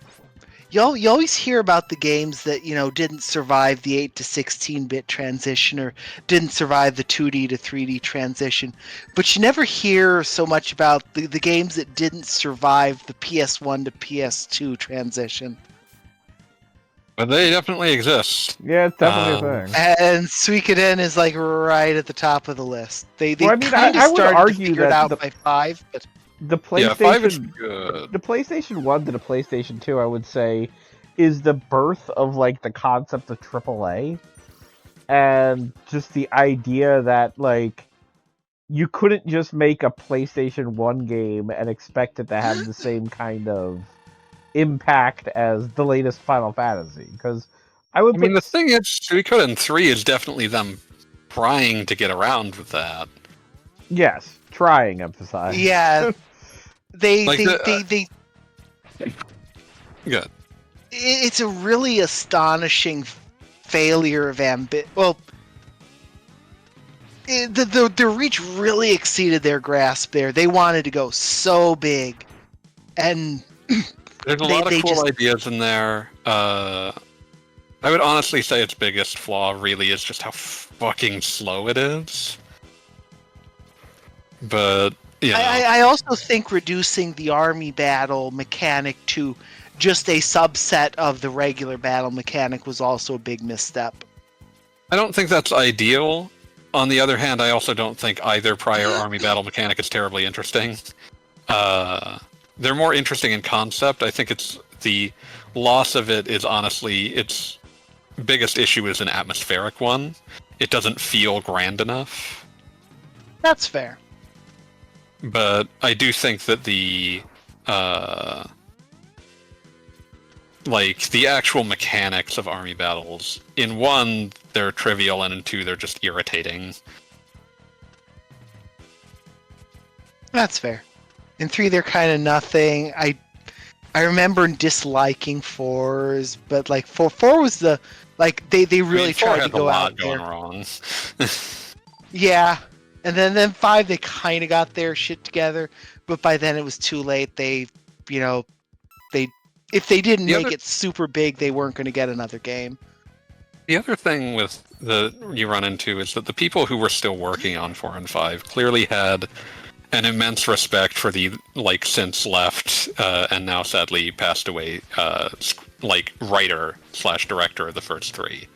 you always hear about the games that, didn't survive the 8 to 16-bit transition or didn't survive the 2D to 3D transition, but you never hear so much about the games that didn't survive the PS1 to PS2 transition.
But they definitely exist.
Yeah, it's definitely a thing.
And Suikoden is right at the top of the list. They
Well, I mean,
kind
I
of
would
started
argue
to figure it
that
out
the-
by 5, but
The
Yeah, 5 is
PlayStation,
good.
the PlayStation 1 to the PlayStation 2, I would say, is the birth of the concept of AAA, and just the idea that you couldn't just make a PlayStation 1 game and expect it to have the same kind of impact as the latest Final Fantasy, because I would
I mean,
put
the thing is, Suikoden 3 is definitely them trying to get around with that.
yes, trying emphasize.
yeah, they
Like Good.
it's a really astonishing failure of ambition. Well, the reach really exceeded their grasp there. They wanted to go so big, and
There's a lot of cool ideas in there. I would honestly say its biggest flaw really is just how fucking slow it is. But you know.
I also think reducing the army battle mechanic to just a subset of the regular battle mechanic was also a big misstep.
I don't think that's ideal. On the other hand, I also don't think either prior army battle mechanic is terribly interesting. They're more interesting in concept. I think it's the loss of it is honestly its biggest issue is an atmospheric one. It doesn't feel grand enough.
That's fair.
But I do think that the actual mechanics of army battles, in 1, they're trivial, and in 2, they're just irritating.
That's fair. In 3, they're kind of nothing. I remember disliking 4s, but like 4 was the they really tried to go out there.
Going wrong.
Yeah, and then 5 they kind of got their shit together, but by then it was too late. If they didn't make it super big, they weren't going to get another game.
The other thing with you run into is that the people who were still working on 4 and 5 clearly had an immense respect for the since left and now sadly passed away writer/director of the first 3.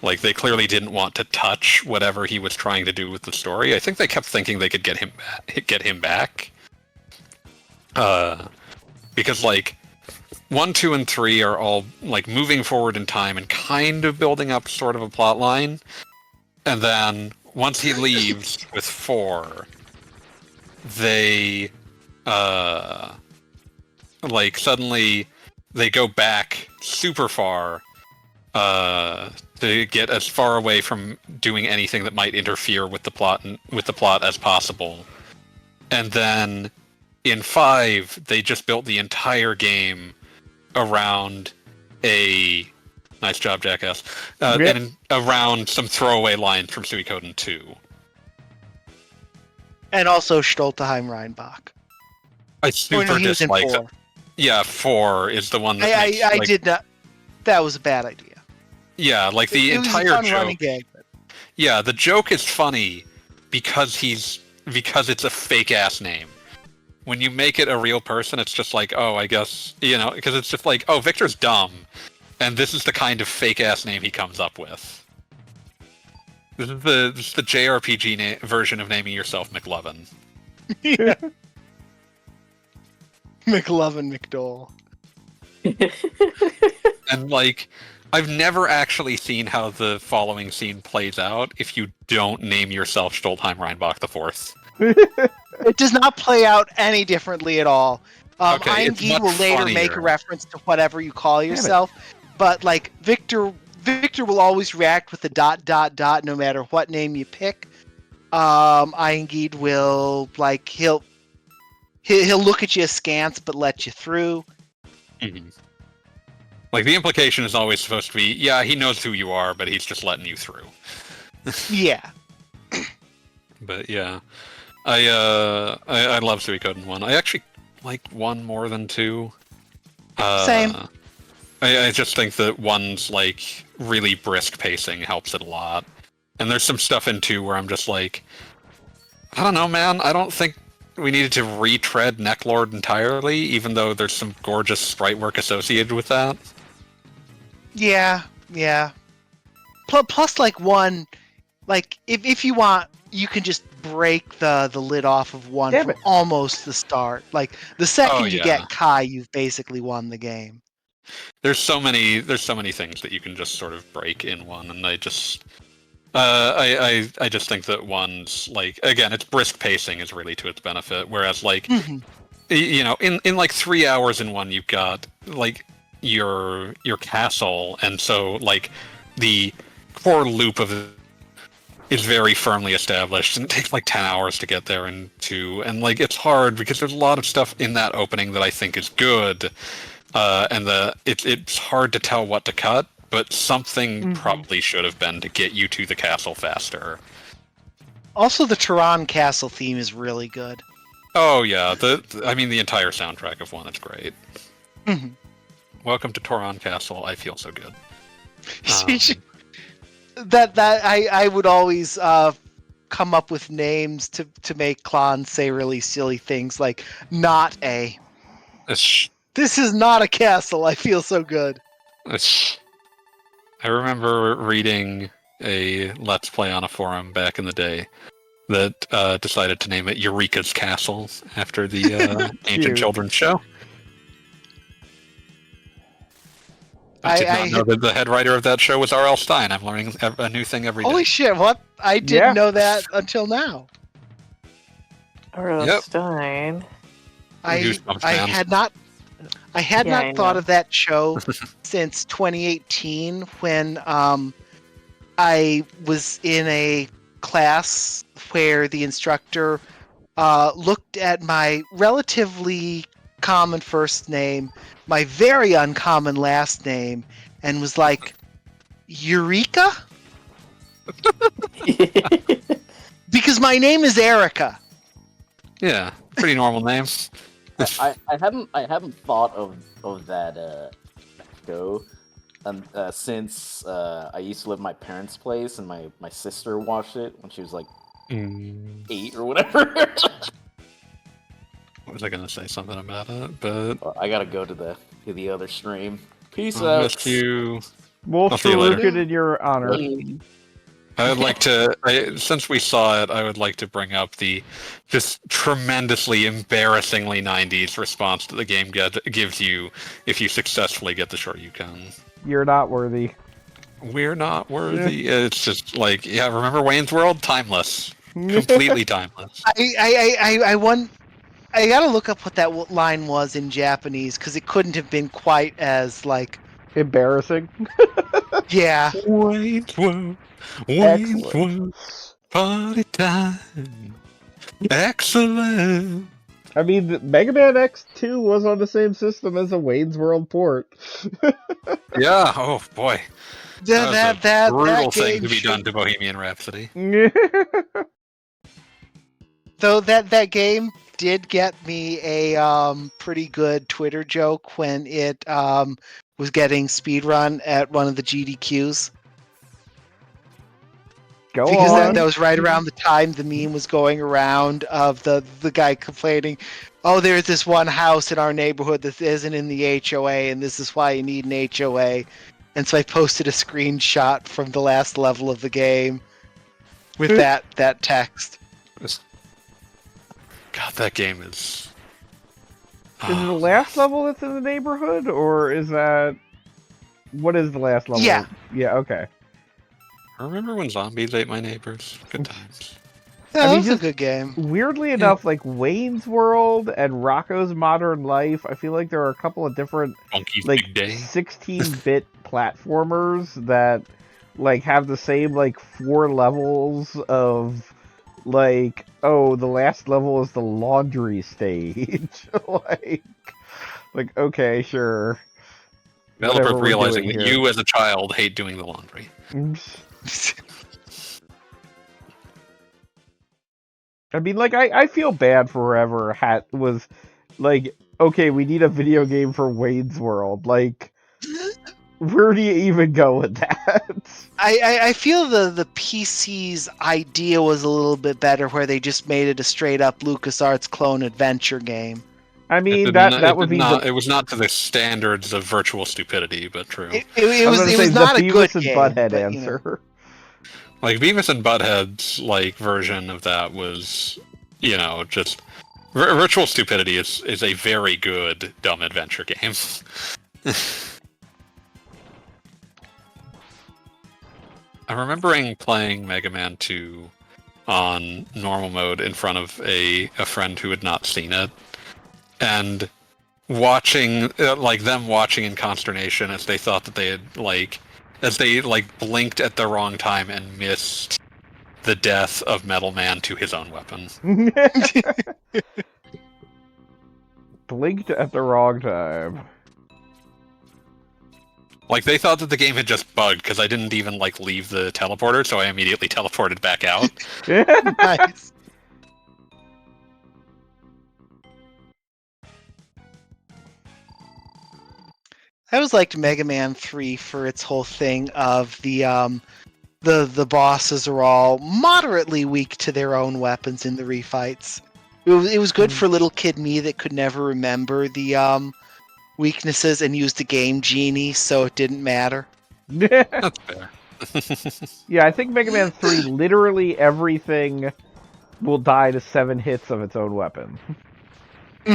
Like, they clearly didn't want to touch whatever he was trying to do with the story. I think they kept thinking they could get him back. Because 1, 2, and 3 are all moving forward in time and kind of building up sort of a plot line. And then once he leaves with 4, they suddenly they go back super far to get as far away from doing anything that might interfere with the plot as possible. And then in 5, they just built the entire game around a nice job, Jackass, and around some throwaway lines from Suikoden 2.
And also Stolteheim Reinbach.
I super dislike it. Yeah, 4 is the one that
I did not. That was a bad idea.
Yeah, the entire
was a fun
joke.
Running gag, but...
Yeah, the joke is funny because it's a fake ass name. When you make it a real person, it's just oh, I guess, because it's just oh, Victor's dumb, and this is the kind of fake ass name he comes up with. This is the JRPG version of naming yourself McLovin.
Yeah. McLovin McDole.
And I've never actually seen how the following scene plays out if you don't name yourself Stoltheim Reinbach IV.
It does not play out any differently at all.
Okay,
Eingeed will later make a reference to whatever you call yourself, but Victor will always react with the ... no matter what name you pick. Eingeed will he'll look at you askance but let you through.
Mm-hmm. The implication is always supposed to be, yeah, he knows who you are, but he's just letting you through.
Yeah.
But yeah, I love Suikoden 1. I actually like 1 more than 2.
Same.
I just think that 1's really brisk pacing helps it a lot. And there's some stuff in 2 where I'm just I don't know, man. I don't think we needed to retread Necklord entirely, even though there's some gorgeous sprite work associated with that.
Yeah. Plus, 1, if you want, you can just break the lid off of 1 from almost the start. The second you get Kai, you've basically won the game.
There's so many things that you can just sort of break in 1, and I just think that 1's again, its brisk pacing is really to its benefit, whereas in 3 hours in 1 you've got your castle, and so the core loop of it is very firmly established, and it takes 10 hours to get there in 2, and it's hard because there's a lot of stuff in that opening that I think is good, and it's hard to tell what to cut, but something probably should have been to get you to the castle faster.
Also, the Tehran Castle theme is really good.
Oh yeah, I mean the entire soundtrack of one is great.
Mhm.
Welcome to Toron Castle. I feel so good.
I would always come up with names to make clowns say really silly things like "not a." This is not a castle. I feel so good.
I remember reading a Let's Play on a forum back in the day that decided to name it Eureka's Castle after the Ancient
Cute.
Children's show. I did not know that the head writer of that show was R.L. Stein. I'm learning a new thing every day.
Holy shit! What? I didn't know that until now.
Yep.
Stein.
I
Goosebumps, man.
had
Yeah, I
not thought
know.
of that show since 2018 when I was in a class where the instructor looked at my relatively common first name, my very uncommon last name, and was like, Eureka? Because my name is Erica.
Yeah, pretty normal name.
I hadn't thought of that show since I used to live at my parents' place and my sister watched it when she was like 8 or whatever.
What was I gonna say something about it? But
Well, I gotta go to the other stream. Peace
I'll
out.
miss you.
We'll
I'll see you later.
salute it in your honor.
I would like to, since we saw it, I would like to bring up the just tremendously, embarrassingly 90s response that the game gives you if you successfully get the short Yukon.
You're not worthy.
We're not worthy. It's just like, yeah, remember Wayne's World? Timeless. Completely timeless.
I gotta look up what that line was in Japanese because it couldn't have been quite as like
Embarrassing.
yeah.
Wayne's World. Wayne's World. Party time. Excellent.
I mean, Mega Man X2 was on the same system as a Wayne's World port.
Yeah. Oh boy. That was a brutal thing
game
to be done to Bohemian Rhapsody.
Though that game did get me a pretty good Twitter joke when it was getting speedrun at one of the GDQs.
Go
because
on.
that was right around the time the meme was going around of the guy complaining, oh, there's this one house in our neighborhood that isn't in the HOA, and this is why you need an HOA. And so I posted a screenshot from the last level of the game with that text.
God, that game is...
Is it the last level that's in the neighborhood, or is that... What is the last level?
Yeah.
Yeah, okay.
Remember when zombies ate my neighbors? Good times.
Yeah,
I mean,
that was a
just
good game.
Weirdly enough, like Wayne's World and Rocco's Modern Life, I feel like there are a couple of different
Funky's
like
Big Day.
16-bit platformers that like have the same like 4 levels of like, oh, the last level is the laundry stage. like okay, sure.
Developer
Whatever we're
realizing
doing
that
here.
you as a child hate doing the laundry.
I mean, like, I feel bad for whoever was like, okay, we need a video game for Wayne's World. Like, where do you even go with that?
I feel the PC's idea was a little bit better, where they just made it a straight up LucasArts clone adventure game.
I mean,
It was not to the standards of virtual stupidity, but true.
It was not a good
and
game.
Butthead
but,
answer.
Like Beavis and Butthead's like version of that was, just virtual stupidity is a very good dumb adventure game. I'm remembering playing Mega Man 2 on normal mode in front of a friend who had not seen it, and watching them watching in consternation as they thought that they had as they blinked at the wrong time and missed the death of Metal Man to his own weapon.
Blinked at the wrong time.
Like, they thought that the game had just bugged because I didn't even, like, leave the teleporter, so I immediately teleported back out.
Nice. I always liked Mega Man 3 for its whole thing of the bosses are all moderately weak to their own weapons in the refights. It was good for little kid me that could never remember the weaknesses and use the game genie, so it didn't matter.
That's fair.
Yeah, I think Mega Man 3, literally everything will die to 7 hits of its own weapon.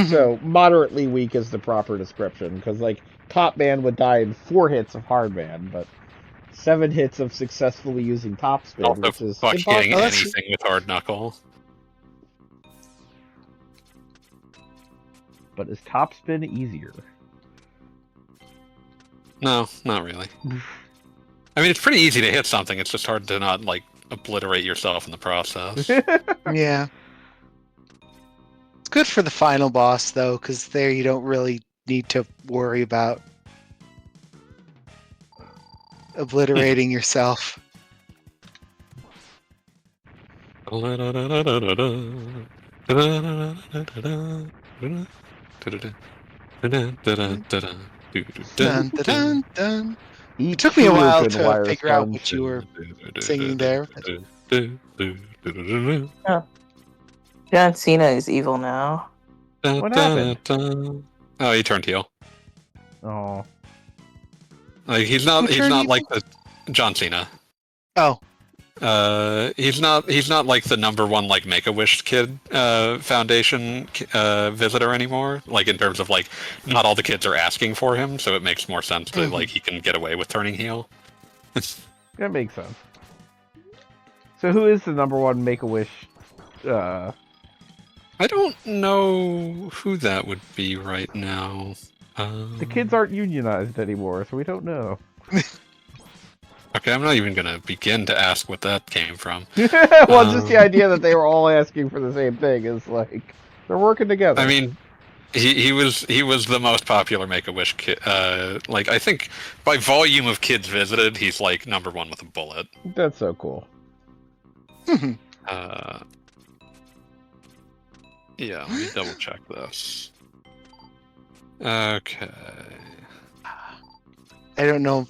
So, moderately weak is the proper description, because, like, Top Man would die in 4 hits of Hard Man, but 7 hits of successfully using Top Spin,
Also,
which is
fuck hitting
impossible.
anything with hard knuckle.
But is Top Spin easier?
No, not really. I mean, it's pretty easy to hit something. It's just hard to not, like, obliterate yourself in the process.
Yeah. It's good for the final boss, though, because there you don't really need to worry about obliterating yourself. Dun, dun, dun, dun. It took me a while to figure out what you were singing there.
John Cena is evil now.
What happened?
Oh, he turned heel.
Oh.
Like, he's not
evil?
like the John Cena.
Oh,
He's not like the #1 like Make-A-Wish kid foundation visitor anymore. Like, in terms of, like, not all the kids are asking for him, so it makes more sense that like he can get away with turning heel.
That makes sense. So who is the #1 Make-A-Wish?
I don't know who that would be right now.
The kids aren't unionized anymore, so we don't know.
Okay, I'm not even gonna begin to ask what that came from.
Well, just the idea that they were all asking for the same thing is like they're working together.
I mean, he was the most popular Make-A-Wish kid. Like, I think by volume of kids visited, he's like #1 with a bullet.
That's so cool.
Yeah, let me double check this. Okay.
I don't know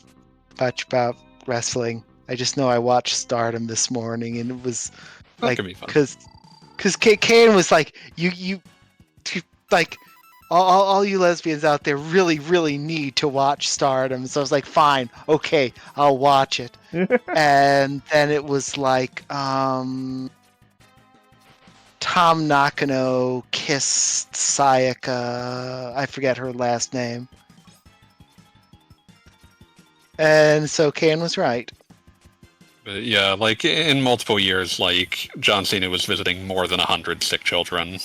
much about wrestling. I just know I watched Stardom this morning, and it was
That
like
could be fun.
because Kane was like you like all you lesbians out there really need to watch Stardom. So I was like, fine, okay, I'll watch it. And then it was like Tom Nakano kissed Sayaka. I forget her last name. And so Kane was right.
But yeah, like, in multiple years, like, John Cena was visiting more than 100 sick children.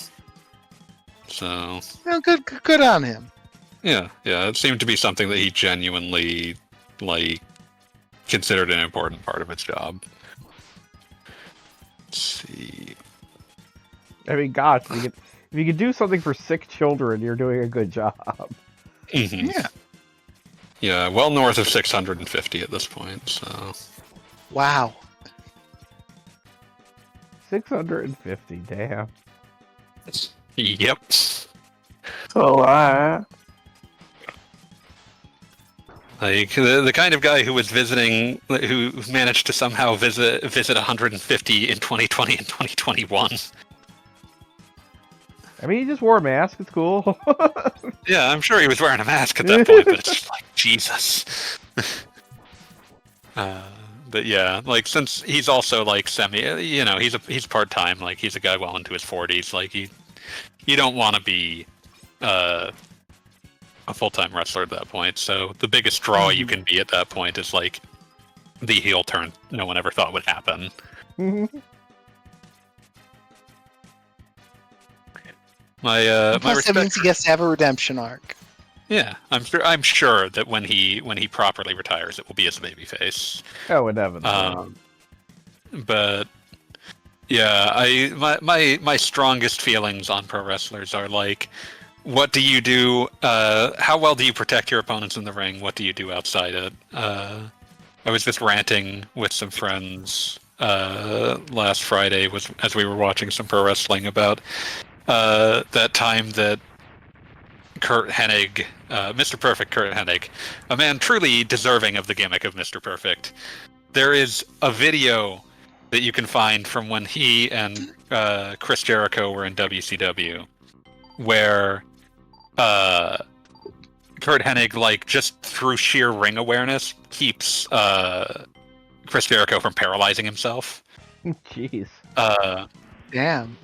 So,
Oh, good on him.
yeah, it seemed to be something that he genuinely, like, considered an important part of his job. Let's see.
I mean, gosh, if you could do something for sick children, you're doing a good job.
Yeah.
Yeah, well north of 650 at this point, so...
Wow.
650, damn.
Yep.
Oh,
Like, the kind of guy who was visiting, who managed to somehow visit 150 in 2020 and 2021.
I mean, he just wore a mask. It's cool.
Yeah, I'm sure he was wearing a mask at that point, but it's just like, Jesus. But yeah, like, since he's also, like, he's part-time, like, he's a guy well into his 40s, like, you don't want to be a full-time wrestler at that point, so the biggest draw you can be at that point is, like, the heel turn no one ever thought would happen.
Plus, that means he gets to have a redemption arc.
Yeah, I'm sure that when he properly retires, it will be as a babyface.
Oh, inevitably.
But yeah, my strongest feelings on pro wrestlers are, like, what do you do? How well do you protect your opponents in the ring? What do you do outside it? I was just ranting with some friends last Friday as we were watching some pro wrestling about that time that Kurt Hennig, Mr. Perfect Kurt Hennig, a man truly deserving of the gimmick of Mr. Perfect. There is a video that you can find from when he and Chris Jericho were in WCW, where Kurt Hennig, like, just through sheer ring awareness, keeps Chris Jericho from paralyzing himself.
Jeez.
Damn.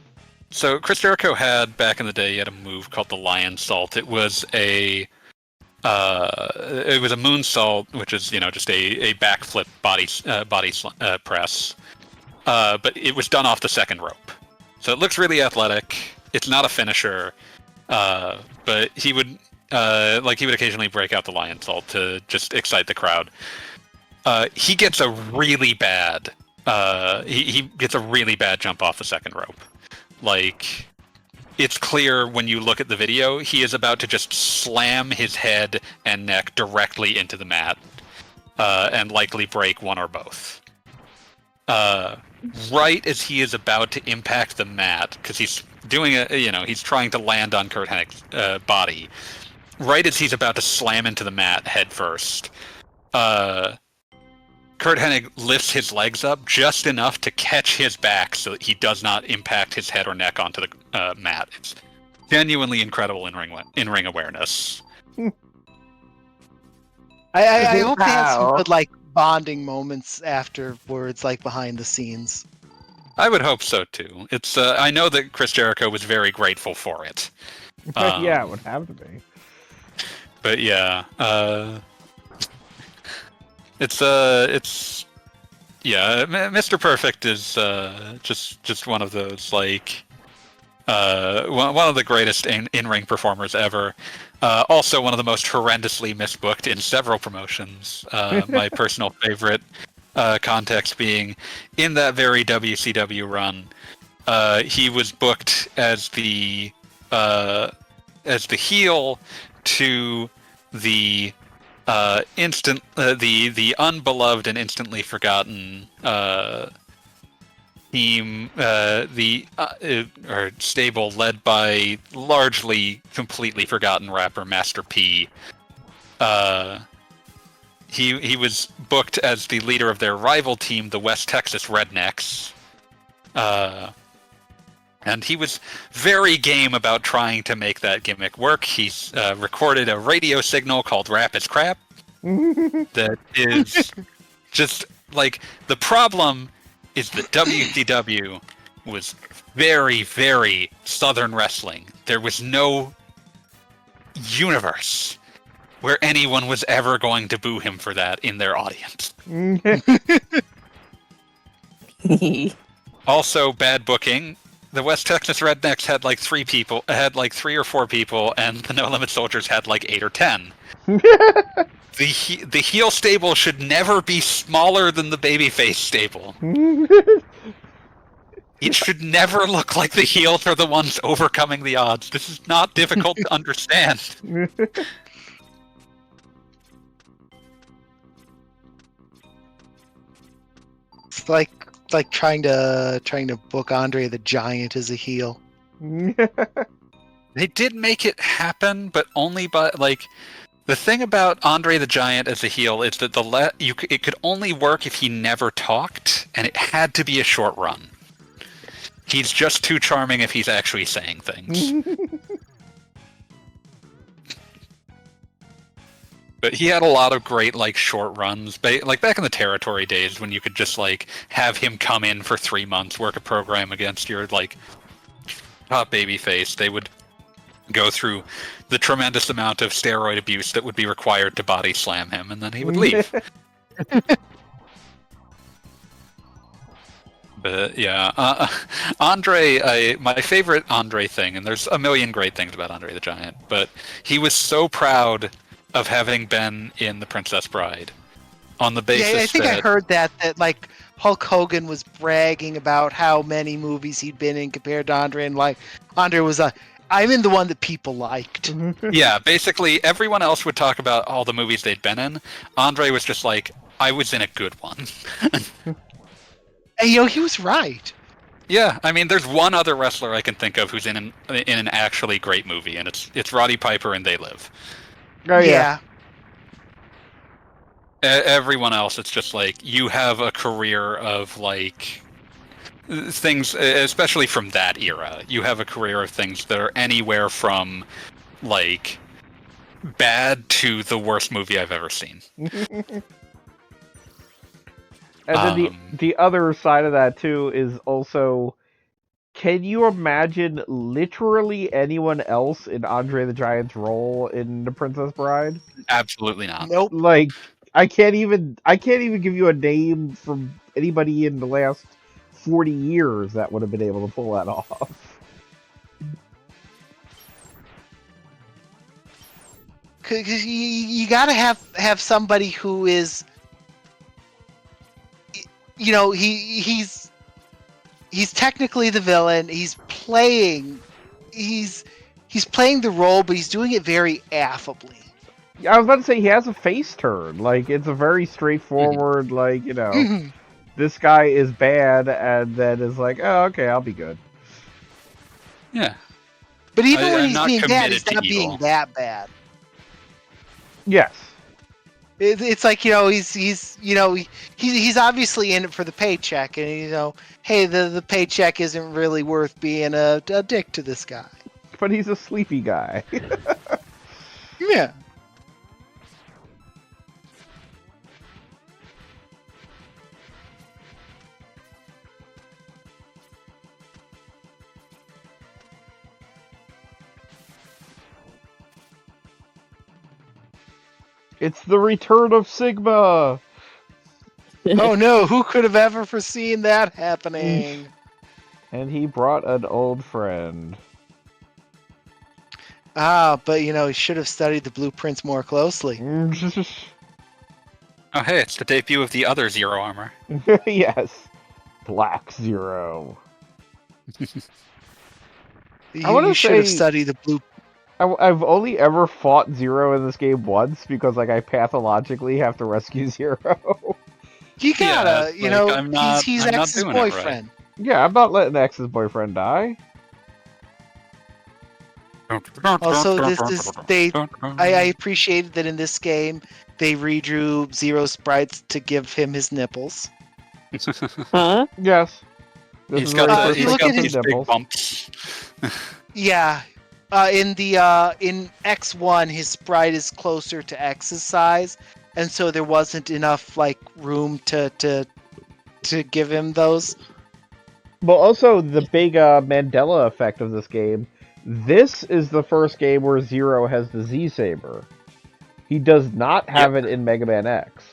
So Chris Jericho had, back in the day, he had a move called the Lion Salt. It was a moonsault, which is, just a backflip body press. But it was done off the second rope. So it looks really athletic. It's not a finisher. But he would occasionally break out the Lion Salt to just excite the crowd. He gets a really bad he gets a really bad jump off the second rope. Like, it's clear when you look at the video, he is about to just slam his head and neck directly into the mat, and likely break one or both. Right as he is about to impact the mat, because he's doing he's trying to land on Kurt Hennig's body. Right as he's about to slam into the mat head first, Kurt Hennig lifts his legs up just enough to catch his back so that he does not impact his head or neck onto the mat. It's genuinely incredible in ring awareness.
I hope they have some good, bonding moments afterwards, behind the scenes.
I would hope so too. It's I know that Chris Jericho was very grateful for it.
Yeah, it would have to be.
But yeah, Mr. Perfect is just one of those one of the greatest in-ring performers ever. Also one of the most horrendously misbooked in several promotions. My personal favorite context being in that very WCW run, he was booked as the heel to the the unbeloved and instantly forgotten team, or stable led by largely completely forgotten rapper Master P. He was booked as the leader of their rival team, the West Texas Rednecks. And he was very game about trying to make that gimmick work. He's recorded a radio signal called Rap is Crap. That is just the problem is that WCW was very, very Southern wrestling. There was no universe where anyone was ever going to boo him for that in their audience. Also, bad booking. The West Texas Rednecks had 3 or 4 people, and the No Limit Soldiers had 8 or 10. The heel stable should never be smaller than the babyface stable. It should never look like the heels are the ones overcoming the odds. This is not difficult to understand.
It's like trying to book Andre the Giant as a heel.
They did make it happen, but only by the thing about Andre the Giant as a heel is that it could only work if he never talked, and it had to be a short run. He's just too charming if he's actually saying things. But he had a lot of great short runs, back in the territory days when you could just have him come in for 3 months, work a program against your top babyface. They would go through the tremendous amount of steroid abuse that would be required to body slam him, and then he would leave. But yeah, Andre, my favorite Andre thing, and there's a million great things about Andre the Giant, but he was so proud of having been in The Princess Bride on the basis
I think
that...
I heard that Hulk Hogan was bragging about how many movies he'd been in compared to Andre, and Andre was I'm in the one that people liked.
Yeah, basically everyone else would talk about all the movies they'd been in. Andre was just like, I was in a good one.
And he was right.
Yeah, I mean, there's one other wrestler I can think of who's in an actually great movie, and it's Roddy Piper and They Live.
Oh yeah.
Everyone else, it's just like you have a career of like things, especially from that era. You have a career of things that are anywhere from like bad to the worst movie I've ever seen.
And then the other side of that too is also, can you imagine literally anyone else in Andre the Giant's role in The Princess Bride?
Absolutely not.
Nope.
Like, I can't even give you a name from anybody in the last 40 years that would have been able to pull that off.
Because you gotta have somebody who is, he's technically the villain. He's playing the role, but he's doing it very affably.
I was about to say, he has a face turn. Like, it's a very straightforward, like, this guy is bad, and then is like, oh, okay, I'll be good.
Yeah.
But even when
I'm
he's
not
being bad,
committed
he's
to
not
evil.
being that bad.
Yes.
It's like, he's obviously in it for the paycheck, and hey, the paycheck isn't really worth being a dick to this guy.
But he's a sleepy guy.
Yeah.
It's the return of Sigma!
Oh no, who could have ever foreseen that happening?
And he brought an old friend.
But he should have studied the blueprints more closely.
Oh, hey, it's the debut of the other Zero armor.
Yes. Black Zero.
You should have studied the blue.
I've only ever fought Zero in this game once because, like, I pathologically have to rescue Zero.
You gotta, he's
I'm not
X's
doing it right.
boyfriend.
Yeah, I'm not letting X's boyfriend die.
Also, I appreciated that in this game they redrew Zero sprites to give him his nipples.
Huh?
Yes.
He's got these big
nipples.
bumps.
Yeah. In X1, his sprite is closer to X's size, and so there wasn't enough room to give him those.
But also the big Mandela effect of this game. This is the first game where Zero has the Z Saber. He does not have it in Mega Man X.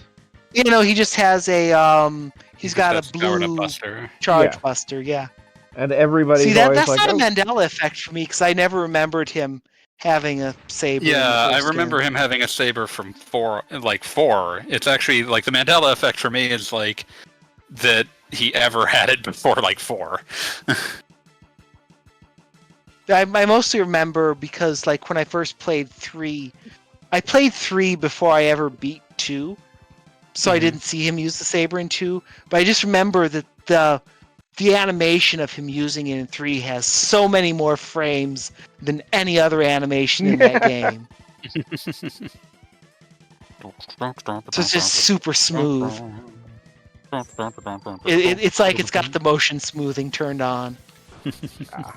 He just has he's got a blue charge buster. Yeah.
And everybody's
See, that's
like,
not a Mandela effect for me, because I never remembered him having a saber.
Yeah, I remember him having a saber from 4. It's actually, the Mandela effect for me is, that he ever had it before, 4.
I mostly remember because, when I first played 3, I played 3 before I ever beat 2, so I didn't see him use the saber in 2, but I just remember that the animation of him using it in 3 has so many more frames than any other animation in that game. So it's just super smooth. It's like it's got the motion smoothing turned on.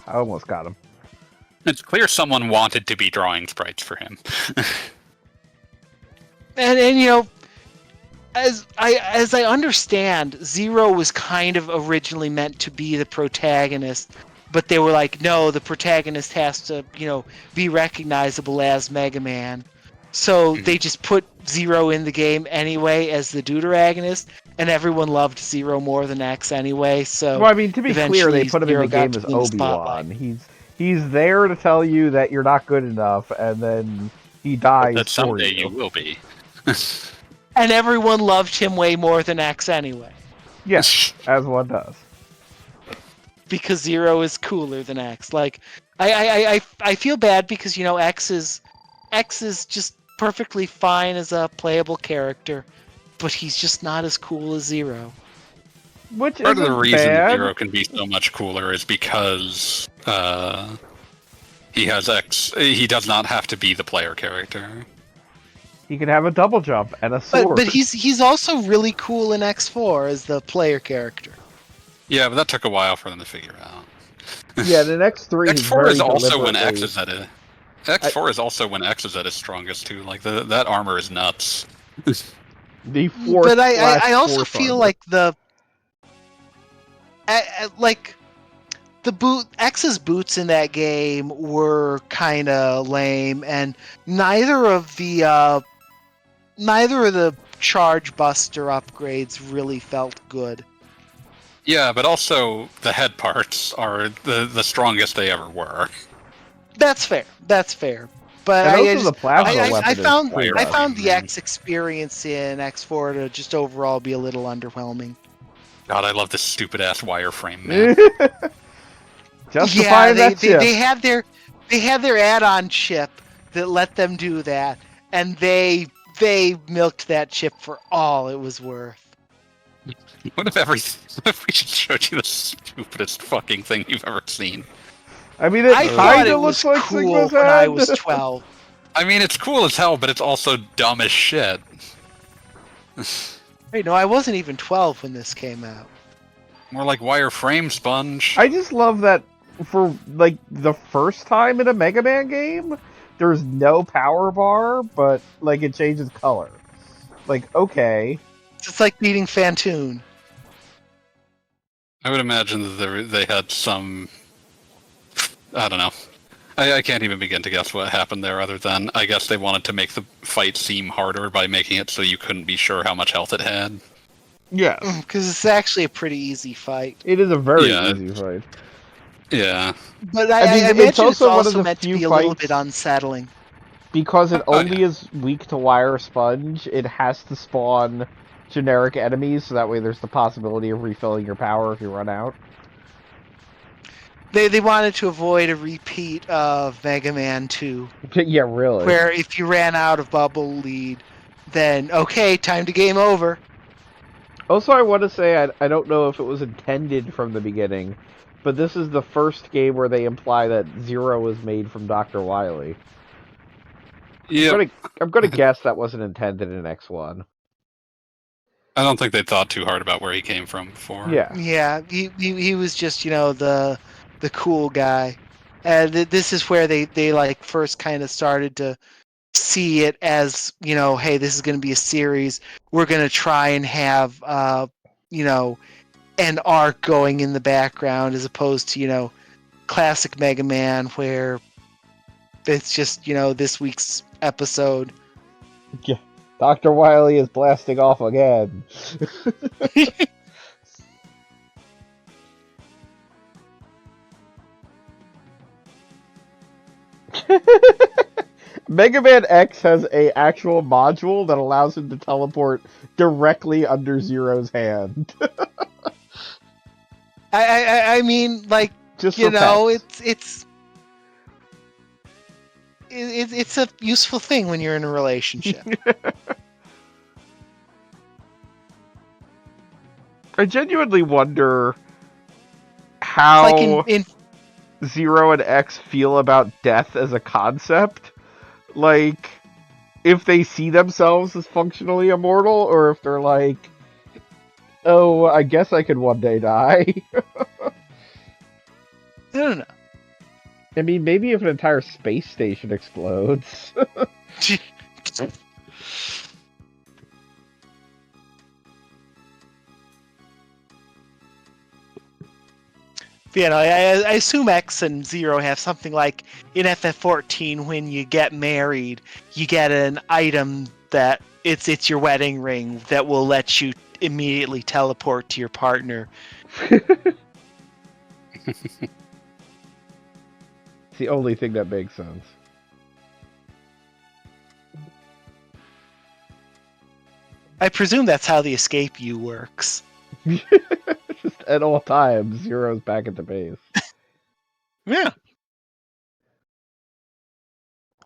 I almost got him.
It's clear someone wanted to be drawing sprites for him.
and as I understand, Zero was kind of originally meant to be the protagonist, but they were like, no, the protagonist has to, be recognizable as Mega Man. So they just put Zero in the game anyway as the deuteragonist, and everyone loved Zero more than X anyway. So
well, I mean, to be clear, they put him in the
Zero
game
got
as
to be in the
Obi-Wan. He's there to tell you that you're not good enough, and then he dies
That
for
someday
you.
you will be.
And everyone loved him way more than X anyway.
Yes, as one does.
because Zero is cooler than X. Like, I feel bad because X is just perfectly fine as a playable character, but he's just not as cool as Zero.
Which
Part of the
isn't
reason that
bad.
Zero can be so much cooler is because he has X. He does not have to be the player character.
He can have a double jump and a sword.
But he's also really cool in X4 as the player character.
Yeah, but that took a while for them to figure out.
Yeah, in X3 he's
X4
very
is also when
deliberately-
X is at it. X4 is also when X is at his strongest too. Like that armor is nuts.
The fourth.
But I also
fourth
feel
armor.
like the X's boots in that game were kind of lame, and neither of the charge buster upgrades really felt good.
Yeah, but also the head parts are the strongest they ever were.
That's fair. But
And
I
also
just,
the plasma
I
weapon is
found
quite
I
rough.
found the X experience in X4 to just overall be a little underwhelming.
God, I love this stupid ass wireframe, man.
Justifying that chip.
they had their add-on chip that let them do that, and they milked that chip for all it was worth.
What if we just showed you the stupidest fucking thing you've ever seen?
I mean, it
I thought
kind
it
of
was
looks like
cool
Sigma's
when I
head.
was 12.
I mean, it's cool as hell, but it's also dumb as shit.
Wait, no, I wasn't even 12 when this came out.
More like wireframe sponge.
I just love that for like the first time in a Mega Man game, there's no power bar, but like it changes color. Like, okay.
It's like beating Fantoon.
I would imagine that they had some... I don't know. I can't even begin to guess what happened there other than I guess they wanted to make the fight seem harder by making it so you couldn't be sure how much health it had.
Yeah.
Because it's actually a pretty easy fight.
It is a very
Yeah.
easy fight.
Yeah.
But
I
I
mean,
imagine
it's
it's
also one of
also
the
meant to
few
be a little
fights-
bit unsettling.
Because it
Oh,
only
yeah.
is weak to wire sponge, it has to spawn generic enemies, so that way there's the possibility of refilling your power if you run out.
They wanted to avoid a repeat of Mega Man 2,
Yeah, really.
where if you ran out of bubble lead, then okay, time to game over.
Also, I want to say, I don't know if it was intended from the beginning, but this is the first game where they imply that Zero was made from Dr. Wily.
Yeah.
I'm gonna guess that wasn't intended in X1.
I don't think they thought too hard about where he came from before.
Yeah.
Yeah, he was just the cool guy, and this is where they like first kind of started to see it as hey, this is going to be a series. We're going to try and have an arc going in the background as opposed to classic Mega Man where it's just this week's episode.
Dr. Wily is blasting off again. Mega Man X has a actual module that allows him to teleport directly under Zero's hand.
I mean, like,
Just for pets.
it's a useful thing when you're in a relationship.
I genuinely wonder how
Like in
Zero and X feel about death as a concept. Like, if they see themselves as functionally immortal, or if they're like, oh, I guess I could one day die.
I don't know.
I mean, maybe if an entire space station explodes.
I assume X and Zero have something like in FF14 when you get married, you get an item that it's your wedding ring that will let you immediately teleport to your partner.
It's the only thing that makes sense.
I presume that's how the escape U works.
Just at all times, Zero's back at the base.
Yeah.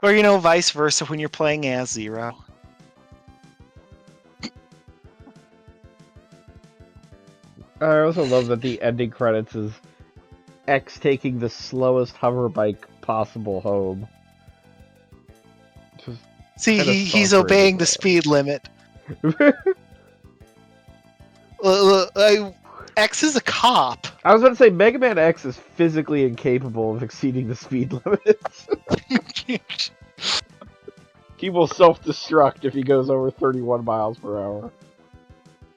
Or, vice versa when you're playing as Zero.
I also love that the ending credits is X taking the slowest hover bike possible home. Just
See,
kinda
he's
sauntering
obeying the
his
speed limit. X is a cop.
I was about to say, Mega Man X is physically incapable of exceeding the speed limits. He will self-destruct if he goes over 31 miles per hour.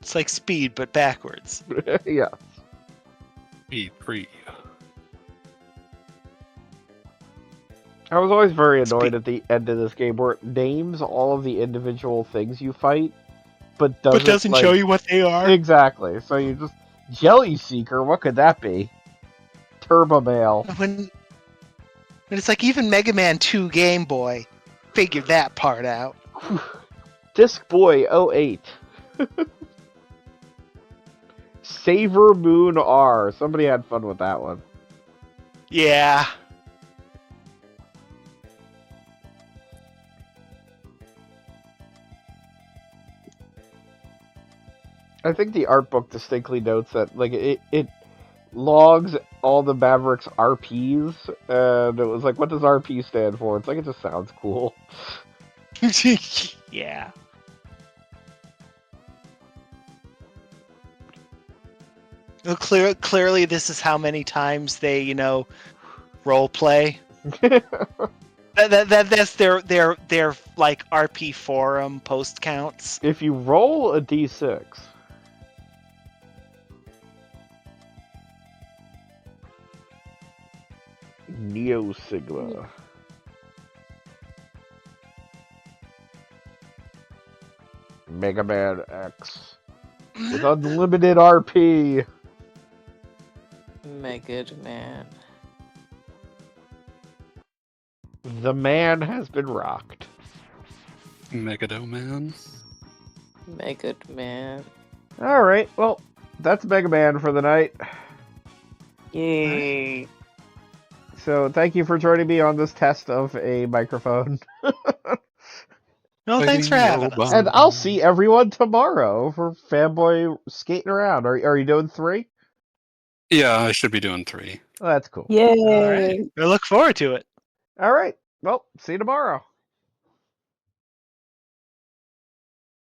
It's like Speed, but backwards.
Yeah.
Speed free.
I was always very annoyed at the end of this game where it names all of the individual things you fight, but doesn't like,
show you what they are.
Exactly. So you just Jelly Seeker. What could that be? Turbo Mail.
When it's like even Mega Man 2 Game Boy figured that part out.
Disc Boy 08. Saver Moon R. Somebody had fun with that one.
Yeah.
I think the art book distinctly notes that like it logs all the Mavericks RPs, and it was like, what does RP stand for? It's like, it just sounds cool.
Yeah. Well, clearly this is how many times they, role play. That's their like RP forum post counts.
If you roll a d6, Neo Sigma. Mega Man X with unlimited RP.
Mega Man.
The man has been rocked.
Megado Man.
Mega Man.
All right, well, that's Mega Man for the night.
Yay.
So thank you for joining me on this test of a microphone.
No, thanks for having us.
And I'll see everyone tomorrow for Fanboy skating around. Are you doing 3?
Yeah, I should be doing 3.
Oh, that's cool.
Yay.
All right. I look forward to it.
All right. Well, see you tomorrow.